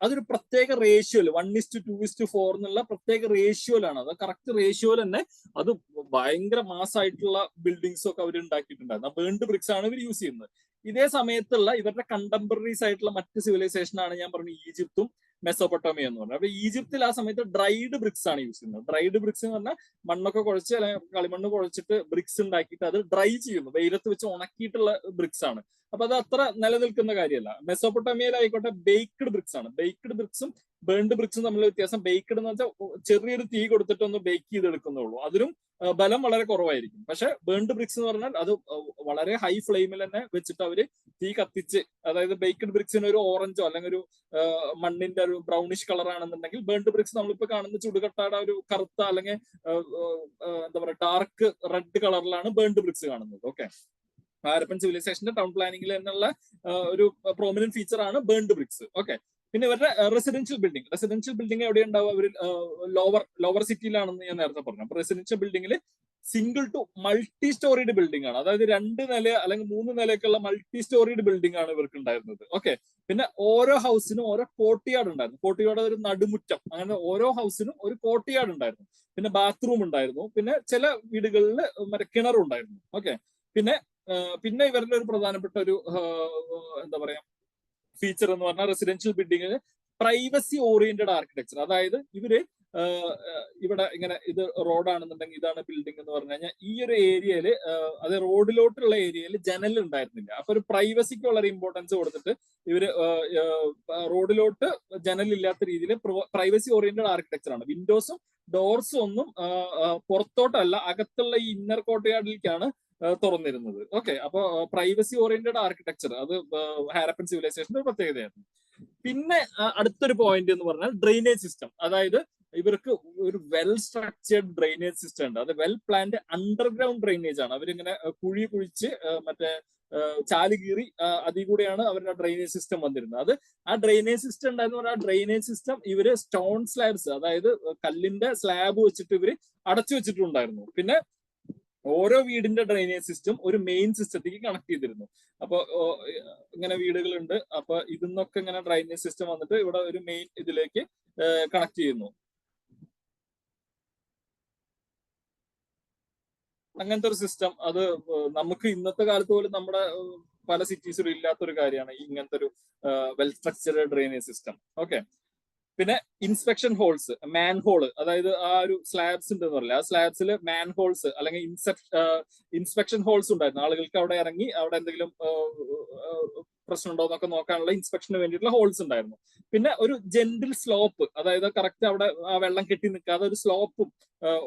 അതൊരു പ്രത്യേക റേഷ്യോയില് 1:2:4 എന്നുള്ള പ്രത്യേക റേഷ്യോയിലാണ്. അത് കറക്റ്റ് റേഷ്യോയിൽ തന്നെ അത് ഭയങ്കര മാസമായിട്ടുള്ള ബിൽഡിങ്സും ഒക്കെ അവർ ഉണ്ടാക്കിയിട്ടുണ്ടായിരുന്നു. ആ ബേൺഡ് ബ്രിക്സ് ആണ് ഇവർ യൂസ് ചെയ്യുന്നത്. ഇതേ സമയത്തുള്ള ഇവരുടെ കണ്ടംപററീസ് ആയിട്ടുള്ള മറ്റ് സിവിലൈസേഷൻ ആണ് ഞാൻ പറഞ്ഞു ഈജിപ്തും മെസോപ്പൊട്ടോമിയ എന്ന് പറഞ്ഞത്. അപ്പൊ ഈജിപ്തിൽ ആ സമയത്ത് ഡ്രൈഡ് ബ്രിക്സ് ആണ് യൂസ് ചെയ്യുന്നത്. ഡ്രൈഡ് ബ്രിക്സ് എന്ന് പറഞ്ഞാൽ മണ്ണൊക്കെ കുഴച്ച് അല്ലെങ്കിൽ കളിമണ്ണ് കുഴച്ചിട്ട് ബ്രിക്സ് ഉണ്ടാക്കിയിട്ട് അത് ഡ്രൈ ചെയ്യുന്നു, വെയിലത്ത് വെച്ച് ഉണക്കിയിട്ടുള്ള ബ്രിക്സ് ആണ്. അപ്പൊ അത് അത്ര നിലനിൽക്കുന്ന കാര്യമല്ല. മെസോപ്പൊട്ടോമിയയിലായിക്കോട്ടെ ബേക്ക്ഡ് ബ്രിക്സ് ആണ്. ബേക്ക്ഡ് ബ്രിക്സും ബേൺഡ് ബ്രിക്സും തമ്മിലുള്ള വ്യത്യാസം, ബേക്ക്ഡ് എന്ന് വെച്ചാൽ ചെറിയൊരു തീ കൊടുത്തിട്ടൊന്ന് ബേക്ക് ചെയ്തെടുക്കുന്നുള്ളൂ, അതിലും ബലം വളരെ കുറവായിരിക്കും. പക്ഷെ ബേൺഡ് ബ്രിക്സ് എന്ന് പറഞ്ഞാൽ അത് വളരെ ഹൈ ഫ്ലെയിമിൽ തന്നെ വെച്ചിട്ട് അവര് തീ കത്തിച്ച്, അതായത് ബേക്ക്ഡ് ബ്രിക്സിന് ഒരു ഓറഞ്ചോ അല്ലെങ്കിൽ ഒരു മണ്ണിന്റെ ഒരു ബ്രൗണിഷ് കളർ ആണെന്നുണ്ടെങ്കിൽ ബേൺഡ് ബ്രിക്സ് നമ്മളിപ്പോ കാണുന്ന ചുടുകട്ടയുടെ ഒരു കറുത്ത അല്ലെങ്കിൽ എന്താ പറയുക ഡാർക്ക് റെഡ് കളറിലാണ് ബേൺഡ് ബ്രിക്സ് കാണുന്നത്. ഓക്കെ, ഹാരപ്പൻ സിവിലൈസേഷന്റെ ടൗൺ പ്ലാനിങ്ങിൽ എന്നുള്ള ഒരു പ്രോമിനന്റ് ഫീച്ചർ ആണ് ബേൺഡ് ബ്രിക്സ്. ഓക്കെ, പിന്നെ ഇവരുടെ റെസിഡൻഷ്യൽ ബിൽഡിംഗ് എവിടെ ഉണ്ടാവും? അവർ ലോവർ സിറ്റിയിലാണെന്ന് ഞാൻ നേരത്തെ പറഞ്ഞു. അപ്പൊ റെസിഡൻഷ്യൽ ബിൽഡിംഗിൽ single to multi storeyed building ആണ്. അതായത് 2 നില അല്ലെങ്കിൽ 3 നിലയൊക്കെയുള്ള മൾട്ടി സ്റ്റോറീഡ് ബിൽഡിംഗ് ആണ് ഇവർക്ക് ഉണ്ടായിരുന്നത്. ഓക്കെ, പിന്നെ ഓരോ ഹൗസിനും ഓരോ കോർട്ട്യാർഡ് ഉണ്ടായിരുന്നു. കോർട്ട്യാർഡ് ഒരു നടുമുറ്റം, അങ്ങനെ ഓരോ ഹൗസിനും ഒരു കോർട്ട്യാർഡ് ഉണ്ടായിരുന്നു. പിന്നെ ബാത്റൂം ഉണ്ടായിരുന്നു. പിന്നെ ചില വീടുകളിൽ മറ്റേ കിണറും ഉണ്ടായിരുന്നു. ഓക്കെ, പിന്നെ ഇവരുടെ ഒരു പ്രധാനപ്പെട്ട ഒരു എന്താ പറയാ ഫീച്ചർ എന്ന് പറഞ്ഞാൽ റെസിഡൻഷ്യൽ ബിൽഡിങ്ങിന് പ്രൈവസി ഓറിയന്റഡ് ആർക്കിടെക്ചർ. അതായത് ഇവര് ഇവിടെ ഇങ്ങനെ ഇത് റോഡാണെന്നുണ്ടെങ്കിൽ ഇതാണ് ബിൽഡിംഗ് എന്ന് പറഞ്ഞു കഴിഞ്ഞാൽ ഈ ഒരു ഏരിയയില് അത് റോഡിലോട്ടുള്ള ഏരിയയിൽ ജനൽ ഉണ്ടായിരുന്നില്ല. അപ്പൊ ഒരു പ്രൈവസിക്ക് വളരെ ഇമ്പോർട്ടൻസ് കൊടുത്തിട്ട് ഇവര് റോഡിലോട്ട് ജനലില്ലാത്ത രീതിയിൽ പ്രൈവസി ഓറിയന്റഡ് ആർക്കിടെക്ചർ ആണ്. വിൻഡോസും ഡോർസും ഒന്നും പുറത്തോട്ടല്ല, അകത്തുള്ള ഈ ഇന്നർ കോർട്ട്യാർഡിലേക്കാണ് തുറന്നിരുന്നത്. ഓക്കെ, അപ്പൊ പ്രൈവസി ഓറിയന്റഡ് ആർക്കിടെക്ചർ അത് ഹാരപ്പൻ സിവിലൈസേഷന്റെ ഒരു പ്രത്യേകതയായിരുന്നു. പിന്നെ അടുത്തൊരു പോയിന്റ് എന്ന് പറഞ്ഞാൽ ഡ്രെയിനേജ് സിസ്റ്റം. അതായത് ഇവർക്ക് ഒരു വെൽ സ്ട്രക്ചേർഡ് ഡ്രെയിനേജ് സിസ്റ്റം ഉണ്ട്. അത് വെൽ പ്ലാൻഡ് അണ്ടർഗ്രൗണ്ട് ഡ്രെയിനേജ് ആണ്. അവരിങ്ങനെ കുഴിച്ച് മറ്റേ ചാലുകീറി അതിൽ കൂടെയാണ് അവരുടെ ഡ്രെയിനേജ് സിസ്റ്റം വന്നിരുന്നത്. അത് ആ ഡ്രെയിനേജ് സിസ്റ്റം ഉണ്ടായിരുന്നു പറഞ്ഞാൽ ആ ഡ്രെയിനേജ് സിസ്റ്റം ഇവര് സ്റ്റോൺ സ്ലാബ്സ്, അതായത് കല്ലിന്റെ സ്ലാബ് വെച്ചിട്ട് ഇവര് അടച്ചു വെച്ചിട്ടുണ്ടായിരുന്നു. പിന്നെ ഓരോ വീടിന്റെ ഡ്രെയിനേജ് സിസ്റ്റം ഒരു മെയിൻ സിസ്റ്റത്തേക്ക് കണക്ട് ചെയ്തിരുന്നു. അപ്പൊ ഇങ്ങനെ വീടുകളുണ്ട്, അപ്പൊ ഇതിന്നൊക്കെ ഇങ്ങനെ ഡ്രെയിനേജ് സിസ്റ്റം വന്നിട്ട് ഇവിടെ ഒരു മെയിൻ ഇതിലേക്ക് കണക്ട് ചെയ്യുന്നു. അങ്ങനത്തെ ഒരു സിസ്റ്റം അത് നമുക്ക് ഇന്നത്തെ കാലത്ത് പോലും നമ്മുടെ പല സിറ്റീസിലും ഇല്ലാത്തൊരു കാര്യമാണ് ഇങ്ങനത്തെ ഒരു well structured drainage system. Okay, പിന്നെ ഇൻസ്പെക്ഷൻ ഹോൾസ്, മാൻ ഹോള്, അതായത് ആ ഒരു സ്ലാബ്സ് ഉണ്ടെന്ന് പറയില്ല, ആ സ്ലാബ്സിൽ മാൻ ഹോൾസ് അല്ലെങ്കിൽ ഇൻസ്പെക്ഷൻ ഹോൾസ് ഉണ്ടായിരുന്നു. ആളുകൾക്ക് അവിടെ ഇറങ്ങി അവിടെ എന്തെങ്കിലും പ്രശ്നം ഉണ്ടോ എന്നൊക്കെ നോക്കാനുള്ള ഇൻസ്പെക്ഷന് വേണ്ടിയിട്ടുള്ള ഹോൾസ് ഉണ്ടായിരുന്നു. പിന്നെ ഒരു ജെന്റിൽ സ്ലോപ്പ്, അതായത് കറക്റ്റ് അവിടെ ആ വെള്ളം കെട്ടി നിൽക്കാതെ ഒരു സ്ലോപ്പും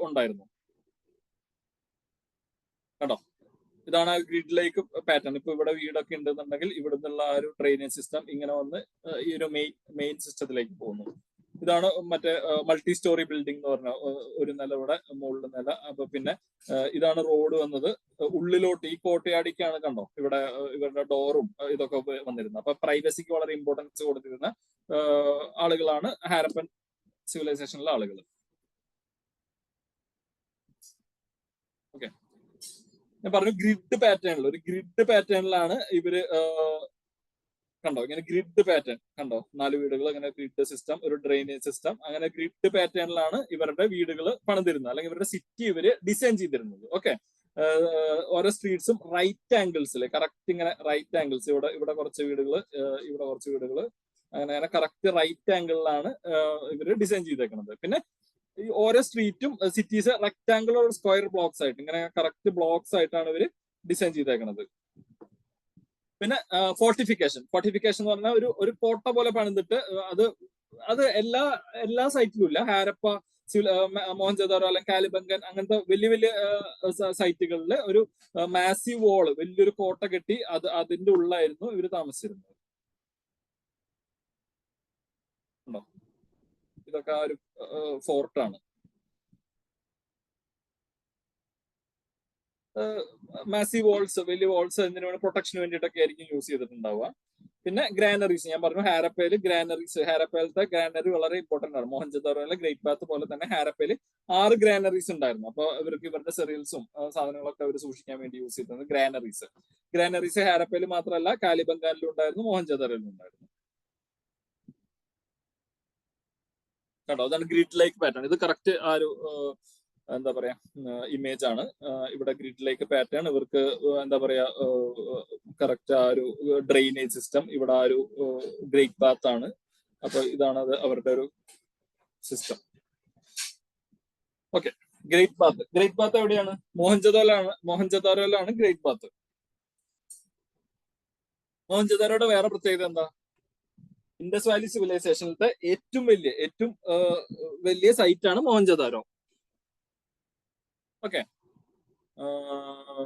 ഉണ്ടായിരുന്നു. കേട്ടോ, ഇതാണ് ആ ഗ്രിഡ് ലൈക്ക് പാറ്റേൺ. ഇപ്പൊ ഇവിടെ വീടൊക്കെ ഉണ്ടെന്നുണ്ടെങ്കിൽ ഇവിടെ നിന്നുള്ള ആ ഒരു ഡ്രെയിനേജ് സിസ്റ്റം ഇങ്ങനെ വന്ന് ഈ ഒരു മെയിൻ സിസ്റ്റത്തിലേക്ക് പോകുന്നു. ഇതാണ് മറ്റേ മൾട്ടി സ്റ്റോറി ബിൽഡിംഗ് എന്ന് പറഞ്ഞ ഒരു നില ഇവിടെ മുകളിൽ നില. അപ്പൊ പിന്നെ ഇതാണ് റോഡ് വന്നത് ഉള്ളിലോട്ട് ഈ കോട്ടയാടിക്കാണ്. കണ്ടോ, ഇവിടെ ഇവരുടെ ഡോറും ഇതൊക്കെ വന്നിരുന്നത്. അപ്പൊ പ്രൈവസിക്ക് വളരെ ഇമ്പോർട്ടൻസ് കൊടുത്തിരുന്ന ആളുകളാണ് ഹാരപ്പൻ സിവിലൈസേഷനിലെ ആളുകൾ. ഓക്കെ, ഞാൻ പറഞ്ഞു ഗ്രിഡ് പാറ്റേണിൽ, ഒരു ഗ്രിഡ് പാറ്റേണിലാണ് ഇവര് കണ്ടോ ഇങ്ങനെ ഗ്രിഡ് പാറ്റേൺ കണ്ടോ, 4 വീടുകൾ അങ്ങനെ ഗ്രിഡ് സിസ്റ്റം, ഒരു ഡ്രെയിനേജ് സിസ്റ്റം, അങ്ങനെ ഗ്രിഡ് പാറ്റേണിലാണ് ഇവരുടെ വീടുകൾ പണിതിരുന്നത് അല്ലെങ്കിൽ ഇവരുടെ സിറ്റി ഇവര് ഡിസൈൻ ചെയ്തിരുന്നത്. ഓക്കെ, ഓരോ സ്ട്രീറ്റ്സും റൈറ്റ് ആംഗിൾസിൽ കറക്റ്റ് ഇങ്ങനെ റൈറ്റ് ആംഗിൾസ്, ഇവിടെ കുറച്ച് വീടുകൾ, ഇവിടെ കുറച്ച് വീടുകൾ, അങ്ങനെ കറക്റ്റ് റൈറ്റ് ആംഗിളിലാണ് ഇവര് ഡിസൈൻ ചെയ്തേക്കുന്നത്. പിന്നെ ഈ ഓരോ സ്ട്രീറ്റും സിറ്റീസ് റെക്ടാംഗുലർ സ്ക്വയർ ബ്ലോക്സ് ആയിട്ട് ഇങ്ങനെ കറക്റ്റ് ബ്ലോക്സ് ആയിട്ടാണ് ഇവര് ഡിസൈൻ ചെയ്തേക്കുന്നത്. പിന്നെ ഫോർട്ടിഫിക്കേഷൻ എന്ന് പറഞ്ഞാൽ ഒരു കോട്ട പോലെ പണിതിട്ട് അത് അത് എല്ലാ സൈറ്റിലും ഇല്ല. ഹാരപ്പ, മോഹൻജദാരോ അല്ലെങ്കിൽ കാലിബംഗൻ അങ്ങനത്തെ വലിയ വലിയ സൈറ്റുകളിൽ ഒരു മാസീവ് വാള്, വലിയൊരു കോട്ട കെട്ടി അതിന്റെ ഉള്ളായിരുന്നു ഇവർ താമസിച്ചിരുന്നത്. ഉണ്ടോ? ഇതൊക്കെ ആ ഒരു ഫോർട്ടാണ്. മാസീവ് വാൾസ്, വലിയ വാൾസ് എന്തിനു വേണ്ടി പ്രൊട്ടക്ഷന് വേണ്ടിയിട്ടൊക്കെ ആയിരിക്കും യൂസ് ചെയ്തിട്ടുണ്ടാവുക. പിന്നെ ഗ്രാനറീസ്, ഞാൻ പറഞ്ഞു ഹാരപ്പയിൽ ഗ്രാനറീസ്, ഹാരപ്പയിലത്തെ ഗ്രാനറി വളരെ ഇമ്പോർട്ടന്റ് ആണ്. മോഹൻജദാരോയിലെ ഗ്രേറ്റ് ബാത്ത് പോലെ തന്നെ ഹാരപ്പയിൽ 6 ഗ്രാനറീസ് ഉണ്ടായിരുന്നു. അപ്പോൾ ഇവർക്ക് ഇവരുടെ സെറിയൽസും സാധനങ്ങളൊക്കെ അവർ സൂക്ഷിക്കാൻ വേണ്ടി യൂസ് ചെയ്തത് ഗ്രാനറീസ് ഹാരപ്പയിൽ മാത്രമല്ല കാലിബംഗാനിലും ഉണ്ടായിരുന്നു, മോഹൻജദാരോയിലും ഉണ്ടായിരുന്നു. കേട്ടോ, അതാണ് ഗ്രിഡ് ലൈക്ക് പാറ്റേൺ. ഇത് കറക്റ്റ് ആ ഒരു എന്താ പറയാ ഇമേജ് ആണ്. ഇവിടെ ഗ്രിഡ് ലൈക്ക് പാറ്റേൺ, ഇവർക്ക് എന്താ പറയാ കറക്റ്റ് ആ ഒരു ഡ്രെയിനേജ് സിസ്റ്റം, ഇവിടെ ആ ഒരു ഗ്രേറ്റ് ബാത്ത് ആണ്. അപ്പൊ ഇതാണ് അത് അവരുടെ ഒരു സിസ്റ്റം. ഓക്കെ, ഗ്രേറ്റ് ബാത്ത് എവിടെയാണ്? മോഹൻജദാരോയിലാണ് ഗ്രേറ്റ് ബാത്ത്. മോഹൻജദാരോയുടെ വേറെ പ്രത്യേകത എന്താ? ഇൻഡസ് വാലി സിവിലൈസേഷനിലത്തെ ഏറ്റവും വലിയ സൈറ്റ് ആണ് മോഹൻജദാരോ. ഓക്കെ,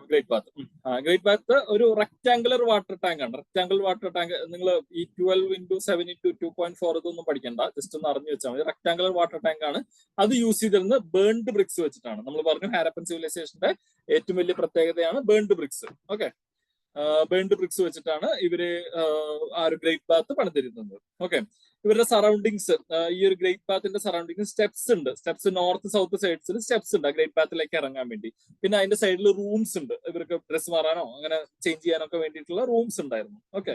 ഗ്രേറ്റ് ബാത്ത് ഒരു റെക്ടാങ്കുലർ വാട്ടർ ടാങ്ക് ആണ്. റെക്ടാങ്കുലർ വാട്ടർ ടാങ്ക് നിങ്ങൾ ഈ 12x7x2.4 ഇതൊന്നും പഠിക്കണ്ട, ജസ്റ്റ് ഒന്ന് അറിഞ്ഞു വെച്ചാൽ മതി. റെക്ടാങ്കുലർ വാട്ടർ ടാങ്ക് ആണ്. അത് യൂസ് ചെയ്തിരുന്നത് ബേൺഡ് ബ്രിക്സ് വെച്ചിട്ടാണ്. നമ്മൾ പറഞ്ഞു ഹാരപ്പൻ സിവിലൈസേഷന്റെ ഏറ്റവും വലിയ പ്രത്യേകതയാണ് burned bricks. Okay, burned bricks വെച്ചിട്ടാണ് ഇവര് ആ ഒരു ഗ്രേറ്റ് ബാത്ത് പണിതിരുന്നത്. ഓക്കെ, ഇവരുടെ സറൗണ്ടിങ്സ്, ഈ ഒരു ഗ്രേറ്റ് ബാത്തിന്റെ സറൗണ്ടിങ്സ് സ്റ്റെപ്സ് ഉണ്ട്. സ്റ്റെപ്സ് നോർത്ത് സൗത്ത് സൈഡ്സിൽ സ്റ്റെപ്സ് ഉണ്ട് ഗ്രേറ്റ് ബാത്തിലേക്ക് ഇറങ്ങാൻ വേണ്ടി. പിന്നെ അതിന്റെ സൈഡിൽ റൂംസ് ഉണ്ട്, ഇവർക്ക് ഡ്രസ് മാറാനോ അങ്ങനെ ചേഞ്ച് ചെയ്യാനൊക്കെ വേണ്ടിയിട്ടുള്ള റൂംസ് ഉണ്ടായിരുന്നു. ഓക്കെ,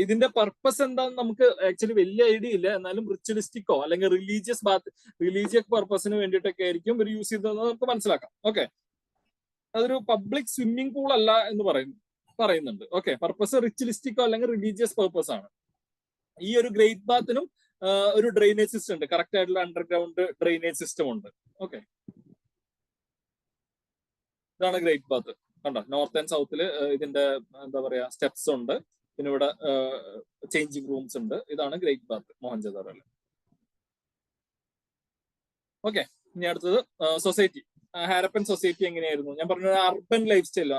ഇതിന്റെ പർപ്പസ് എന്താണെന്ന് നമുക്ക് ആക്ച്വലി വലിയ ഐഡിയ ഇല്ല. എന്നാലും റിച്വലിസ്റ്റിക്കോ അല്ലെങ്കിൽ റിലീജിയസ് പർപ്പസിന് വേണ്ടിയിട്ടൊക്കെ ആയിരിക്കും ഇവർ യൂസ് ചെയ്തതെന്ന് നമുക്ക് മനസ്സിലാക്കാം. ഓക്കെ, അതൊരു പബ്ലിക് സ്വിമ്മിംഗ് പൂൾ അല്ല എന്ന് പറയുന്നുണ്ട്. ഓക്കെ, പർപ്പസ് റിച്വലിസ്റ്റിക്കോ അല്ലെങ്കിൽ റിലീജിയസ് പർപ്പസ് ആണ്. ഈ ഒരു ഗ്രേറ്റ് ബാത്തിനും ഒരു ഡ്രെയിനേജ് സിസ്റ്റം ഉണ്ട്, കറക്റ്റ് ആയിട്ടുള്ള അണ്ടർഗ്രൗണ്ട് ഡ്രെയിനേജ് സിസ്റ്റം ഉണ്ട്. ഓക്കെ, ഇതാണ് ഗ്രേറ്റ് ബാത്ത്. കണ്ടോ, നോർത്ത് ആൻഡ് സൗത്തില് ഇതിന്റെ എന്താ പറയാ സ്റ്റെപ്സ് ഉണ്ട്. പിന്നെ ഇവിടെ ചേഞ്ചിങ് റൂംസ് ഉണ്ട്. ഇതാണ് ഗ്രേറ്റ് ബാത്ത് മോഹൻജദാരോയില്. ഓക്കെ, ഇനി അടുത്തത് സൊസൈറ്റി. ഹാരപ്പൻ സൊസൈറ്റി എങ്ങനെയായിരുന്നു? ഞാൻ പറഞ്ഞത് അർബൻ ലൈഫ് സ്റ്റൈലോ,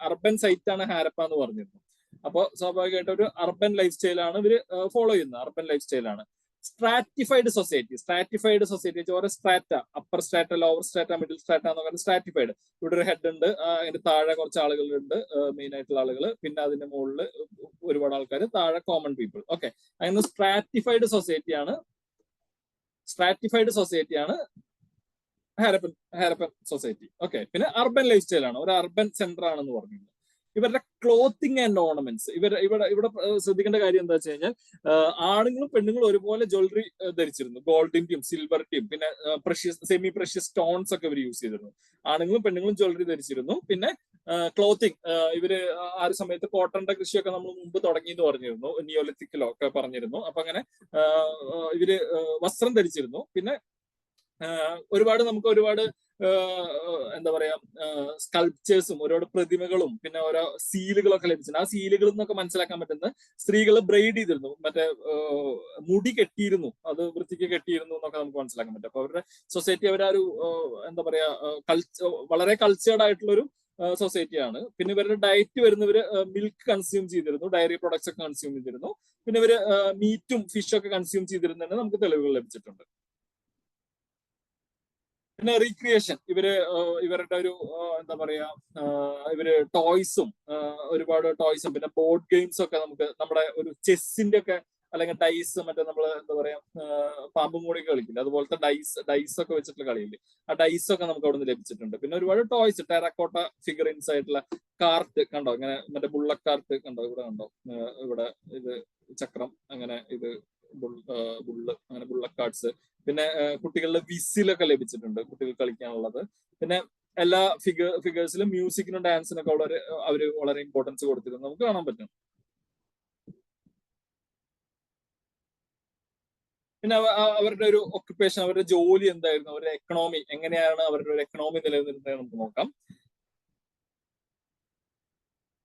അർബൻ സൈറ്റ് ആണ് ഹാരപ്പ എന്ന് പറഞ്ഞിരുന്നു. അപ്പോൾ സ്വാഭാവികമായിട്ട് ഒരു അർബൻ ലൈഫ് സ്റ്റൈലാണ് ഇവര് ഫോളോ ചെയ്യുന്നത്. അർബൻ ലൈഫ് സ്റ്റൈലാണ്. സ്ട്രാറ്റിഫൈഡ് സൊസൈറ്റി ഓരോ strata, upper strata, lower strata, middle strata എന്ന് പറയുന്നത് സ്ട്രാറ്റിഫൈഡ്. ഇവിടെ ഒരു ഹെഡ് ഉണ്ട്, അതിന്റെ താഴെ കുറച്ച് ആളുകളുണ്ട്, മെയിൻ ആയിട്ടുള്ള ആളുകൾ, പിന്നെ അതിന്റെ മുകളിൽ ഒരുപാട് ആൾക്കാർ, താഴെ കോമൺ പീപ്പിൾ. ഓക്കെ, അങ്ങനെ സ്ട്രാറ്റിഫൈഡ് സൊസൈറ്റിയാണ് ഹാരപ്പൻ സൊസൈറ്റി. ഓക്കെ, പിന്നെ അർബൻ ലൈഫ് സ്റ്റൈലാണ്, ഒരു അർബൻ സെന്റർ ആണെന്ന് പറഞ്ഞിരുന്നു. ഇവരുടെ ക്ലോത്തിങ് ആൻഡ് ഓർണമെന്റ്സ്, ഇവിടെ ശ്രദ്ധിക്കേണ്ട കാര്യം എന്താ വെച്ച് കഴിഞ്ഞാൽ ആണുങ്ങളും പെണ്ണുങ്ങളും ഒരുപോലെ ജ്വല്ലറി ധരിച്ചിരുന്നു. ഗോൾഡിന്റെയും സിൽവറിന്റെയും പിന്നെ സെമി പ്രഷ്യസ് സ്റ്റോൺസ് ഒക്കെ ഇവർ യൂസ് ചെയ്തിരുന്നു. ആണുങ്ങളും പെണ്ണുങ്ങളും ജ്വല്ലറി ധരിച്ചിരുന്നു. പിന്നെ ക്ലോത്തിങ്, ഇവര് ആ ഒരു സമയത്ത് കോട്ടന്റെ കൃഷിയൊക്കെ നമ്മൾ മുമ്പ് തുടങ്ങി എന്ന് പറഞ്ഞിരുന്നു, നിയോലിത്തിക്കിലോ ഒക്കെ പറഞ്ഞിരുന്നു. അപ്പൊ അങ്ങനെ ഇവര് വസ്ത്രം ധരിച്ചിരുന്നു. പിന്നെ ഒരുപാട് എന്താ പറയാ സ്കൾപ്ചേഴ്സും ഒരുപാട് പ്രതിമകളും പിന്നെ ഓരോ സീലുകളൊക്കെ ലഭിച്ചിട്ടുണ്ട്. ആ സീലുകളിൽ നിന്നൊക്കെ മനസ്സിലാക്കാൻ പറ്റുന്നത് സ്ത്രീകൾ ബ്രെയ്ഡ് ചെയ്തിരുന്നു, മറ്റേ മുടി കെട്ടിയിരുന്നു, അത് വൃത്തിക്ക് കെട്ടിയിരുന്നു എന്നൊക്കെ നമുക്ക് മനസ്സിലാക്കാൻ പറ്റും. അപ്പൊ അവരുടെ സൊസൈറ്റി അവരൊരു എന്താ പറയാ വളരെ കൾച്ചേർഡ് ആയിട്ടുള്ള ഒരു സൊസൈറ്റിയാണ്. പിന്നെ ഇവരുടെ ഡയറ്റ് വരുന്നവര് മിൽക്ക് കൺസ്യൂം ചെയ്തിരുന്നു, ഡയറി പ്രൊഡക്ട്സ് ഒക്കെ കൺസ്യൂം ചെയ്തിരുന്നു. പിന്നെ ഇവര് മീറ്റും ഫിഷൊക്കെ കൺസ്യൂം ചെയ്തിരുന്നതിന് നമുക്ക് തെളിവുകൾ ലഭിച്ചിട്ടുണ്ട്. പിന്നെ റീക്രിയേഷൻ, ഇവരുടെ ഒരു എന്താ പറയാ ഇവര് ടോയ്സും ഒരുപാട് ടോയ്സും പിന്നെ ബോർഡ് ഗെയിംസും ഒക്കെ നമുക്ക് നമ്മുടെ ഒരു ചെസ്സിന്റെ ഒക്കെ അല്ലെങ്കിൽ ഡൈസ്, മറ്റേ നമ്മള് എന്താ പറയാ പാമ്പും കൂടി കളിക്കില്ല, അതുപോലത്തെ ഡൈസ് ഒക്കെ വെച്ചിട്ടുള്ള കളിയില്ലേ, ആ ഡൈസ് ഒക്കെ നമുക്ക് അവിടെ നിന്ന് ലഭിച്ചിട്ടുണ്ട്. പിന്നെ ഒരുപാട് ടോയ്സ്, ടെറാക്കോട്ട ഫിഗറിൻസ് ആയിട്ടുള്ള കാർട്ട് കണ്ടോ, ഇങ്ങനെ മറ്റേ ബുള്ളറ്റ് കാർട്ട് കണ്ടോ, ഇവിടെ കണ്ടോ, ഇവിടെ ഇത് ചക്രം, അങ്ങനെ ഇത് ബുള്ള്, അങ്ങനെ ബുള്ളറ്റ് കാർട്സ്. പിന്നെ കുട്ടികളുടെ വിസിലൊക്കെ ലഭിച്ചിട്ടുണ്ട്, കുട്ടികൾ കളിക്കാനുള്ളത്. പിന്നെ എല്ലാ ഫിഗേഴ്സിലും മ്യൂസിക്കിനും ഡാൻസിനൊക്കെ അവര് വളരെ ഇമ്പോർട്ടൻസ് കൊടുത്തിരുന്നു നമുക്ക് കാണാൻ പറ്റും. പിന്നെ അവരുടെ ഒരു ഒക്യുപ്പേഷൻ, അവരുടെ ജോലി എന്തായിരുന്നു, അവരുടെ എക്കണോമി എങ്ങനെയാണ്, അവരുടെ ഒരു എക്കണോമി നിലനിന്നിരുന്നത് നമുക്ക് നോക്കാം.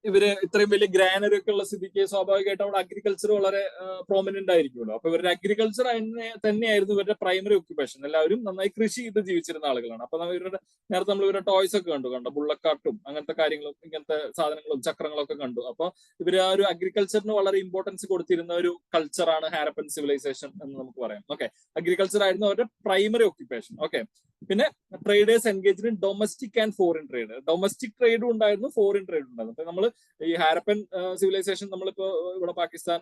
ഇവര് ഇത്രയും വലിയ ഗ്രാനറി ഒക്കെ ഉള്ള സ്ഥിതിക്ക് സ്വാഭാവികമായിട്ട് അവിടെ അഗ്രികൾച്ചർ വളരെ പ്രോമിനന്റ് ആയിരിക്കുമല്ലോ. അപ്പൊ ഇവരുടെ അഗ്രികൾച്ചർ തന്നെയായിരുന്നു ഇവരുടെ പ്രൈമറി ഓക്യുപ്പേഷൻ. എല്ലാവരും നന്നായി കൃഷി ചെയ്ത് ജീവിച്ചിരുന്ന ആളുകളാണ്. അപ്പൊ ഇവരുടെ നേരത്തെ നമ്മൾ ഇവരുടെ ടോയ്സ് ഒക്കെ കണ്ടു ബുള്ളക്കാട്ടും അങ്ങനത്തെ കാര്യങ്ങളും ഇങ്ങനത്തെ സാധനങ്ങളും ചക്രങ്ങളും ഒക്കെ കണ്ടു. അപ്പൊ ഇവര് ആ ഒരു അഗ്രികൾച്ചറിന് വളരെ ഇമ്പോർട്ടൻസ് കൊടുത്തിരുന്ന ഒരു കൾച്ചറാണ് ഹാരപ്പൻ സിവിലൈസേഷൻ എന്ന് നമുക്ക് പറയാം. ഓക്കെ, അഗ്രികൾച്ചർ ആയിരുന്നു അവരുടെ പ്രൈമറി ഓക്യുപ്പേഷൻ. ഓക്കെ, പിന്നെ traders engaged in domestic and foreign trade. Domestic ട്രേഡും ഉണ്ടായിരുന്നു, ഫോറിൻ ട്രേഡും ഉണ്ടായിരുന്നു. അപ്പൊ നമ്മൾ ഈ ഹാരപ്പൻ സിവിലൈസേഷൻ നമ്മളിപ്പോ ഇവിടെ പാകിസ്ഥാൻ,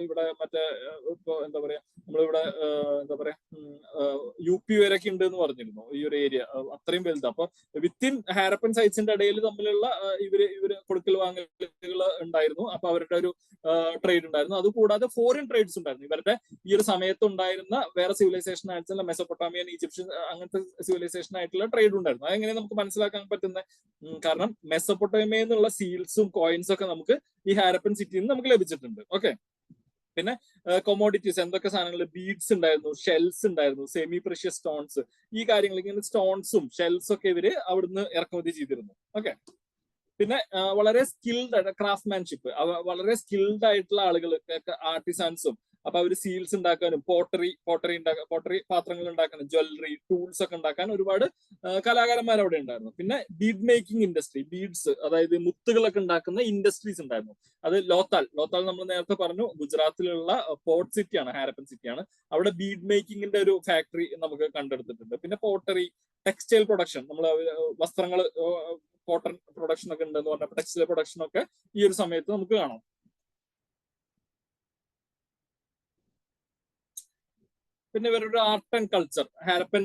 ഇവിടെ മറ്റേ ഇപ്പൊ എന്താ പറയാ നമ്മളിവിടെ എന്താ പറയാ UP വരെയൊക്കെ ഉണ്ട് എന്ന് പറഞ്ഞിരുന്നു ഈ ഒരു ഏരിയ, അത്രയും വലുത്. അപ്പൊ വിത്തിൻ ഹാരപ്പൻ സൈറ്റ്സിന്റെ ഇടയിൽ തമ്മിലുള്ള ഇവര് കൊടുക്കൽ വാങ്ങലുകൾ ഉണ്ടായിരുന്നു. അപ്പൊ അവരുടെ ഒരു ട്രേഡ് ഉണ്ടായിരുന്നു. അതുകൂടാതെ ഫോറിൻ ട്രേഡ്സ് ഉണ്ടായിരുന്നു. ഇവരുടെ ഈ ഒരു സമയത്ത് ഉണ്ടായിരുന്ന വേറെ സിവിലൈസേഷൻ ആയിട്ടുള്ള മെസോപ്പൊട്ടാമിയൻ, ഈജിപ്ഷ്യൻ അങ്ങനത്തെ സിവിലൈസേഷൻ ആയിട്ടുള്ള ട്രേഡ് ഉണ്ടായിരുന്നു. അതെങ്ങനെ നമുക്ക് മനസ്സിലാക്കാൻ പറ്റുന്ന, കാരണം മെസോപ്പൊട്ടാമിയയിൽ നിന്നുള്ള സീൽസും കോയിൻസും ഒക്കെ നമുക്ക് ഈ ഹാരപ്പൻ സിറ്റിയിൽ നിന്ന് നമുക്ക് ലഭിച്ചിട്ടുണ്ട്. ഓക്കെ, പിന്നെ കൊമോഡിറ്റീസ് എന്തൊക്കെ സാധനങ്ങൾ, ബീഡ്സ് ഉണ്ടായിരുന്നു, ഷെൽസ് ഉണ്ടായിരുന്നു, സെമി പ്രഷ്യസ് സ്റ്റോൺസ്, ഈ കാര്യങ്ങൾ ഇങ്ങനെ സ്റ്റോൺസും ഷെൽസും ഒക്കെ ഇവര് അവിടുന്ന് ഇറക്കുമതി ചെയ്തിരുന്നു. ഓക്കെ, പിന്നെ വളരെ സ്കിൽഡ് ക്രാഫ്റ്റ്മാൻഷിപ്പ്, വളരെ സ്കിൽഡ് ആയിട്ടുള്ള ആളുകൾ, ആർട്ടിസാൻസും. അപ്പൊ അവര് സീൽസ് ഉണ്ടാക്കാനും പോട്ടറി പാത്രങ്ങൾ ഉണ്ടാക്കാനും ജ്വല്ലറി ടൂൾസ് ഒക്കെ ഉണ്ടാക്കാൻ ഒരുപാട് കലാകാരന്മാർ അവിടെ ഉണ്ടായിരുന്നു. പിന്നെ ബീഡ് മേക്കിംഗ് ഇൻഡസ്ട്രി, ബീഡ്സ് അതായത് മുത്തുകളൊക്കെ ഉണ്ടാക്കുന്ന ഇൻഡസ്ട്രീസ് ഉണ്ടായിരുന്നു. അത് ലോത്താൽ നമ്മൾ നേരത്തെ പറഞ്ഞു ഗുജറാത്തിലുള്ള പോർട്ട് സിറ്റിയാണ്, ഹാരപ്പൻ സിറ്റിയാണ്. അവിടെ ബീഡ് മേക്കിങ്ങിന്റെ ഒരു ഫാക്ടറി നമുക്ക് കണ്ടെടുത്തിട്ടുണ്ട്. പിന്നെ പോട്ടറി, ടെക്സ്റ്റൈൽ പ്രൊഡക്ഷൻ, നമ്മൾ വസ്ത്രങ്ങൾ കോട്ടൺ പ്രൊഡക്ഷൻ ഒക്കെ ഉണ്ടെന്ന് പറഞ്ഞപ്പോൾ ടെക്സ്റ്റൈൽ പ്രൊഡക്ഷൻ ഒക്കെ ഈ ഒരു സമയത്ത് നമുക്ക് കാണാം. പിന്നെ ഇവരുടെ art and culture, Harappan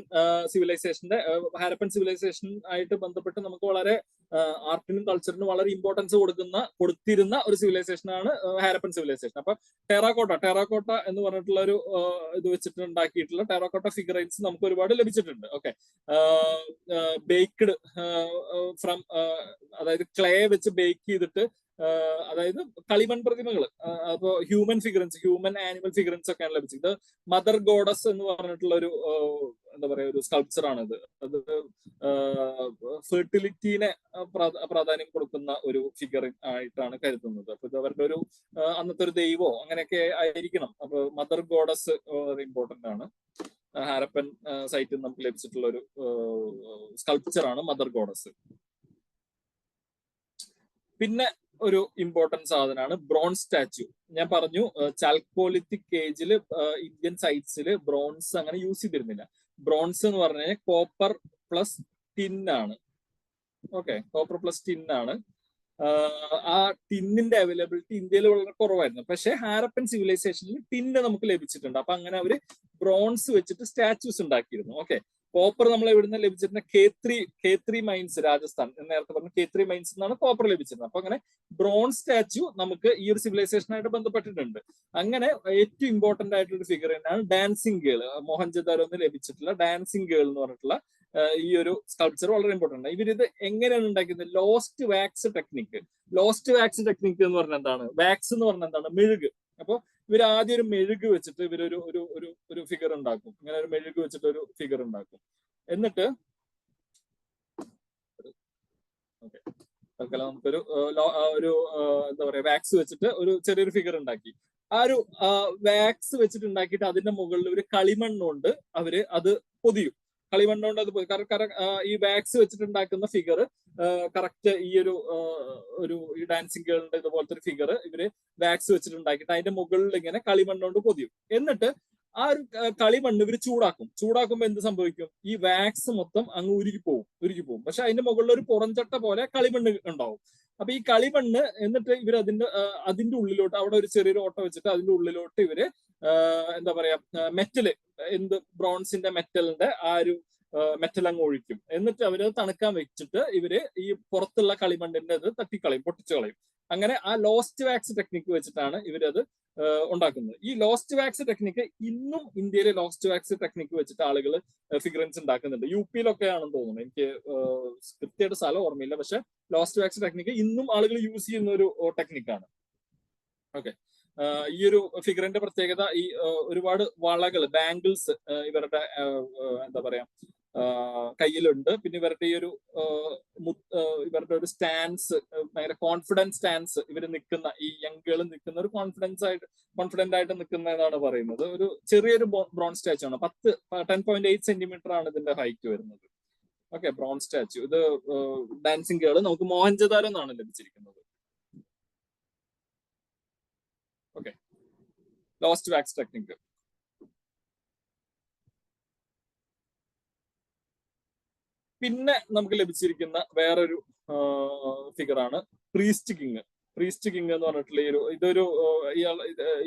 civilisation ആയിട്ട് ബന്ധപ്പെട്ട് നമുക്ക് വളരെ ആർട്ടിനും കൾച്ചറിനും വളരെ ഇമ്പോർട്ടൻസ് കൊടുത്തിരുന്ന ഒരു സിവിലൈസേഷനാണ് ഹാരപ്പൻ സിവിലൈസേഷൻ. അപ്പൊ ടെറാക്കോട്ട എന്ന് പറഞ്ഞിട്ടുള്ള ഒരു ഇത് വെച്ചിട്ട് ഉണ്ടാക്കിയിട്ടുള്ള ടെറാക്കോട്ട ഫിഗറൈൻസ് നമുക്ക് ഒരുപാട് ലഭിച്ചിട്ടുണ്ട്. ഓക്കെ, ബേക്ക്ഡ് ഫ്രം, അതായത് ക്ലേ വെച്ച് ബേക്ക് ചെയ്തിട്ട്, അതായത് കളിമൺ പ്രതിമകൾ, അപ്പൊ ഹ്യൂമൻ ആനിമൽ ഫിഗറൻസ് ഒക്കെയാണ് ലഭിച്ചത്. ഇത് മദർ ഗോഡസ് എന്ന് പറഞ്ഞിട്ടുള്ള ഒരു എന്താ പറയാ ഒരു സ്കൾപ്ചർ ആണിത്. അത് ഫെർട്ടിലിറ്റീനെ പ്രാധാന്യം കൊടുക്കുന്ന ഒരു ഫിഗർ ആയിട്ടാണ് കരുതുന്നത്. അപ്പൊ ഇത് അവരുടെ ഒരു അന്നത്തെ ഒരു ദൈവോ അങ്ങനെയൊക്കെ ആയിരിക്കണം. അപ്പൊ മദർ ഗോഡസ് വളരെ ഇമ്പോർട്ടന്റ് ആണ്. ഹാരപ്പൻ സൈറ്റിൽ നമുക്ക് ലഭിച്ചിട്ടുള്ള ഒരു സ്കൾപ്ചർ ആണ് മദർ ഗോഡസ്. പിന്നെ ഒരു ഇമ്പോർട്ടന്റ് സാധനമാണ് ബ്രോൺസ് സ്റ്റാച്യു. ഞാൻ പറഞ്ഞു ചാൽക്കോലിത്തിക് ഏജിൽ ഇന്ത്യൻ സൈറ്റ്സിൽ ബ്രോൺസ് അങ്ങനെ യൂസ് ചെയ്തിരുന്നില്ല. ബ്രോൺസ് എന്ന് പറഞ്ഞു കഴിഞ്ഞാൽ കോപ്പർ പ്ലസ് ടിൻ ആണ്. ഓക്കെ, കോപ്പർ പ്ലസ് ടിൻ ആണ്. ആ ടിന്നിന്റെ അവൈലബിലിറ്റി ഇന്ത്യയിൽ വളരെ കുറവായിരുന്നു. പക്ഷെ ഹാരപ്പൻ സിവിലൈസേഷനിൽ ടിന്ന് നമുക്ക് ലഭിച്ചിട്ടുണ്ട്. അപ്പൊ അങ്ങനെ അവര് ബ്രോൺസ് വെച്ചിട്ട് സ്റ്റാച്യൂസ് ഉണ്ടാക്കിയിരുന്നു. ഓക്കെ, കോപ്പർ നമ്മൾ ഇവിടുന്ന് ലഭിച്ചിരുന്ന കേത്രി മൈൻസ്, രാജസ്ഥാൻ നേരത്തെ പറഞ്ഞ കേത്രി മൈൻസ് എന്നാണ് കോപ്പർ ലഭിച്ചിരുന്നത്. അപ്പൊ അങ്ങനെ ബ്രോൺസ് സ്റ്റാച്യു നമുക്ക് ഈ ഒരു സിവിലൈസേഷനായിട്ട് ബന്ധപ്പെട്ടിട്ടുണ്ട്. അങ്ങനെ ഏറ്റവും ഇമ്പോർട്ടന്റ് ആയിട്ടുള്ള ഒരു ഫിഗർ തന്നെയാണ് ഡാൻസിങ് ഗേൾ. മോഹൻജദാരോന്ന് ലഭിച്ചിട്ടുള്ള ഡാൻസിങ് ഗേൾ എന്ന് പറഞ്ഞിട്ടുള്ള ഈ ഒരു സ്കൾപ്ചർ വളരെ ഇമ്പോർട്ടന്റ് ആണ്. ഇവരിത് എങ്ങനെയാണ് ഉണ്ടാക്കുന്നത്? ലോസ്റ്റ് വാക്സ് ടെക്നിക്ക് എന്ന് പറഞ്ഞാൽ എന്താണ്? വാക്സ് എന്ന് പറഞ്ഞാൽ എന്താണ്? മെഴുക്. അപ്പൊ ഇവർ ആദ്യം ഒരു മെഴുക് വെച്ചിട്ട് ഇവരൊരു ഒരു ഫിഗർ ഉണ്ടാക്കും. ഇങ്ങനെ ഒരു മെഴുക് വെച്ചിട്ട് ഒരു ഫിഗർ ഉണ്ടാക്കും. എന്നിട്ട് തൽക്കാലം നമുക്കൊരു എന്താ പറയാ വാക്സ് വെച്ചിട്ട് ഒരു ചെറിയൊരു ഫിഗർ ഉണ്ടാക്കി. ആ ഒരു വാക്സ് വെച്ചിട്ട് ഉണ്ടാക്കിയിട്ട് അതിന്റെ മുകളിൽ ഒരു കളിമണ്ണുകൊണ്ട് അവര് അത് പൊതിയും. കളിമണ്ണുകൊണ്ട് അത് ഈ വാക്സ് വെച്ചിട്ട് ഉണ്ടാക്കുന്ന ഫിഗർ കറക്റ്റ് ഈ ഒരു ഈ ഡാൻസിങ് ഗേളിന്റെ ഇതുപോലത്തെ ഒരു ഫിഗർ ഇവര് വാക്സ് വെച്ചിട്ട് ഉണ്ടാക്കിയിട്ട് അതിന്റെ മുകളിൽ ഇങ്ങനെ കളിമണ്ണുകൊണ്ട് പൊതിയും. എന്നിട്ട് ആ ഒരു കളിമണ്ണ് ഇവര് ചൂടാക്കുമ്പോൾ എന്ത് സംഭവിക്കും? ഈ വാക്സ് മൊത്തം അങ്ങ് ഉരുകി പോകും. പക്ഷെ അതിന്റെ മുകളിൽ ഒരു പുറംചട്ട പോലെ കളിമണ്ണ് ഉണ്ടാവും. അപ്പൊ ഈ കളിമണ്ണ് എന്നിട്ട് ഇവർ അതിന്റെ ഉള്ളിലോട്ട് അവിടെ ഒരു ചെറിയൊരു ഓട്ട വെച്ചിട്ട് അതിന്റെ ഉള്ളിലോട്ട് ഇവര് എന്താ പറയാ ബ്രോൺസിന്റെ മെറ്റലിന്റെ ആ ഒരു മെറ്റൽ അങ്ങ് ഒഴിക്കും. എന്നിട്ട് അവര് തണുക്കാൻ വെച്ചിട്ട് ഇവര് ഈ പുറത്തുള്ള കളിമണ്ണിന്റെ അത് പൊട്ടിച്ചു കളയും. അങ്ങനെ ആ ലോസ്റ്റ് വാക്സ് ടെക്നിക്ക് വെച്ചിട്ടാണ് ഇവരത് ഉണ്ടാക്കുന്നത്. ഈ ലോസ്റ്റ് വാക്സ് ടെക്നിക്ക് ഇന്നും ഇന്ത്യയിലെ ലോസ്റ്റ് വാക്സ് ടെക്നിക്ക് വെച്ചിട്ട് ആളുകൾ ഫിഗറൻസ് ഉണ്ടാക്കുന്നുണ്ട്. UP ആണെന്ന് തോന്നുന്നു, എനിക്ക് കൃത്യമായിട്ട് സ്ഥലം ഓർമ്മയില്ല. പക്ഷെ ലോസ്റ്റ് വാക്സ് ടെക്നിക്ക് ഇന്നും ആളുകൾ യൂസ് ചെയ്യുന്ന ഒരു ടെക്നിക്കാണ്. ഓക്കെ, ഈ ഒരു ഫിഗറിന്റെ പ്രത്യേകത ഈ ഒരുപാട് വളകൾ, ബാംഗിൾസ് ഇവരുടെ എന്താ പറയാ കയ്യിലുണ്ട്. പിന്നെ ഇവരുടെ ഈ ഒരു ഇവരുടെ ഒരു സ്റ്റാൻസ് ഭയങ്കര കോൺഫിഡൻസ് സ്റ്റാൻസ് ഇവർ നിൽക്കുന്ന ഈ യങ് ഗേൾ നിൽക്കുന്ന ഒരു കോൺഫിഡന്റ് ആയിട്ട് നിൽക്കുന്ന എന്നാണ് പറയുന്നത്. ഒരു ചെറിയൊരു ബ്രോൺസ് സ്റ്റാച്ചു ആണ്. 10.8 സെന്റിമീറ്റർ ആണ് ഇതിന്റെ ഹൈറ്റ് വരുന്നത്. Okay, bronze statue. ഇത് ഡാൻസിങ് ഗേൾ നമുക്ക് മോഹൻജദാരോ എന്നാണ് ലഭിച്ചിരിക്കുന്നത്. Okay, lost wax technique. പിന്നെ നമുക്ക് ലഭിച്ചിരിക്കുന്ന വേറൊരു ഫിഗറാണ് പ്രീസ്റ്റ് കിങ്. പ്രീസ്റ്റ് കിങ് എന്ന് പറഞ്ഞിട്ടുള്ള ഇതൊരു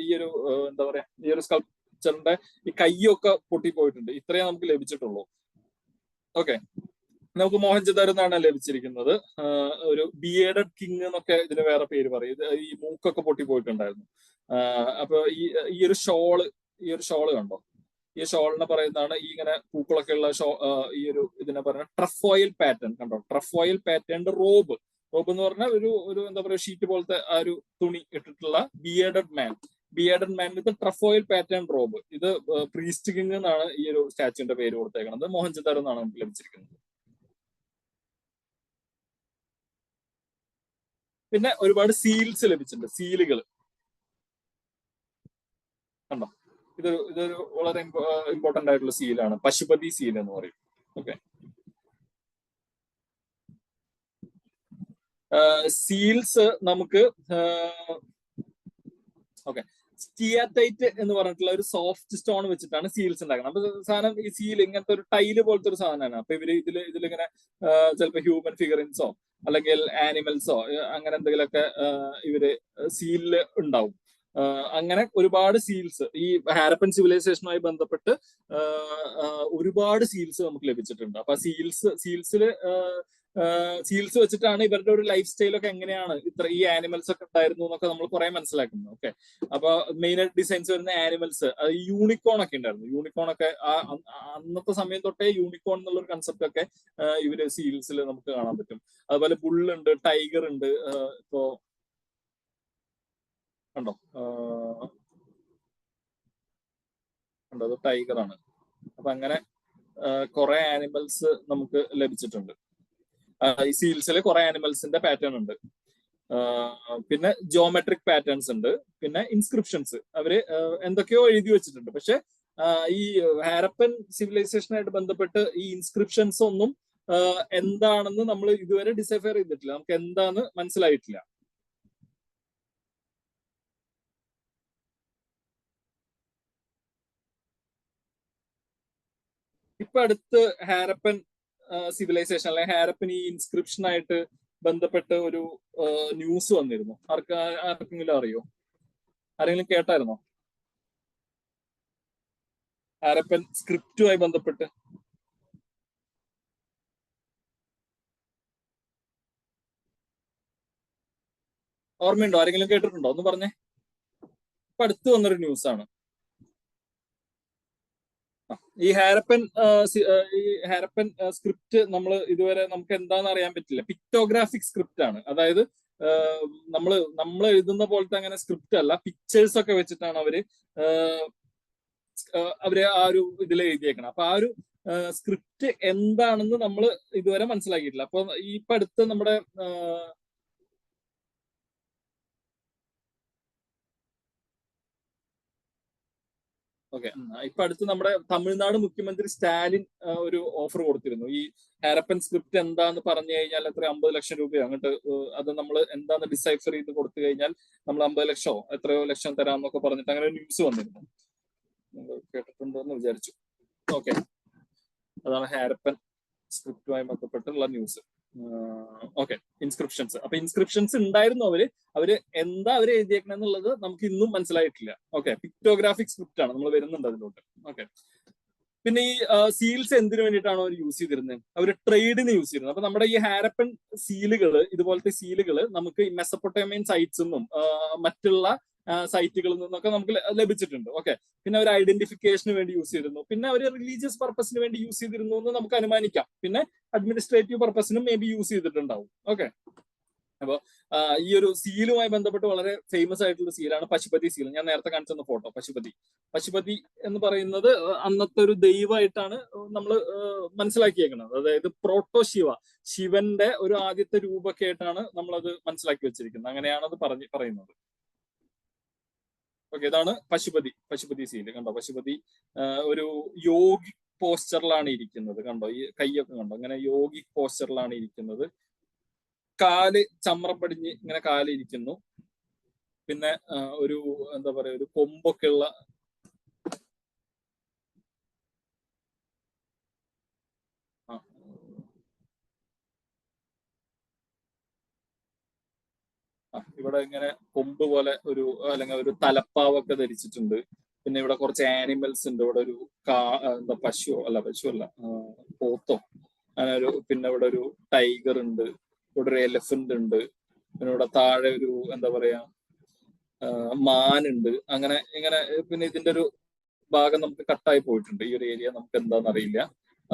ഈ ഒരു എന്താ പറയാ, ഈ ഒരു സ്കൾപ്ചറിന്റെ ഈ കൈയൊക്കെ പൊട്ടിപ്പോയിട്ടുണ്ട്. ഇത്രയേ നമുക്ക് ലഭിച്ചിട്ടുള്ളൂ. ഓക്കെ, നമുക്ക് മോഹൻജദാരോ എന്നാണ് ലഭിച്ചിരിക്കുന്നത്. ഒരു ബിയേഡഡ് കിങ് എന്നൊക്കെ ഇതിന് വേറെ പേര് പറയും. ഈ മൂക്കൊക്കെ പൊട്ടിപ്പോയിട്ടുണ്ടായിരുന്നു. അപ്പൊ ഈ ഒരു ഷോള് കണ്ടോ? ഈ ഷോളിനെ പറയുന്നതാണ് ഈ ഇങ്ങനെ പൂക്കളൊക്കെ ഉള്ള ഈ ഒരു ഇതിനെ പറയുന്നത് ട്രഫോയിൽ പാറ്റേൺ. കണ്ടോ, ട്രഫോയിൽ പാറ്റേൺ റോബ് എന്ന് പറഞ്ഞാൽ ഒരു എന്താ പറയുക, ഷീറ്റ് പോലത്തെ ആ ഒരു തുണി ഇട്ടിട്ടുള്ള ബിയേഡഡ് മാൻ വിത്ത് ട്രഫോയിൽ പാറ്റേൺ റോബ്. ഇത് പ്രീസ്റ്റ് കിങ് എന്നാണ് ഈ ഒരു സ്റ്റാച്ചുവിന്റെ പേര് കൊടുത്തേക്കുന്നത്. മോഹൻജദാരോ എന്നാണ് നമുക്ക് ലഭിച്ചിരിക്കുന്നത്. പിന്നെ ഒരുപാട് സീൽസ് ലഭിച്ചിട്ടുണ്ട്. സീലുകൾ കണ്ടോ, ഇതൊരു വളരെ ഇമ്പോർട്ടന്റ് ആയിട്ടുള്ള സീലാണ്, പശുപതി സീൽ എന്ന് പറയും. ഓക്കെ, സീൽസ് നമുക്ക് ഓക്കെ, സ്റ്റിയാറ്റൈറ്റ് എന്ന് പറഞ്ഞിട്ടുള്ള ഒരു സോഫ്റ്റ് സ്റ്റോൺ വെച്ചിട്ടാണ് സീൽസ് ഉണ്ടാക്കുന്നത്. അപ്പൊ സാധനം ഈ സീൽ ഇങ്ങനത്തെ ഒരു ടൈല് പോലത്തെ ഒരു സാധനമാണ്. അപ്പൊ ഇതിലിങ്ങനെ ചിലപ്പോൾ ഹ്യൂമൻ ഫിഗറിൻസോ അല്ലെങ്കിൽ ആനിമൽസോ അങ്ങനെ എന്തെങ്കിലുമൊക്കെ ഇവര് സീലില് ഉണ്ടാവും. അങ്ങനെ ഒരുപാട് സീൽസ് ഈ ഹാരപ്പൻ സിവിലൈസേഷനുമായി ബന്ധപ്പെട്ട് ഒരുപാട് സീൽസ് നമുക്ക് ലഭിച്ചിട്ടുണ്ട്. അപ്പൊ സീൽസ് വെച്ചിട്ടാണ് ഇവരുടെ ഒരു ലൈഫ് സ്റ്റൈലൊക്കെ എങ്ങനെയാണ് ഈ ആനിമൽസ് ഒക്കെ ഉണ്ടായിരുന്നു എന്നൊക്കെ നമ്മൾ കുറെ മനസ്സിലാക്കുന്നത്. ഓക്കെ, അപ്പൊ മെയിൻ ആയിട്ട് ഡിസൈൻസ് വരുന്ന ആനിമൽസ്, അത് യൂണിക്കോൺ ഒക്കെ ഉണ്ടായിരുന്നു. യൂണിക്കോൺ ഒക്കെ അന്നത്തെ സമയം തൊട്ടേ യൂണിക്കോൺ എന്നുള്ള ഒരു കൺസെപ്റ്റ് ഒക്കെ ഇവര് സീൽസിൽ നമുക്ക് കാണാൻ പറ്റും. അതുപോലെ ബുള്ളുണ്ട്, ടൈഗർ ഉണ്ട്. ഇപ്പോ കണ്ടോ, അത് ടൈഗർ ആണ്. അപ്പൊ അങ്ങനെ കുറെ ആനിമൽസ് നമുക്ക് ലഭിച്ചിട്ടുണ്ട്. ഈ സീൽസിൽ കുറെ ആനിമൽസിന്റെ പാറ്റേൺ ഉണ്ട്. പിന്നെ ജോമെട്രിക് പാറ്റേൺസ് ഉണ്ട്. പിന്നെ ഇൻസ്ക്രിപ്ഷൻസ് അവര് എന്തൊക്കെയോ എഴുതി വെച്ചിട്ടുണ്ട്. പക്ഷെ ഈ ഹാരപ്പൻ സിവിലൈസേഷനായിട്ട് ബന്ധപ്പെട്ട് ഈ ഇൻസ്ക്രിപ്ഷൻസ് ഒന്നും എന്താണെന്ന് നമ്മൾ ഇതുവരെ ഡിസൈഫർ ചെയ്തിട്ടില്ല. നമുക്ക് എന്താന്ന് മനസ്സിലായിട്ടില്ല. ഇപ്പൊ അടുത്ത് ഹാരപ്പൻ സിവിലൈസേഷൻ അല്ലെങ്കിൽ ഹാരപ്പൻ ഈ ഇൻസ്ക്രിപ്ഷനായിട്ട് ബന്ധപ്പെട്ട് ഒരു ന്യൂസ് വന്നിരുന്നു. ആർക്കെങ്കിലും അറിയോ? ആരെങ്കിലും കേട്ടായിരുന്നോ? ഹാരപ്പൻ സ്ക്രിപ്റ്റുമായി ബന്ധപ്പെട്ട് ഓർമ്മയുണ്ടോ? ആരെങ്കിലും കേട്ടിട്ടുണ്ടോ? ഒന്ന് പറഞ്ഞേ. ഇപ്പൊ അടുത്ത് വന്നൊരു ന്യൂസാണ്. ഈ ഹാരപ്പൻ സ്ക്രിപ്റ്റ് നമ്മൾ ഇതുവരെ നമുക്ക് എന്താണെന്ന് അറിയാൻ പറ്റില്ല. പിക്ടോഗ്രാഫിക് സ്ക്രിപ്റ്റ് ആണ്. അതായത് നമ്മൾ എഴുതുന്ന പോലത്തെ അങ്ങനെ സ്ക്രിപ്റ്റ് അല്ല, പിക്ചേഴ്സ് ഒക്കെ വെച്ചിട്ടാണ് അവര് ആ ഒരു ഇതിൽ എഴുതിയേക്കണം. അപ്പൊ ആ ഒരു സ്ക്രിപ്റ്റ് എന്താണെന്ന് നമ്മൾ ഇതുവരെ മനസ്സിലാക്കിയിട്ടില്ല. അപ്പൊ ഇപ്പൊ അടുത്ത് നമ്മുടെ ഓക്കെ, ഇപ്പൊ അടുത്ത് നമ്മുടെ തമിഴ്നാട് മുഖ്യമന്ത്രി സ്റ്റാലിൻ ഒരു ഓഫർ കൊടുത്തിരുന്നു. ഈ ഹാരപ്പൻ സ്ക്രിപ്റ്റ് എന്താന്ന് പറഞ്ഞു കഴിഞ്ഞാൽ എത്ര 50 ലക്ഷം രൂപയോ അങ്ങോട്ട് അത് നമ്മൾ എന്താന്ന് ഡിസൈഫർ ചെയ്ത് കൊടുത്തു കഴിഞ്ഞാൽ നമ്മൾ 50 ലക്ഷമോ എത്രയോ ലക്ഷം തരാമെന്നൊക്കെ പറഞ്ഞിട്ട് അങ്ങനെ ന്യൂസ് വന്നിരുന്നു. കേട്ടിട്ടുണ്ടോ എന്ന് വിചാരിച്ചു. ഓക്കെ, അതാണ് ഹാരപ്പൻ സ്ക്രിപ്റ്റുമായി ബന്ധപ്പെട്ടുള്ള ന്യൂസ്. Okay, inscriptions. അപ്പൊ ഇൻസ്ക്രിപ്ഷൻസ് ഉണ്ടായിരുന്നു. അവര് എന്താ അവര് എഴുതിയേക്കണെന്നുള്ളത് നമുക്ക് ഇന്നും മനസ്സിലായിട്ടില്ല. ഓക്കെ, പിക്ടോഗ്രാഫിക് സ്ക്രിപ്റ്റ് ആണ്. നമ്മൾ വരുന്നുണ്ട് അതിലോട്ട്. ഓക്കെ, പിന്നെ ഈ സീൽസ് എന്തിനു വേണ്ടിയിട്ടാണ് അവർ യൂസ് ചെയ്തിരുന്നത്? അവർ ട്രേഡിന് യൂസ് ചെയ്തിരുന്നത്. അപ്പൊ നമ്മുടെ ഈ ഹാരപ്പൻ സീലുകള്, ഇതുപോലത്തെ സീലുകള് നമുക്ക് ഈ മെസപ്പൊട്ടേമിയൻ സൈറ്റ്സ് നിന്നും മറ്റുള്ള സൈറ്റുകളിൽ നിന്നൊക്കെ നമുക്ക് ലഭിച്ചിട്ടുണ്ട്. ഓക്കെ, പിന്നെ അവർ ഐഡന്റിഫിക്കേഷന് വേണ്ടി യൂസ് ചെയ്തിരുന്നു. പിന്നെ അവർ റിലീജിയസ് പർപ്പസിന് വേണ്ടി യൂസ് ചെയ്തിരുന്നു എന്ന് നമുക്ക് അനുമാനിക്കാം. പിന്നെ അഡ്മിനിസ്ട്രേറ്റീവ് പർപ്പസിനും മേ ബി യൂസ് ചെയ്തിട്ടുണ്ടാവും. ഓക്കെ, അപ്പൊ ഈ ഒരു സീലുമായി ബന്ധപ്പെട്ട് വളരെ ഫേമസ് ആയിട്ടുള്ള സീലാണ് പശുപതി സീൽ. ഞാൻ നേരത്തെ കാണിച്ചെന്ന ഫോട്ടോ പശുപതി എന്ന് പറയുന്നത് അന്നത്തെ ഒരു ദൈവമായിട്ടാണ് നമ്മൾ മനസ്സിലാക്കിയേക്കുന്നത്. അതായത് പ്രോട്ടോ ശിവന്റെ ഒരു ആദ്യത്തെ രൂപമൊക്കെ ആയിട്ടാണ് നമ്മളത് മനസ്സിലാക്കി വെച്ചിരിക്കുന്നത്. അങ്ങനെയാണ് അത് പറയുന്നത്. ഓക്കെ, ഇതാണ് പശുപതി സീല്. കണ്ടോ, പശുപതി ഒരു യോഗി പോസ്ചറിലാണ് ഇരിക്കുന്നത്. കണ്ടോ, ഈ കൈയൊക്കെ കണ്ടോ, അങ്ങനെ യോഗി പോസ്ചറിലാണ് ഇരിക്കുന്നത്. കാല് ചമ്രം പടിഞ്ഞ് ഇങ്ങനെ കാല് ഇരിക്കുന്നു. പിന്നെ ഒരു എന്താ പറയാ, ഒരു കൊമ്പൊക്കെ ഉള്ള ഇവിടെ ഇങ്ങനെ കൊമ്പ് പോലെ ഒരു അല്ലെങ്കിൽ ഒരു തലപ്പാവൊക്കെ ധരിച്ചിട്ടുണ്ട്. പിന്നെ ഇവിടെ കുറച്ച് ആനിമൽസ് ഉണ്ട്. ഇവിടെ ഒരു എന്താ പശു അല്ല പോത്തോ അങ്ങനെ ഒരു, പിന്നെ ഇവിടെ ഒരു ടൈഗർ ഉണ്ട്, ഇവിടെ ഒരു എലിഫന്റ് ഉണ്ട്, പിന്നെ ഇവിടെ താഴെ ഒരു എന്താ പറയാ മാനുണ്ട്. അങ്ങനെ ഇങ്ങനെ പിന്നെ ഇതിന്റെ ഒരു ഭാഗം നമുക്ക് കട്ടായി പോയിട്ടുണ്ട്. ഈ ഒരു ഏരിയ നമുക്ക് എന്താണെന്ന് അറിയില്ല.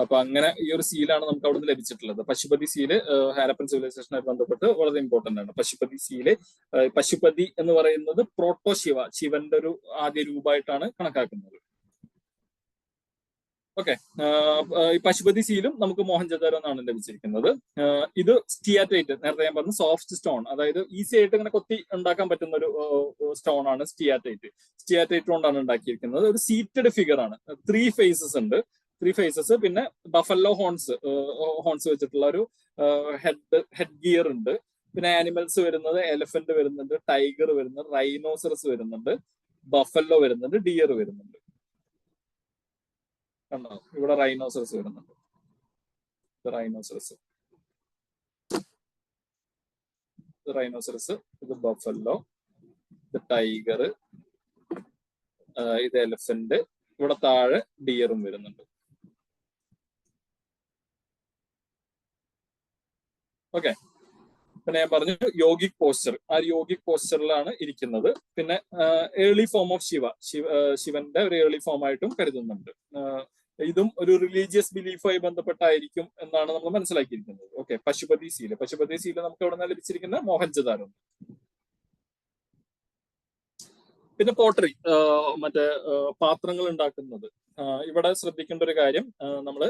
അപ്പൊ അങ്ങനെ ഈ ഒരു സീലാണ് നമുക്ക് അവിടെ നിന്ന് ലഭിച്ചിട്ടുള്ളത്. പശുപതി സീല് ഹാരപ്പൻ സിവിലൈസേഷനുമായി ബന്ധപ്പെട്ട് വളരെ ഇമ്പോർട്ടന്റ് ആണ്. പശുപതി സീല്, പശുപതി എന്ന് പറയുന്നത് പ്രോട്ടോ ശിവന്റെ ഒരു ആദ്യ രൂപമായിട്ടാണ് കണക്കാക്കുന്നത്. ഓക്കെ, ഈ പശുപതി സീലും നമുക്ക് മോഹൻജദാരോ എന്നാണ് ലഭിച്ചിരിക്കുന്നത്. ഇത് സ്റ്റിയാറ്റൈറ്റ്, നേരത്തെ ഞാൻ പറഞ്ഞു സോഫ്റ്റ് സ്റ്റോൺ, അതായത് ഈസി ആയിട്ട് ഇങ്ങനെ കൊത്തി ഉണ്ടാക്കാൻ പറ്റുന്ന ഒരു സ്റ്റോൺ ആണ് സ്റ്റിയാറ്റൈറ്റ് കൊണ്ടാണ് ഉണ്ടാക്കിയിരിക്കുന്നത്. ഒരു സീറ്റഡ് ഫിഗർ ആണ്. 3 ഫേസസ് ഉണ്ട്. 3 ഫേസസ്. പിന്നെ ബഫല്ലോ ഹോൺസ് വെച്ചിട്ടുള്ള ഒരു ഹെഡ് ഗിയർ ഉണ്ട്. പിന്നെ ആനിമൽസ് വരുന്നത് എലിഫന്റ് വരുന്നുണ്ട്, ടൈഗർ വരുന്നുണ്ട്, റൈനോസറസ് വരുന്നുണ്ട്, ബഫല്ലോ വരുന്നുണ്ട്, ഡിയർ വരുന്നുണ്ട്. കണ്ടോ, ഇവിടെ റൈനോസറസ് വരുന്നുണ്ട്. റൈനോസറസ്, ഇത് ബഫല്ലോ, ഇത് ടൈഗർ, ഇത് എലിഫന്റ്, ഇവിടെ താഴെ ഡിയറും വരുന്നുണ്ട്. ഓക്കെ, പിന്നെ ഞാൻ പറഞ്ഞു യോഗിക് പോസ്ചർ. ആ യോഗിക് പോസ്ചറിലാണ് ഇരിക്കുന്നത്. പിന്നെ ഏർലി ഫോം ഓഫ് ശിവന്റെ ഒരു ഏർലി ഫോം ആയിട്ടും കരുതുന്നുണ്ട്. ഇതും ഒരു റിലീജിയസ് ബിലീഫുമായി ബന്ധപ്പെട്ടായിരിക്കും എന്നാണ് നമ്മൾ മനസ്സിലാക്കിയിരിക്കുന്നത്. ഓക്കെ, പശുപതി സീല് നമുക്ക് എവിടെ നിന്നാണ് ലഭിച്ചിരിക്കുന്ന മോഹൻജദാരോ. പിന്നെ പോട്ടറി, മറ്റേ പാത്രങ്ങൾ ഉണ്ടാക്കുന്നത്. ഇവിടെ ശ്രദ്ധിക്കേണ്ട ഒരു കാര്യം, നമ്മള്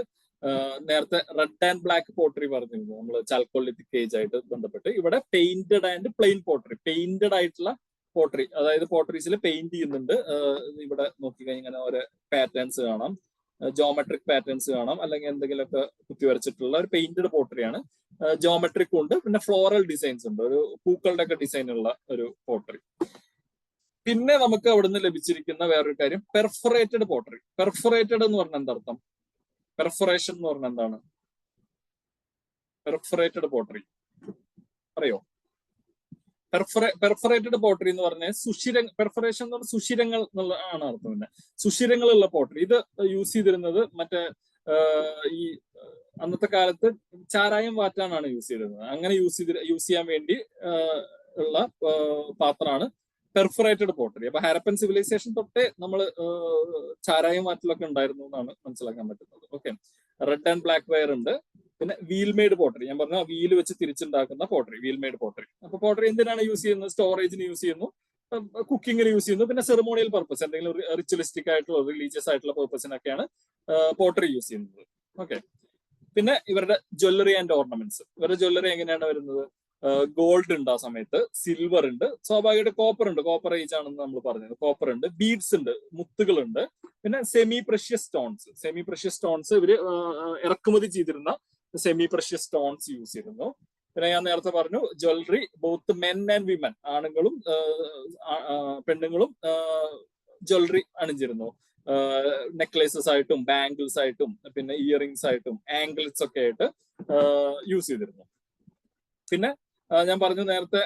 നേരത്തെ റെഡ് ആൻഡ് ബ്ലാക്ക് പോട്ടറി പറഞ്ഞിരുന്നു നമ്മൾ ചാൽക്കോളിത്തിക് ഏജ് ആയിട്ട് ബന്ധപ്പെട്ട്. ഇവിടെ painted and plain pottery, painted ആയിട്ടുള്ള പോട്ടറി, അതായത് പോട്ടറീസിൽ പെയിന്റ് ചെയ്യുന്നുണ്ട്. ഇവിടെ നോക്കിക്കഴിഞ്ഞാൽ ഇങ്ങനെ ഓരോ പാറ്റേൺസ് കാണാം, ജോമെട്രിക് പാറ്റേൺസ് കാണാം, അല്ലെങ്കിൽ എന്തെങ്കിലുമൊക്കെ കുത്തി വരച്ചിട്ടുള്ള ഒരു പെയിന്റഡ് പോട്ടറിയാണ്. ജോമെട്രിക് ഉണ്ട്, പിന്നെ ഫ്ലോറൽ ഡിസൈൻസ് ഉണ്ട്, ഒരു പൂക്കളുടെ ഒക്കെ ഡിസൈൻ ഉള്ള ഒരു പോട്ടറി. പിന്നെ നമുക്ക് അവിടുന്ന് ലഭിച്ചിരിക്കുന്ന വേറൊരു കാര്യം പെർഫറേറ്റഡ് പോട്ടറി. പെർഫറേറ്റഡ് എന്ന് പറഞ്ഞാൽ എന്താർത്ഥം? പെർഫറേഷൻ എന്ന് പറഞ്ഞാൽ എന്താണ്? പെർഫറേറ്റഡ് പോട്ടറി അറിയോ? പെർഫറേറ്റഡ് പോട്ടറി എന്ന് പറഞ്ഞാൽ പെർഫറേഷൻ എന്ന് പറഞ്ഞാൽ സുഷിരങ്ങൾ എന്നുള്ള ആണ് അർത്ഥം. പിന്നെ സുഷിരങ്ങളുള്ള പോട്ടറി ഇത് യൂസ് ചെയ്തിരുന്നത് മറ്റേ ഈ അന്നത്തെ കാലത്ത് ചാരായം വാറ്റാനാണ് യൂസ് ചെയ്തിരുന്നത്. അങ്ങനെ യൂസ് ചെയ്യാൻ വേണ്ടി ഉള്ള പാത്രമാണ് പെർഫറേറ്റഡ് പോട്ടറി. അപ്പൊ ഹാരപ്പൻ സിവിലൈസേഷൻ തൊട്ടേ നമ്മൾ ചാരായം വാറ്റിലൊക്കെ ഉണ്ടായിരുന്നു എന്നാണ് മനസ്സിലാക്കാൻ പറ്റുന്നത്. Okay, red and black wire ഉണ്ട്. പിന്നെ വീൽ മെയ്ഡ് പോട്ടറി, ഞാൻ പറഞ്ഞ വീല് വെച്ച് തിരിച്ചുണ്ടാക്കുന്ന പോട്ടറി, വീൽ മെയ്ഡ് പോട്ടറി. അപ്പൊ പോട്ടറി എന്തിനാണ് യൂസ് ചെയ്യുന്നത്? സ്റ്റോറേജിന് യൂസ് ചെയ്യുന്നു, കുക്കിങ്ങിന് യൂസ് ചെയ്യുന്നു, പിന്നെ സെറിമോണിയൽ പർപ്പസ്, എന്തെങ്കിലും റിച്വലിസ്റ്റിക് ആയിട്ടുള്ള റിലീജിയസ് ആയിട്ടുള്ള പർപ്പസിനൊക്കെയാണ് പോട്ടറി യൂസ് ചെയ്യുന്നത്. ഓക്കെ, പിന്നെ ഇവരുടെ ജ്വല്ലറി ആൻഡ് ഓർണമെന്റ്സ്. ഇവരുടെ ജ്വല്ലറി എങ്ങനെയാണ് വരുന്നത്? ഗോൾഡ് ഉണ്ട്, ആ സമയത്ത് സിൽവർ ഉണ്ട്, സ്വാഭാവികമായിട്ട് കോപ്പർ ഉണ്ട്, കോപ്പർ ഏജ് ആണെന്ന് നമ്മൾ പറഞ്ഞത്. കോപ്പർ ഉണ്ട്, ബീഡ്സ് ഉണ്ട്, മുത്തുകളുണ്ട്, പിന്നെ സെമി പ്രഷ്യസ് സ്റ്റോൺസ് ഇവര് ഇറക്കുമതി ചെയ്തിരുന്ന സെമി പ്രഷ്യസ് സ്റ്റോൺസ് യൂസ് ചെയ്തിരുന്നു. പിന്നെ ഞാൻ നേരത്തെ പറഞ്ഞു jewellery both men and women, ആണുങ്ങളും പെണ്ണുങ്ങളും ജ്വല്ലറി അണിഞ്ഞിരുന്നു. നെക്ലേസസ് ആയിട്ടും ബാംഗിൾസ് ആയിട്ടും പിന്നെ ഇയറിംഗ്സ് ആയിട്ടും ആംഗിൾസ് ഒക്കെ ആയിട്ട് യൂസ് ചെയ്തിരുന്നു. പിന്നെ ഞാൻ പറഞ്ഞു നേരത്തെ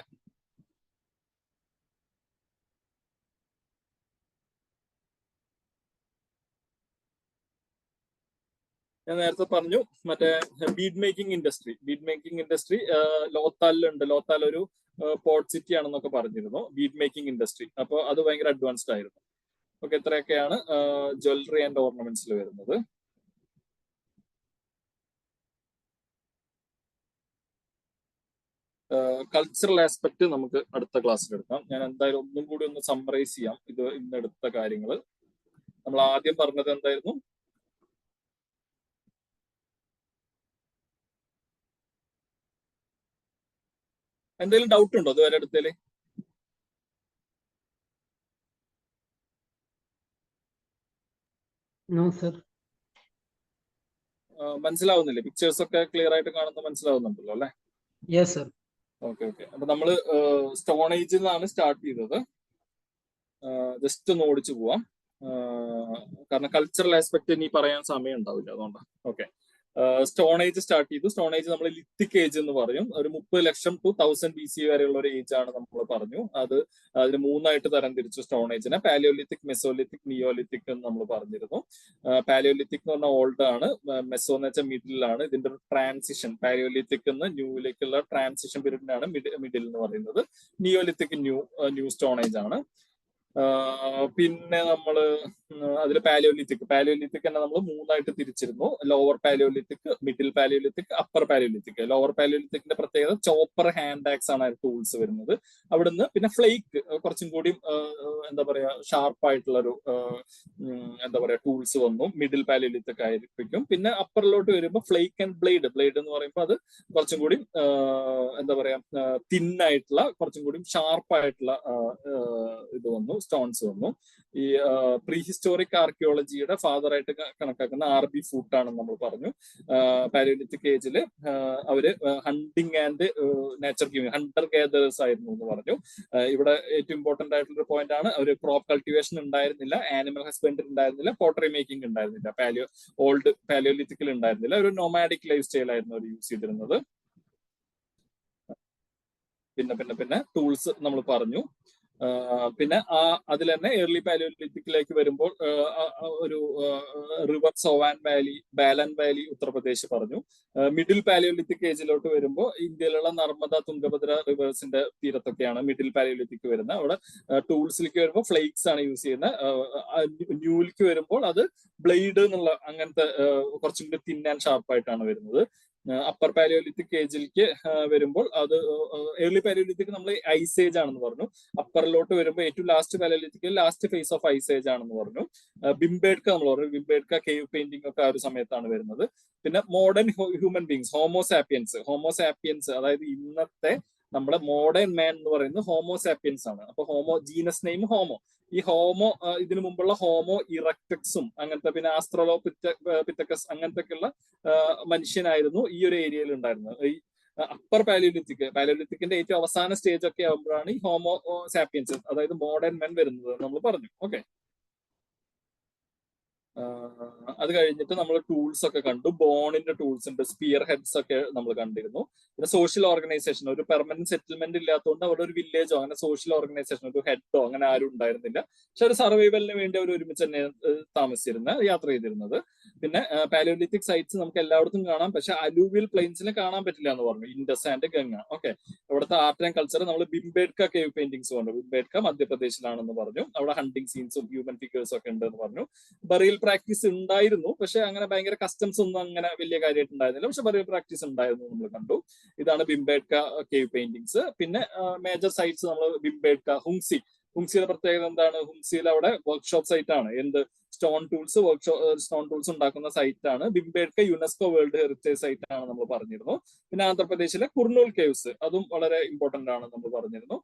പറഞ്ഞു മറ്റേ ബീഡ് മേക്കിംഗ് ഇൻഡസ്ട്രി ലോത്താലിലുണ്ട്. ലോത്താൽ ഒരു പോർട്ട് സിറ്റി ആണെന്നൊക്കെ പറഞ്ഞിരുന്നു ബീഡ് മേക്കിംഗ് ഇൻഡസ്ട്രി. അപ്പോൾ അത് ഭയങ്കര അഡ്വാൻസ്ഡ് ആയിരുന്നു. ഓക്കെ, ഇത്രയൊക്കെയാണ് ജ്വല്ലറി ആൻഡ് ഓർണമെന്റ്സിൽ വരുന്നത്. കൾച്ചറൽ ആസ്പെക്ട് നമുക്ക് അടുത്ത ക്ലാസ്സിൽ എടുക്കാം. ഞാൻ എന്തായാലും ഒന്നും കൂടി ഒന്ന് സമ്മറൈസ് ചെയ്യാം ഇത് ഇന്നെടുത്ത കാര്യങ്ങൾ. നമ്മൾ ആദ്യം പറഞ്ഞത് എന്തായിരുന്നു? എന്തെങ്കിലും ഡൗട്ട് ഉണ്ടോ ഇതുവരെ എടുത്തേല്? No sir. മനസ്സിലാവുന്നില്ലേ? പിക്ചേഴ്സ് ഒക്കെ ക്ലിയർ ആയിട്ട് കാണുന്ന മനസ്സിലാവുന്നുണ്ടല്ലോ അല്ലെ? Yes sir. Okay okay. അപ്പൊ നമ്മള് സ്റ്റോൺ ഏജിൽ നിന്നാണ് സ്റ്റാർട്ട് ചെയ്തത്. ജസ്റ്റ് ഒന്ന് ഓടിച്ചു പോവാം, കാരണം കൾച്ചറൽ ആസ്പെക്ട് ഇനി പറയാൻ സമയം ഉണ്ടാവില്ല, അതുകൊണ്ടാണ്. ഓക്കെ. സ്റ്റോൺ ഏജ് സ്റ്റാർട്ട് ചെയ്തു. സ്റ്റോൺ ഏജ് നമ്മൾ ലിത്തിക് ഏജ് എന്ന് പറയും. ഒരു 30 ലക്ഷം to 1000 BC വരെയുള്ള ഒരു ഏജ് ആണ് നമ്മൾ പറഞ്ഞു. അതിന് മൂന്നായിട്ട് തരംതിരിച്ചു സ്റ്റോൺ ഏജിനെ. പാലിയോലിത്തിക്, മെസോലിത്തിക്, നിയോലിത്തിക് എന്ന് നമ്മൾ പറഞ്ഞിരുന്നു. പാലിയോലിത്തിക് എന്ന് പറഞ്ഞാൽ ഓൾഡ് ആണ്, മെസോ എന്ന് വെച്ചാൽ മിഡിലാണ്. ഇതിന്റെ ഒരു ട്രാൻസിഷൻ പാലിയോലിത്തിക് എന്ന് ന്യൂയിലേക്കുള്ള ട്രാൻസിഷൻ പീരീഡിനാണ് മിഡിൽ എന്ന് പറയുന്നത്. നിയോലിത്തിക് ന്യൂ സ്റ്റോൺ ഏജ് ആണ്. പിന്നെ നമ്മള് അതിൽ പാലിയോലിത്തിക് തന്നെ നമ്മൾ മൂന്നായിട്ട് തിരിച്ചിരുന്നു. Lower palaeolithic, middle palaeolithic, upper palaeolithic. Lower പാലിയോലിത്തിക്കിന്റെ പ്രത്യേകത ചോപ്പർ ഹാൻഡ് ആക്സ് ആണ് ടൂൾസ് വരുന്നത്. അവിടുന്ന് പിന്നെ ഫ്ലേക്ക് കുറച്ചും കൂടി എന്താ പറയാ ഷാർപ്പായിട്ടുള്ള ഒരു എന്താ പറയാ ടൂൾസ് വന്നു. മിഡിൽ പാലിയോലിത്തിക് ആയിരിക്കും. പിന്നെ അപ്പറിലോട്ട് വരുമ്പോൾ ഫ്ലേക്ക് ആൻഡ് ബ്ലേഡ് എന്ന് പറയുമ്പോൾ അത് കുറച്ചും കൂടി എന്താ പറയാ തിന്നായിട്ടുള്ള കുറച്ചും കൂടി ഷാർപ്പായിട്ടുള്ള ഇത് വന്നു, സ്റ്റോൺസ് വന്നു. ഈ പ്രീ ഹിസ്റ്റോറിക് ആർക്കിയോളജിയുടെ ഫാദർ ആയിട്ട് കണക്കാക്കുന്ന RB ഫൂട്ട് ആണെന്ന് നമ്മൾ പറഞ്ഞു. പാലിയോലിത്തിക് ഏജില് അവര് hunting and nature giving hunter gatherers ആയിരുന്നു എന്ന് പറഞ്ഞു. ഇവിടെ ഏറ്റവും ഇമ്പോർട്ടന്റ് ആയിട്ടുള്ള ഒരു പോയിന്റ് ആണ്, അവര് ക്രോപ്പ് കൾട്ടിവേഷൻ ഉണ്ടായിരുന്നില്ല, ആനിമൽ ഹസ്ബൻഡറി ഉണ്ടായിരുന്നില്ല, പോട്ടറി മേക്കിംഗ് ഉണ്ടായിരുന്നില്ല. ഓൾഡ് പാലിയോലിത്തിക്കിൽ ഉണ്ടായിരുന്നില്ല. ഒരു നൊമാഡിക് ലൈഫ് സ്റ്റൈൽ ആയിരുന്നു അവർ യൂസ് ചെയ്തിരുന്നത്. പിന്നെ ടൂൾസ് നമ്മൾ പറഞ്ഞു. പിന്നെ അതിൽ തന്നെ ഏർലി പാലിയോലിത്തിക്കിലേക്ക് വരുമ്പോൾ ഒരു റിവർ സോവാൻ വാലി, ബാലൻ വാലി, ഉത്തർപ്രദേശ് പറഞ്ഞു. മിഡിൽ പാലിയോലിത്തിക് ഏജിലോട്ട് വരുമ്പോൾ ഇന്ത്യയിലുള്ള നർമ്മദ, തുംഗഭദ്ര റിവേഴ്സിന്റെ തീരത്തൊക്കെയാണ് മിഡിൽ പാലിയോലിത്തിക് വരുന്നത്. അവിടെ ടൂൾസിലേക്ക് വരുമ്പോൾ ഫ്ലേക്സ് ആണ് യൂസ് ചെയ്യുന്നത്. ന്യൂലിക്ക് വരുമ്പോൾ അത് ബ്ലേഡ് എന്നുള്ള അങ്ങനത്തെ കുറച്ചും കൂടി തിൻ ആൻഡ് ഷാർപ്പായിട്ടാണ് വരുന്നത്. അപ്പർ പാലിയോലിത്തിക് ഏജിലേക്ക് വരുമ്പോൾ അത് ഏർലി പാലിയോലിത്തിക് നമ്മൾ ഐസ് ഏജ് ആണെന്ന് പറഞ്ഞു. അപ്പറിലോട്ട് വരുമ്പോൾ ഏറ്റവും last Palaeolithic last phase of ice age ആണെന്ന് പറഞ്ഞു. ബിംബേഡ്ക നമ്മൾ പറഞ്ഞു. ബിംബേഡ്ക കേവ് പെയിന്റിംഗ് ഒക്കെ ആ ഒരു സമയത്താണ് വരുന്നത്. പിന്നെ മോഡേൺ ഹ്യൂമൻ ബീങ്സ്, ഹോമോസാപ്പിയൻസ് അതായത് ഇന്നത്തെ നമ്മുടെ മോഡേൺ മാൻ എന്ന് പറയുന്നത് ഹോമോസാപ്പിയൻസ് ആണ്. അപ്പൊ ജീനസ് നെയിം ഹോമോ. ഈ ഹോമോ ഇതിനു മുമ്പുള്ള ഹോമോ ഇറക്ടക്സും അങ്ങനത്തെ പിന്നെ ആസ്ട്രലോപിറ്റക്കസ് അങ്ങനത്തെയൊക്കെയുള്ള മനുഷ്യനായിരുന്നു ഈ ഒരു ഏരിയയിൽ ഉണ്ടായിരുന്നത്. ഈ അപ്പർ പാലിയോലിത്തിക്കിന്റെ ഏറ്റവും അവസാന സ്റ്റേജ് ഒക്കെ ആകുമ്പോഴാണ് ഈ ഹോമോ സാപ്പിയൻസ് അതായത് മോഡേൺ മെൻ വരുന്നത് നമ്മൾ പറഞ്ഞു. ഓക്കെ. അത് കഴിഞ്ഞിട്ട് നമ്മൾ ടൂൾസ് ഒക്കെ കണ്ടു. ബോണിന്റെ ടൂൾസ് ഉണ്ട്, സ്പിയർ ഹെഡ്സ് ഒക്കെ നമ്മൾ കണ്ടിരുന്നു. പിന്നെ സോഷ്യൽ ഓർഗനൈസേഷൻ, ഒരു പെർമനന്റ് സെറ്റിൽമെന്റ് ഇല്ലാത്തതുകൊണ്ട് അവിടെ ഒരു വില്ലേജോ അങ്ങനെ സോഷ്യൽ ഓർഗനൈസേഷൻ ഒരു ഹെഡോ അങ്ങനെ ആരും ഉണ്ടായിരുന്നില്ല. പക്ഷെ ഒരു സർവൈവലിന് വേണ്ടി അവർ ഒരുമിച്ച് തന്നെ യാത്ര ചെയ്തിരുന്നത്. പിന്നെ പാലിയോലിത്തിക് സൈറ്റ്സ് നമുക്ക് എല്ലായിടത്തും കാണാം, പക്ഷെ അലൂവിയൽ പ്ലെയിൻസിൽ കാണാൻ പറ്റില്ല എന്ന് പറഞ്ഞു. Indus and Ganga. ഓക്കെ. അവിടുത്തെ ആർട്ട് ആൻഡ് കൾച്ചർ നമ്മൾ ബിംബേഡ്ക കേവ് പെയിന്റിങ്സ് പറഞ്ഞു. ബിംബേഡ്ക മധ്യപ്രദേശിലാണെന്ന് പറഞ്ഞു. അവിടെ ഹണ്ടിങ് സീൻസും ഹ്യൂമൻ ഫിഗേഴ്സും ഒക്കെ ഉണ്ടെന്ന് പറഞ്ഞു. ബറിയൽ പ്രാക്ടീസ് ഉണ്ടായിരുന്നു, പക്ഷെ അങ്ങനെ ഭയങ്കര കസ്റ്റംസ് ഒന്നും അങ്ങനെ വലിയ കാര്യമായിട്ട് ഉണ്ടായിരുന്നില്ല. പക്ഷെ ബറിയൽ പ്രാക്ടീസ് ഉണ്ടായിരുന്നു നമ്മൾ കണ്ടു. ഇതാണ് ബിംബേഡ്ക കേവ് പെയിന്റിങ്സ്. പിന്നെ മേജർ സൈറ്റ്സ് നമ്മൾ ബിംബേഡ്ക, ഹുങ്സിയുടെ പ്രത്യേകത എന്താണ്? ഹുങ്സിയിൽ അവിടെ വർക്ക്ഷോപ്പ് സൈറ്റ് ആണ്. സ്റ്റോൺ ടൂൾസ് ഉണ്ടാക്കുന്ന സൈറ്റ് ആണ്. ബിംബേഡ്ക യുനെസ്കോ വേൾഡ് ഹെറിറ്റേജ് സൈറ്റ് ആണ് നമ്മൾ പറഞ്ഞിരുന്നു. പിന്നെ ആന്ധ്രാപ്രദേശിലെ കുർണൂൽ കേവ്സ് അതും വളരെ ഇമ്പോർട്ടന്റ് ആണ് നമ്മൾ പറഞ്ഞിരുന്നു.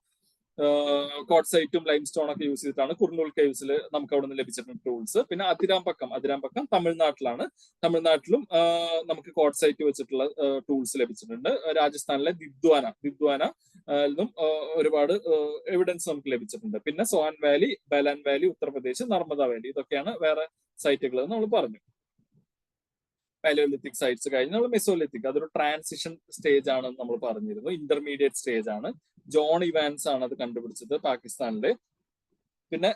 കോട്ട്സൈറ്റും ലൈം സ്റ്റോൺ ഒക്കെ യൂസ് ചെയ്തിട്ടാണ് കുർണൂൽ കേവ്സിൽ നമുക്ക് അവിടെ നിന്ന് ലഭിച്ചിട്ടുള്ള ടൂൾസ്. പിന്നെ അതിരാമ്പക്കം തമിഴ്നാട്ടിലാണ്. തമിഴ്നാട്ടിലും നമുക്ക് കോട്ട്സൈറ്റ് വെച്ചിട്ടുള്ള ടൂൾസ് ലഭിച്ചിട്ടുണ്ട്. രാജസ്ഥാനിലെ ദിദ്വാന ഒരുപാട് എവിഡൻസ് നമുക്ക് ലഭിച്ചിട്ടുണ്ട്. പിന്നെ Son valley, Belan valley, Uttar Pradesh, Narmada valley, ഇതൊക്കെയാണ് വേറെ സൈറ്റുകൾ നമ്മൾ പറഞ്ഞു. പാലിയോലിത്തിക് സൈറ്റ്സ് കഴിഞ്ഞ് നമ്മൾ മെസോലിത്തിക്, അതൊരു ട്രാൻസിഷൻ സ്റ്റേജ് ആണെന്ന് നമ്മൾ പറഞ്ഞിരുന്നു. ഇന്റർമീഡിയറ്റ് സ്റ്റേജ് ആണ്. ജോൺ ഇവാൻസ് ആണ് അത് കണ്ടുപിടിച്ചത്, പാകിസ്ഥാനിലെ. പിന്നെ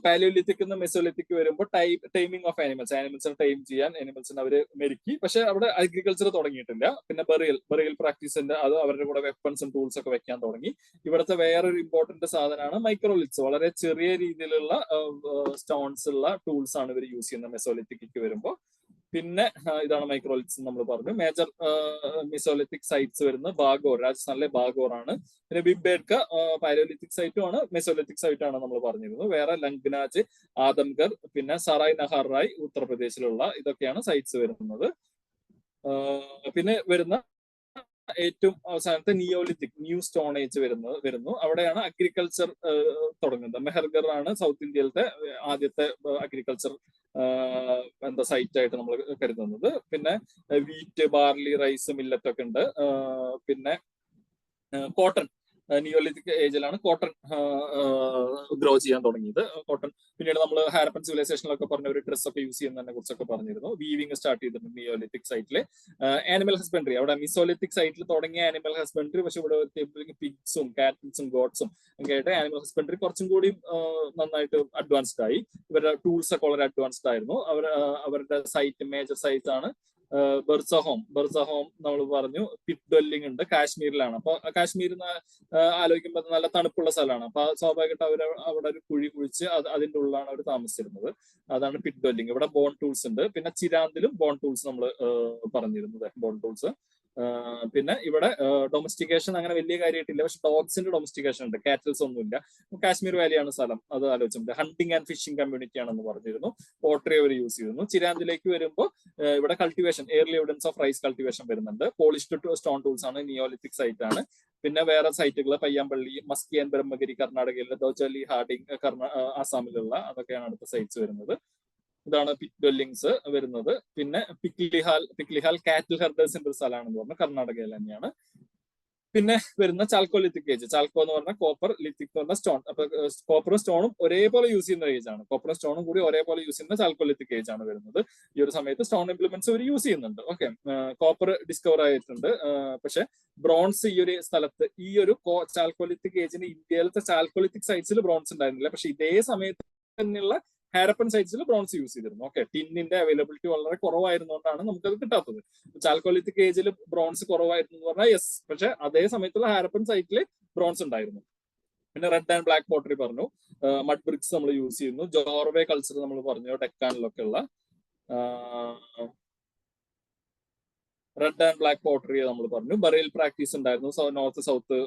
പാലിയോലിത്തിക് നിന്ന് മെസോലിത്തിക് വരുമ്പോൾ ടൈമിംഗ് ഓഫ് ആനിമൽസിനെ ടൈം ചെയ്യാൻ ആനിമൽസിനെ അവര് മെരുക്കി. പക്ഷെ അവിടെ അഗ്രികൾച്ചർ തുടങ്ങിയിട്ടില്ല. പിന്നെ ബറിയൽ പ്രാക്ടീസിന്റെ അത് അവരുടെ കൂടെ വെപ്പൺസും ടൂൾസ് ഒക്കെ വെക്കാൻ തുടങ്ങി. ഇവിടുത്തെ വേറൊരു ഇമ്പോർട്ടന്റ് സാധനമാണ് മൈക്രോലിത്സ്. വളരെ ചെറിയ രീതിയിലുള്ള സ്റ്റോൺസ് ഉള്ള ടൂൾസ് ആണ് ഇവർ യൂസ് ചെയ്യുന്നത് മെസോലിത്തിക്ക് വരുമ്പോൾ. പിന്നെ ഇതാണ് മൈക്രോലിത്സ് നമ്മൾ പറഞ്ഞു. മേജർ മെസോലിത്തിക് സൈറ്റ്സ് വരുന്നത് ബാഗോർ, രാജസ്ഥാനിലെ ബാഗോർ ആണ്. പിന്നെ ബിംബേഡ്ക പാലോലിത്തിക് സൈറ്റും ആണ്, മെസോലിത്തിക് സൈറ്റും ആണ് നമ്മൾ പറഞ്ഞിരുന്നു. വേറെ ലംഗ്നാജ്, ആദംഗർ, പിന്നെ സറായ് നഹാർ റായ് ഉത്തർപ്രദേശിലുള്ള ഇതൊക്കെയാണ് സൈറ്റ്സ് വരുന്നത്. പിന്നെ വരുന്ന ഏറ്റവും അവസാനത്തെ നിയോലിത്തിക്, ന്യൂ സ്റ്റോൺ ഏജ് വരുന്നു. അവിടെയാണ് അഗ്രികൾച്ചർ തുടങ്ങുന്നത്. മെഹർഗർ ആണ് സൗത്ത് ഇന്ത്യയിലത്തെ ആദ്യത്തെ അഗ്രികൾച്ചർ സൈറ്റ് ആയിട്ട് നമ്മൾ കരുതുന്നത്. പിന്നെ വീറ്റ്, ബാർലി, റൈസ്, മില്ലറ്റ് ഒക്കെ ഉണ്ട്. പിന്നെ കോട്ടൺ, നിയോലിത്തിക് ഏജിലാണ് കോട്ടൺ ഗ്രോ ചെയ്യാൻ തുടങ്ങിയത്. കോട്ടൺ പിന്നീട് നമ്മൾ ഹാരപ്പൻ സിവിലൈസേഷനിലൊക്കെ പറഞ്ഞ ഒരു ഡ്രസ് ഒക്കെ യൂസ് ചെയ്യുന്നതിനെ കുറിച്ചൊക്കെ പറഞ്ഞിരുന്നു. വീവിംഗ് സ്റ്റാർട്ട് ചെയ്തിട്ടുണ്ട് നിയോലിത്തിക് സൈറ്റില്. ആനിമൽ ഹസ്ബൻഡറി, അവിടെ മിസോലിത്തിക് സൈറ്റിൽ തുടങ്ങിയ ആനിമൽ ഹസ്ബൻഡറി, പക്ഷെ ഇവിടെ പിഗ്സും കാറ്റിൽസും ഗോഡ്സും ഒക്കെ ആയിട്ട് ആനിമൽ ഹസ്ബൻഡറി കുറച്ചും കൂടി നന്നായിട്ട് അഡ്വാൻസ്ഡ് ആയി. ഇവരുടെ ടൂൾസ് ഒക്കെ വളരെ അഡ്വാൻസ്ഡ് ആയിരുന്നു. അവരുടെ സൈറ്റ്, മേജർ സൈറ്റ് ആണ് ബെർസഹോം നമ്മൾ പറഞ്ഞു. പിറ്റ് ഡ്വെല്ലിംഗ് ഉണ്ട്, കാശ്മീരിലാണ്. അപ്പൊ കാശ്മീർ ആലോചിക്കുമ്പോൾ നല്ല തണുപ്പുള്ള സ്ഥലമാണ്. അപ്പൊ സ്വാഭാവികമായിട്ട് അവിടെ ഒരു കുഴി കുഴിച്ച് അതിന്റെ ഉള്ളിലാണ് അവർ താമസിച്ചിരുന്നത്. അതാണ് പിറ്റ് ഡ്വെല്ലിംഗ്. ഇവിടെ ബോൺ ടൂൾസ് ഉണ്ട്. പിന്നെ ചിരാന്തിലും ബോൺ ടൂൾസ് നമ്മൾ പറഞ്ഞിരുന്നത്, ബോൺ ടൂൾസ്. പിന്നെ ഇവിടെ ഡൊമസ്റ്റിക്കേഷൻ അങ്ങനെ വലിയ കാര്യമായിട്ടില്ല, പക്ഷെ ഡോഗ്സിന്റെ ഡൊമസ്റ്റിക്കേഷൻ ഉണ്ട്. കാറ്റൽസ് ഒന്നുമില്ല. കാശ്മീർ വാലിയാണ് സ്ഥലം, അത് ആലോചിച്ചിട്ടുണ്ട്. ഹണ്ടിങ് ആൻഡ് ഫിഷിംഗ് കമ്മ്യൂണിറ്റി ആണെന്ന് പറഞ്ഞിരുന്നു. പോട്രി അവർ യൂസ് ചെയ്തിരുന്നു. ചിരാന്തിലേക്ക് വരുമ്പോൾ ഇവിടെ cultivation, early evidence of rice cultivation വരുന്നുണ്ട്. പോളിഷ്ഡ് സ്റ്റോൺ ടൂൾസ് ആണ്, നിയോലിത്തിക് സൈറ്റ് ആണ്. പിന്നെ വേറെ സൈറ്റുകൾ പയ്യാമ്പള്ളി, മസ്കിയാൻ, ബ്രഹ്മഗിരി കർണാടകയിലെ, ദോചലി, ഹാർഡിംഗ് ആസാമിലുള്ള, അതൊക്കെയാണ് അടുത്ത സൈറ്റ്സ് വരുന്നത്. ഇതാണ് പിറ്റ് ഡ്വെല്ലിങ്സ് വരുന്നത്. പിന്നെ പിക്ലിഹാൽ കാറ്റിൽ ഹെർഡേഴ്സിന്റെ ഒരു സ്ഥലമാണെന്ന് പറഞ്ഞു, കർണാടകയിൽ തന്നെയാണ്. പിന്നെ വരുന്ന ചാൽക്കോലിത്തിക് ഏജ്. ചാൽക്കോ എന്ന് പറഞ്ഞാൽ കോപ്പർ, ലിത്തിക് എന്ന് പറഞ്ഞാൽ സ്റ്റോൺ. അപ്പൊ കോപ്പറും സ്റ്റോണും ഒരേപോലെ യൂസ് ചെയ്യുന്ന ഏജ് ആണ്. കോപ്പറും സ്റ്റോണും കൂടി ഒരേപോലെ യൂസ് ചെയ്യുന്ന ചാൽക്കോലിത്തിക് ഏജ് ആണ് വരുന്നത്. ഈ ഒരു സമയത്ത് സ്റ്റോൺ ഇംപ്ലിമെന്റ്സ് അവർ യൂസ് ചെയ്യുന്നുണ്ട്. ഓക്കെ, കോപ്പർ ഡിസ്കവർ ആയിട്ടുണ്ട്. പക്ഷെ ബ്രോൺസ് ഈ ഒരു സ്ഥലത്ത്, ഈ ഒരു ചാൽക്കോലിത്തിക് ഏജിന് ഇന്ത്യയിലത്തെ ചാൽക്കോലിത്തിക് സൈറ്റ്സിൽ ബ്രോൺസ് ഉണ്ടായിരുന്നില്ല. പക്ഷെ ഇതേ സമയത്ത് തന്നെയുള്ള ഹാരപ്പൻ സൈറ്റ്സിൽ ബ്രോൺസ് യൂസ് ചെയ്തിരുന്നു. ഓക്കെ, ടിന്നിന്റെ അവൈലബിലിറ്റി വളരെ കുറവായിരുന്നുകൊണ്ടാണ് നമുക്കത് കിട്ടാത്തത്. ചാൽക്കോലിത്തിക് ഏജിൽ ബ്രോൺസ് കുറവായിരുന്നു എന്ന് പറഞ്ഞാൽ യെസ്, പക്ഷെ അതേ സമയത്തുള്ള ഹാരപ്പൻ സൈറ്റിൽ ബ്രോൺസ് ഉണ്ടായിരുന്നു. പിന്നെ റെഡ് ആൻഡ് ബ്ലാക്ക് പോട്ടറി പറഞ്ഞു. മഡ് ബ്രിക്സ് നമ്മൾ യൂസ് ചെയ്യുന്നു. ജോർവേ കൾച്ചർ നമ്മൾ പറഞ്ഞു, ഡെക്കാനിലൊക്കെ ഉള്ള റെഡ് ആൻഡ് ബ്ലാക്ക് പോട്ടറി നമ്മൾ പറഞ്ഞു. ബറിയൽ പ്രാക്ടീസ് ഉണ്ടായിരുന്നു. നോർത്ത്, സൗത്ത്,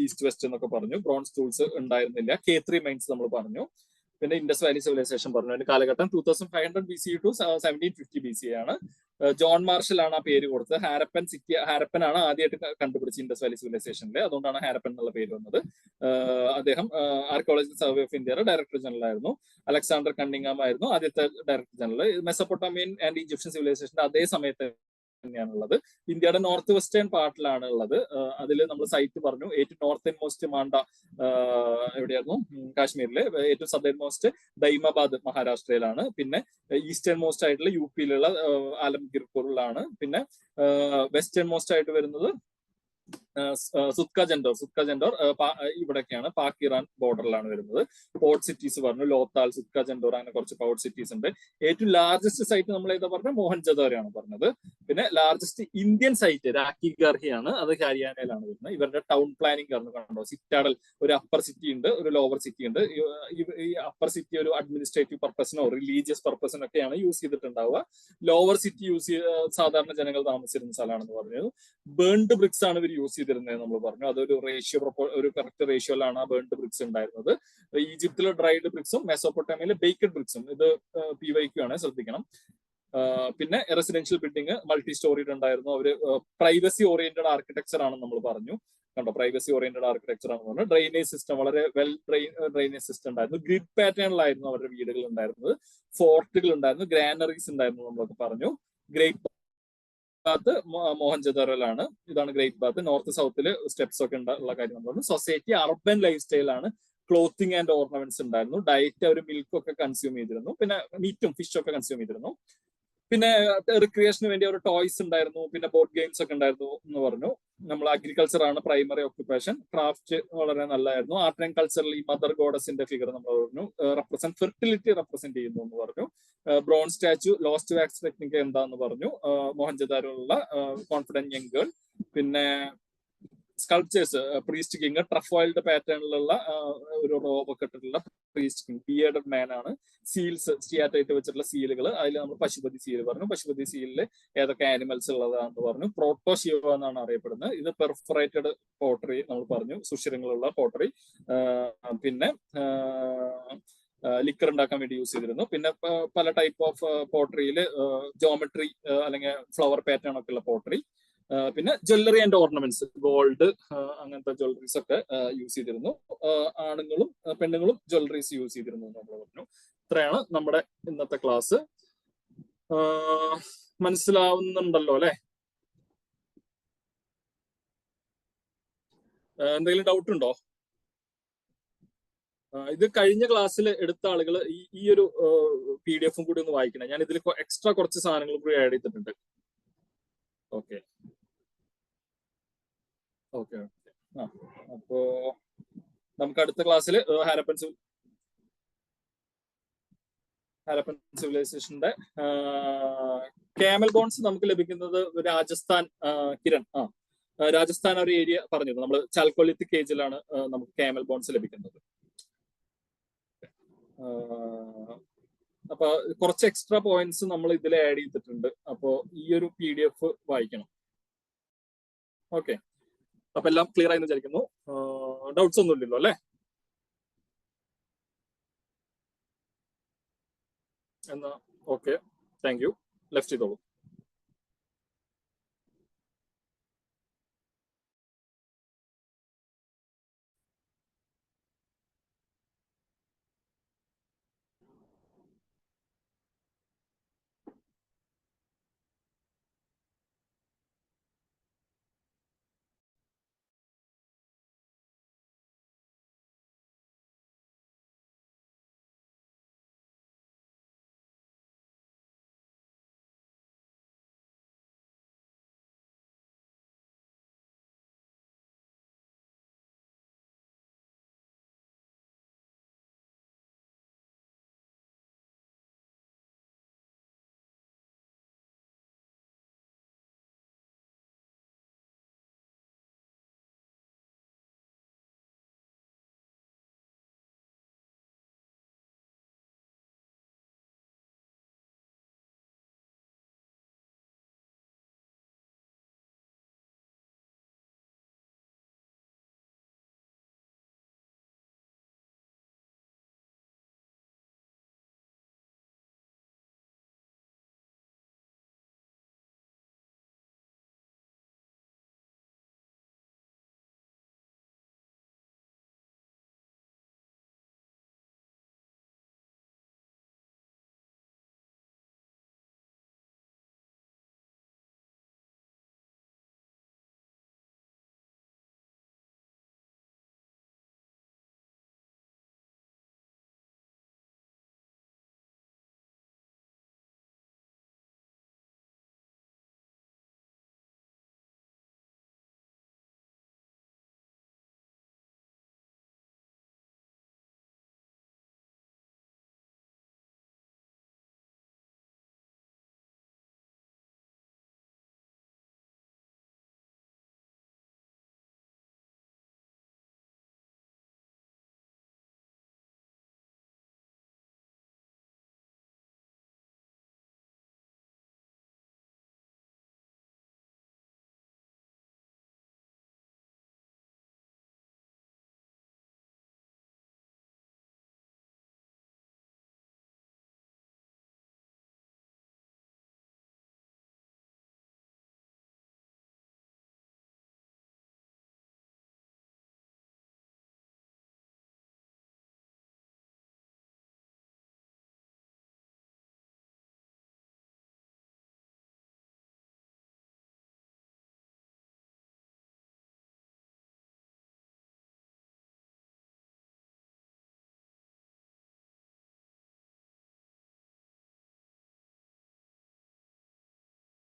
ഈസ്റ്റ്, വെസ്റ്റ് എന്നൊക്കെ പറഞ്ഞു. ബ്രോൺസ് ടൂൾസ് ഉണ്ടായിരുന്നില്ല. K3 മൈൻസ് നമ്മൾ പറഞ്ഞു. പിന്നെ ഇൻഡസ് വാലി സിവിലൈസേഷൻ പറഞ്ഞു. അതിന്റെ കാലഘട്ടം 2500 BC ടു 1750 BC ആണ്. ജോൺ മാർഷൽ ആണ് ആ പേര് കൊടുത്തത്. ഹാരപ്പൻ ആണ് ആദ്യമായിട്ട് കണ്ടുപിടിച്ചത് ഇൻഡസ് വാലി സിവിലൈസേഷനിൽ. അതുകൊണ്ടാണ് ഹാരപ്പൻ എന്നുള്ള പേര് വന്നത്. അദ്ദേഹം ആർക്കിയോളജിക്കൽ സർവേ ഓഫ് ഇന്ത്യയുടെ ഡയറക്ടർ ജനറൽ ആയിരുന്നു. അലക്സാണ്ടർ കണ്ണിങ്ങാം ആയിരുന്നു ആദ്യത്തെ director general. Mesopotamian and Egyptian സിവിലൈസേഷന്റെ അതേ സമയത്ത് തന്നെയാണുള്ളത്. ഇന്ത്യയുടെ നോർത്ത് വെസ്റ്റേൺ പാർട്ടിലാണ് ഉള്ളത്. അതിൽ നമ്മൾ സൈറ്റ് പറഞ്ഞു. ഏറ്റവും നോർത്തേൺ മോസ്റ്റ് മാണ്ട എവിടെയായിരുന്നു? കാശ്മീരിലെ. ഏറ്റവും സദേൺ മോസ്റ്റ് ദൈമാബാദ് മഹാരാഷ്ട്രയിലാണ്. പിന്നെ ഈസ്റ്റേൺ മോസ്റ്റ് ആയിട്ടുള്ള UP-യിലുള്ള ആലംഗീർപൂരിലാണ്. പിന്നെ വെസ്റ്റേൺ മോസ്റ്റ് ആയിട്ട് വരുന്നത് സുത്ക ജൻഡോർ ഇവിടെയൊക്കെയാണ്, പാക് ഇറാൻ ബോർഡറിലാണ് വരുന്നത്. പോർട്ട് സിറ്റീസ് പറഞ്ഞു, ലോത്താൽ, സുത്ക ജൻഡോർ, അങ്ങനെ കുറച്ച് പോർട്ട് സിറ്റീസ് ഉണ്ട്. ഏറ്റവും ലാർജസ്റ്റ് സൈറ്റ് നമ്മൾ ഏതാ പറഞ്ഞത്? മോഹൻജദാരോയാണ് പറഞ്ഞത്. പിന്നെ ലാർജസ്റ്റ് ഇന്ത്യൻ സൈറ്റ് രാഖി ഗർഹിയാണ്, അത് ഹരിയാനയിലാണ് വരുന്നത്. ഇവരുടെ ടൗൺ പ്ലാനിങ് കണ്ടോ? സിറ്റാഡൽ, ഒരു അപ്പർ സിറ്റി ഉണ്ട്, ഒരു ലോവർ സിറ്റി ഉണ്ട്. ഈ അപ്പർ സിറ്റി ഒരു അഡ്മിനിസ്ട്രേറ്റീവ് പർപ്പസിനോ റിലീജിയസ് പർപ്പസിനൊക്കെയാണ് യൂസ് ചെയ്തിട്ടുണ്ടാവുക. ലോവർ സിറ്റി സാധാരണ ജനങ്ങൾ താമസിച്ചിരുന്ന സ്ഥലമാണെന്ന് പറഞ്ഞത്. ബേൺഡ് ബ്രിക്സ് ആണ് ഇവർ യൂസ് ചെയ്തിരുന്നത് നമ്മൾ പറഞ്ഞു. അതൊരു ഒരു കറക്റ്റ് റേഷ്യോയിലാണ് ആ ബേൺഡ് ബ്രിക്സ് ഉണ്ടായിരുന്നത്. ഈജിപ്തിലെ ഡ്രൈഡ് ബ്രിക്സും മെസോപ്പൊട്ടാമിയയിലെ ബേക്കഡ് ബ്രിക്സും. ഇത് PYQ ആണ്, ശ്രദ്ധിക്കണം. പിന്നെ റെസിഡൻഷ്യൽ ബിൽഡിംഗ് മൾട്ടി സ്റ്റോറിഡ് ഉണ്ടായിരുന്നു. അവര് പ്രൈവസി ഓറിയന്റഡ് ആർക്കിടെക്ചർ ആണെന്ന് നമ്മൾ പറഞ്ഞു. കണ്ടോ, പ്രൈവസി ഓറിയന്റഡ് ആർക്കിടെക്ചർ ആണെന്ന് പറഞ്ഞു. ഡ്രെയിനേജ് സിസ്റ്റം വളരെ വെൽ ഡ്രെയിനേജ് സിസ്റ്റം ഉണ്ടായിരുന്നു. ഗ്രിഡ് പാറ്റേണിലായിരുന്നു അവരുടെ വീടുകൾ ഉണ്ടായിരുന്നത്. ഫോർട്ടുകൾ ഉണ്ടായിരുന്നു, ഗ്രാനറീസ് ഉണ്ടായിരുന്നു നമ്മളൊക്കെ പറഞ്ഞു. ഗ്രേറ്റ് ബാത്ത് മോഹൻജദാരോയിലാണ്. ഇതാണ് ഗ്രേറ്റ് ബാത്ത്. നോർത്ത് സൗത്തില് സ്റ്റെപ്സ് ഒക്കെ ഉള്ള കാര്യം നമ്മൾ പറഞ്ഞു. സൊസൈറ്റി അർബൻ ലൈഫ് സ്റ്റൈലാണ്. ക്ലോത്തിങ് ആൻഡ് ഓർണമെന്റ്സ് ഉണ്ടായിരുന്നു. ഡയറ്റ് അവർ മിൽക്ക് ഒക്കെ കൺസ്യൂം ചെയ്തിരുന്നു. പിന്നെ മീറ്റും ഫിഷും ഒക്കെ കൺസ്യൂം ചെയ്തിരുന്നു. പിന്നെ റിക്രിയേഷന് വേണ്ടി ഒരു ടോയ്സ് ഉണ്ടായിരുന്നു. പിന്നെ ബോർഡ് ഗെയിംസ് ഒക്കെ ഉണ്ടായിരുന്നു എന്ന് പറഞ്ഞു. നമ്മൾ അഗ്രികൾച്ചർ ആണ് പ്രൈമറി ഓക്യുപ്പേഷൻ. ക്രാഫ്റ്റ് വളരെ നല്ലതായിരുന്നു. ആർട്ട് ആൻഡ് കൾച്ചറിൽ ഈ മദർ ഗോഡസിന്റെ ഫിഗർ നമ്മൾ പറഞ്ഞു ഫെർട്ടിലിറ്റി റെപ്രസെന്റ് ചെയ്യുന്നു എന്ന് പറഞ്ഞു. Bronze statue, lost wax technique എന്താന്ന് പറഞ്ഞു. മോഹൻജദാരോയിലുള്ള കോൺഫിഡന്റ് യങ് ഗേൾ. പിന്നെ സ്കൾപ്ചേഴ്സ്, പ്രീസ്റ്റ് കിങ് ട്രഫോയിൽഡ് പാറ്റേണിലുള്ള ഒരു റോബൊക്കെ ഇട്ടിട്ടുള്ള പ്രീസ്റ്റ് കിങ്, ബിയേർഡഡ് മാൻ ആണ്. സീൽസ്, സ്റ്റിയാറ്റായിട്ട് വെച്ചിട്ടുള്ള സീലുകൾ, അതിൽ നമ്മൾ പശുപതി സീൽ പറഞ്ഞു. പശുപതി സീലിൽ ഏതൊക്കെ ആനിമൽസ് ഉള്ളതാണെന്ന് പറഞ്ഞു. പ്രോട്ടോ ശിവ എന്നാണ് അറിയപ്പെടുന്നത്. ഇത് പെർഫറേറ്റഡ് പോട്ടറി നമ്മൾ പറഞ്ഞു, സുഷിരങ്ങളുള്ള പോട്ടറി. പിന്നെ ലിക്കർ ഉണ്ടാക്കാൻ വേണ്ടി യൂസ് ചെയ്തിരുന്നു. പിന്നെ പല ടൈപ്പ് ഓഫ് പോട്ടറിയിൽ ജോമെട്രി അല്ലെങ്കിൽ ഫ്ലവർ പാറ്റേൺ ഒക്കെ ഉള്ള പോട്ടറി. പിന്നെ ജ്വല്ലറി ആൻഡ് ഓർണമെന്റ്സ്, ഗോൾഡ് അങ്ങനത്തെ ജ്വല്ലറീസ് ഒക്കെ യൂസ് ചെയ്തിരുന്നു. ആണുങ്ങളും പെണ്ണുങ്ങളും ജ്വല്ലറീസ് യൂസ് ചെയ്തിരുന്നു നമ്മൾ പറഞ്ഞു. ഇത്രയാണ് നമ്മുടെ ഇന്നത്തെ ക്ലാസ്. മനസ്സിലാവുന്നുണ്ടല്ലോ അല്ലെ? എന്തെങ്കിലും ഡൗട്ട് ഉണ്ടോ? ഇത് കഴിഞ്ഞ ക്ലാസ്സിൽ എടുത്ത ആളുകൾ ഈ ഒരു PDF കൂടി ഒന്ന് വായിക്കണം. ഞാൻ ഇതിൽ എക്സ്ട്രാ കുറച്ച് സാധനങ്ങൾ കൂടി ആഡ് ചെയ്തിട്ടുണ്ട്. Okay okay okay. അപ്പോ നമുക്ക് അടുത്ത ക്ലാസ്സിൽ ഹാരപ്പൻ സിവിലൈസേഷന്റെ ക്യാമൽ ബോൺസ് നമുക്ക് ലഭിക്കുന്നത് രാജസ്ഥാൻ. കിരൺ, രാജസ്ഥാൻ ഒരു ഏരിയ പറഞ്ഞത് നമ്മൾ ചാൽക്കോളിത്തിക് ഏജിലാണ് നമുക്ക് ക്യാമൽ ബോൺസ് ലഭിക്കുന്നത്. അപ്പൊ കുറച്ച് എക്സ്ട്രാ പോയിന്റ്സ് നമ്മൾ ഇതിൽ ആഡ് ചെയ്തിട്ടുണ്ട്. അപ്പോ ഈ ഒരു PDF വായിക്കണം. ഓക്കെ, അപ്പൊ എല്ലാം ക്ലിയർ ആയി എന്ന് വിചാരിക്കുന്നു. ഡൗട്ട്സ് ഒന്നും ഇല്ലല്ലോ അല്ലെ? എന്നാ ഓക്കെ, താങ്ക് യു. ലെഫ്റ്റ് ചെയ്തോളൂ.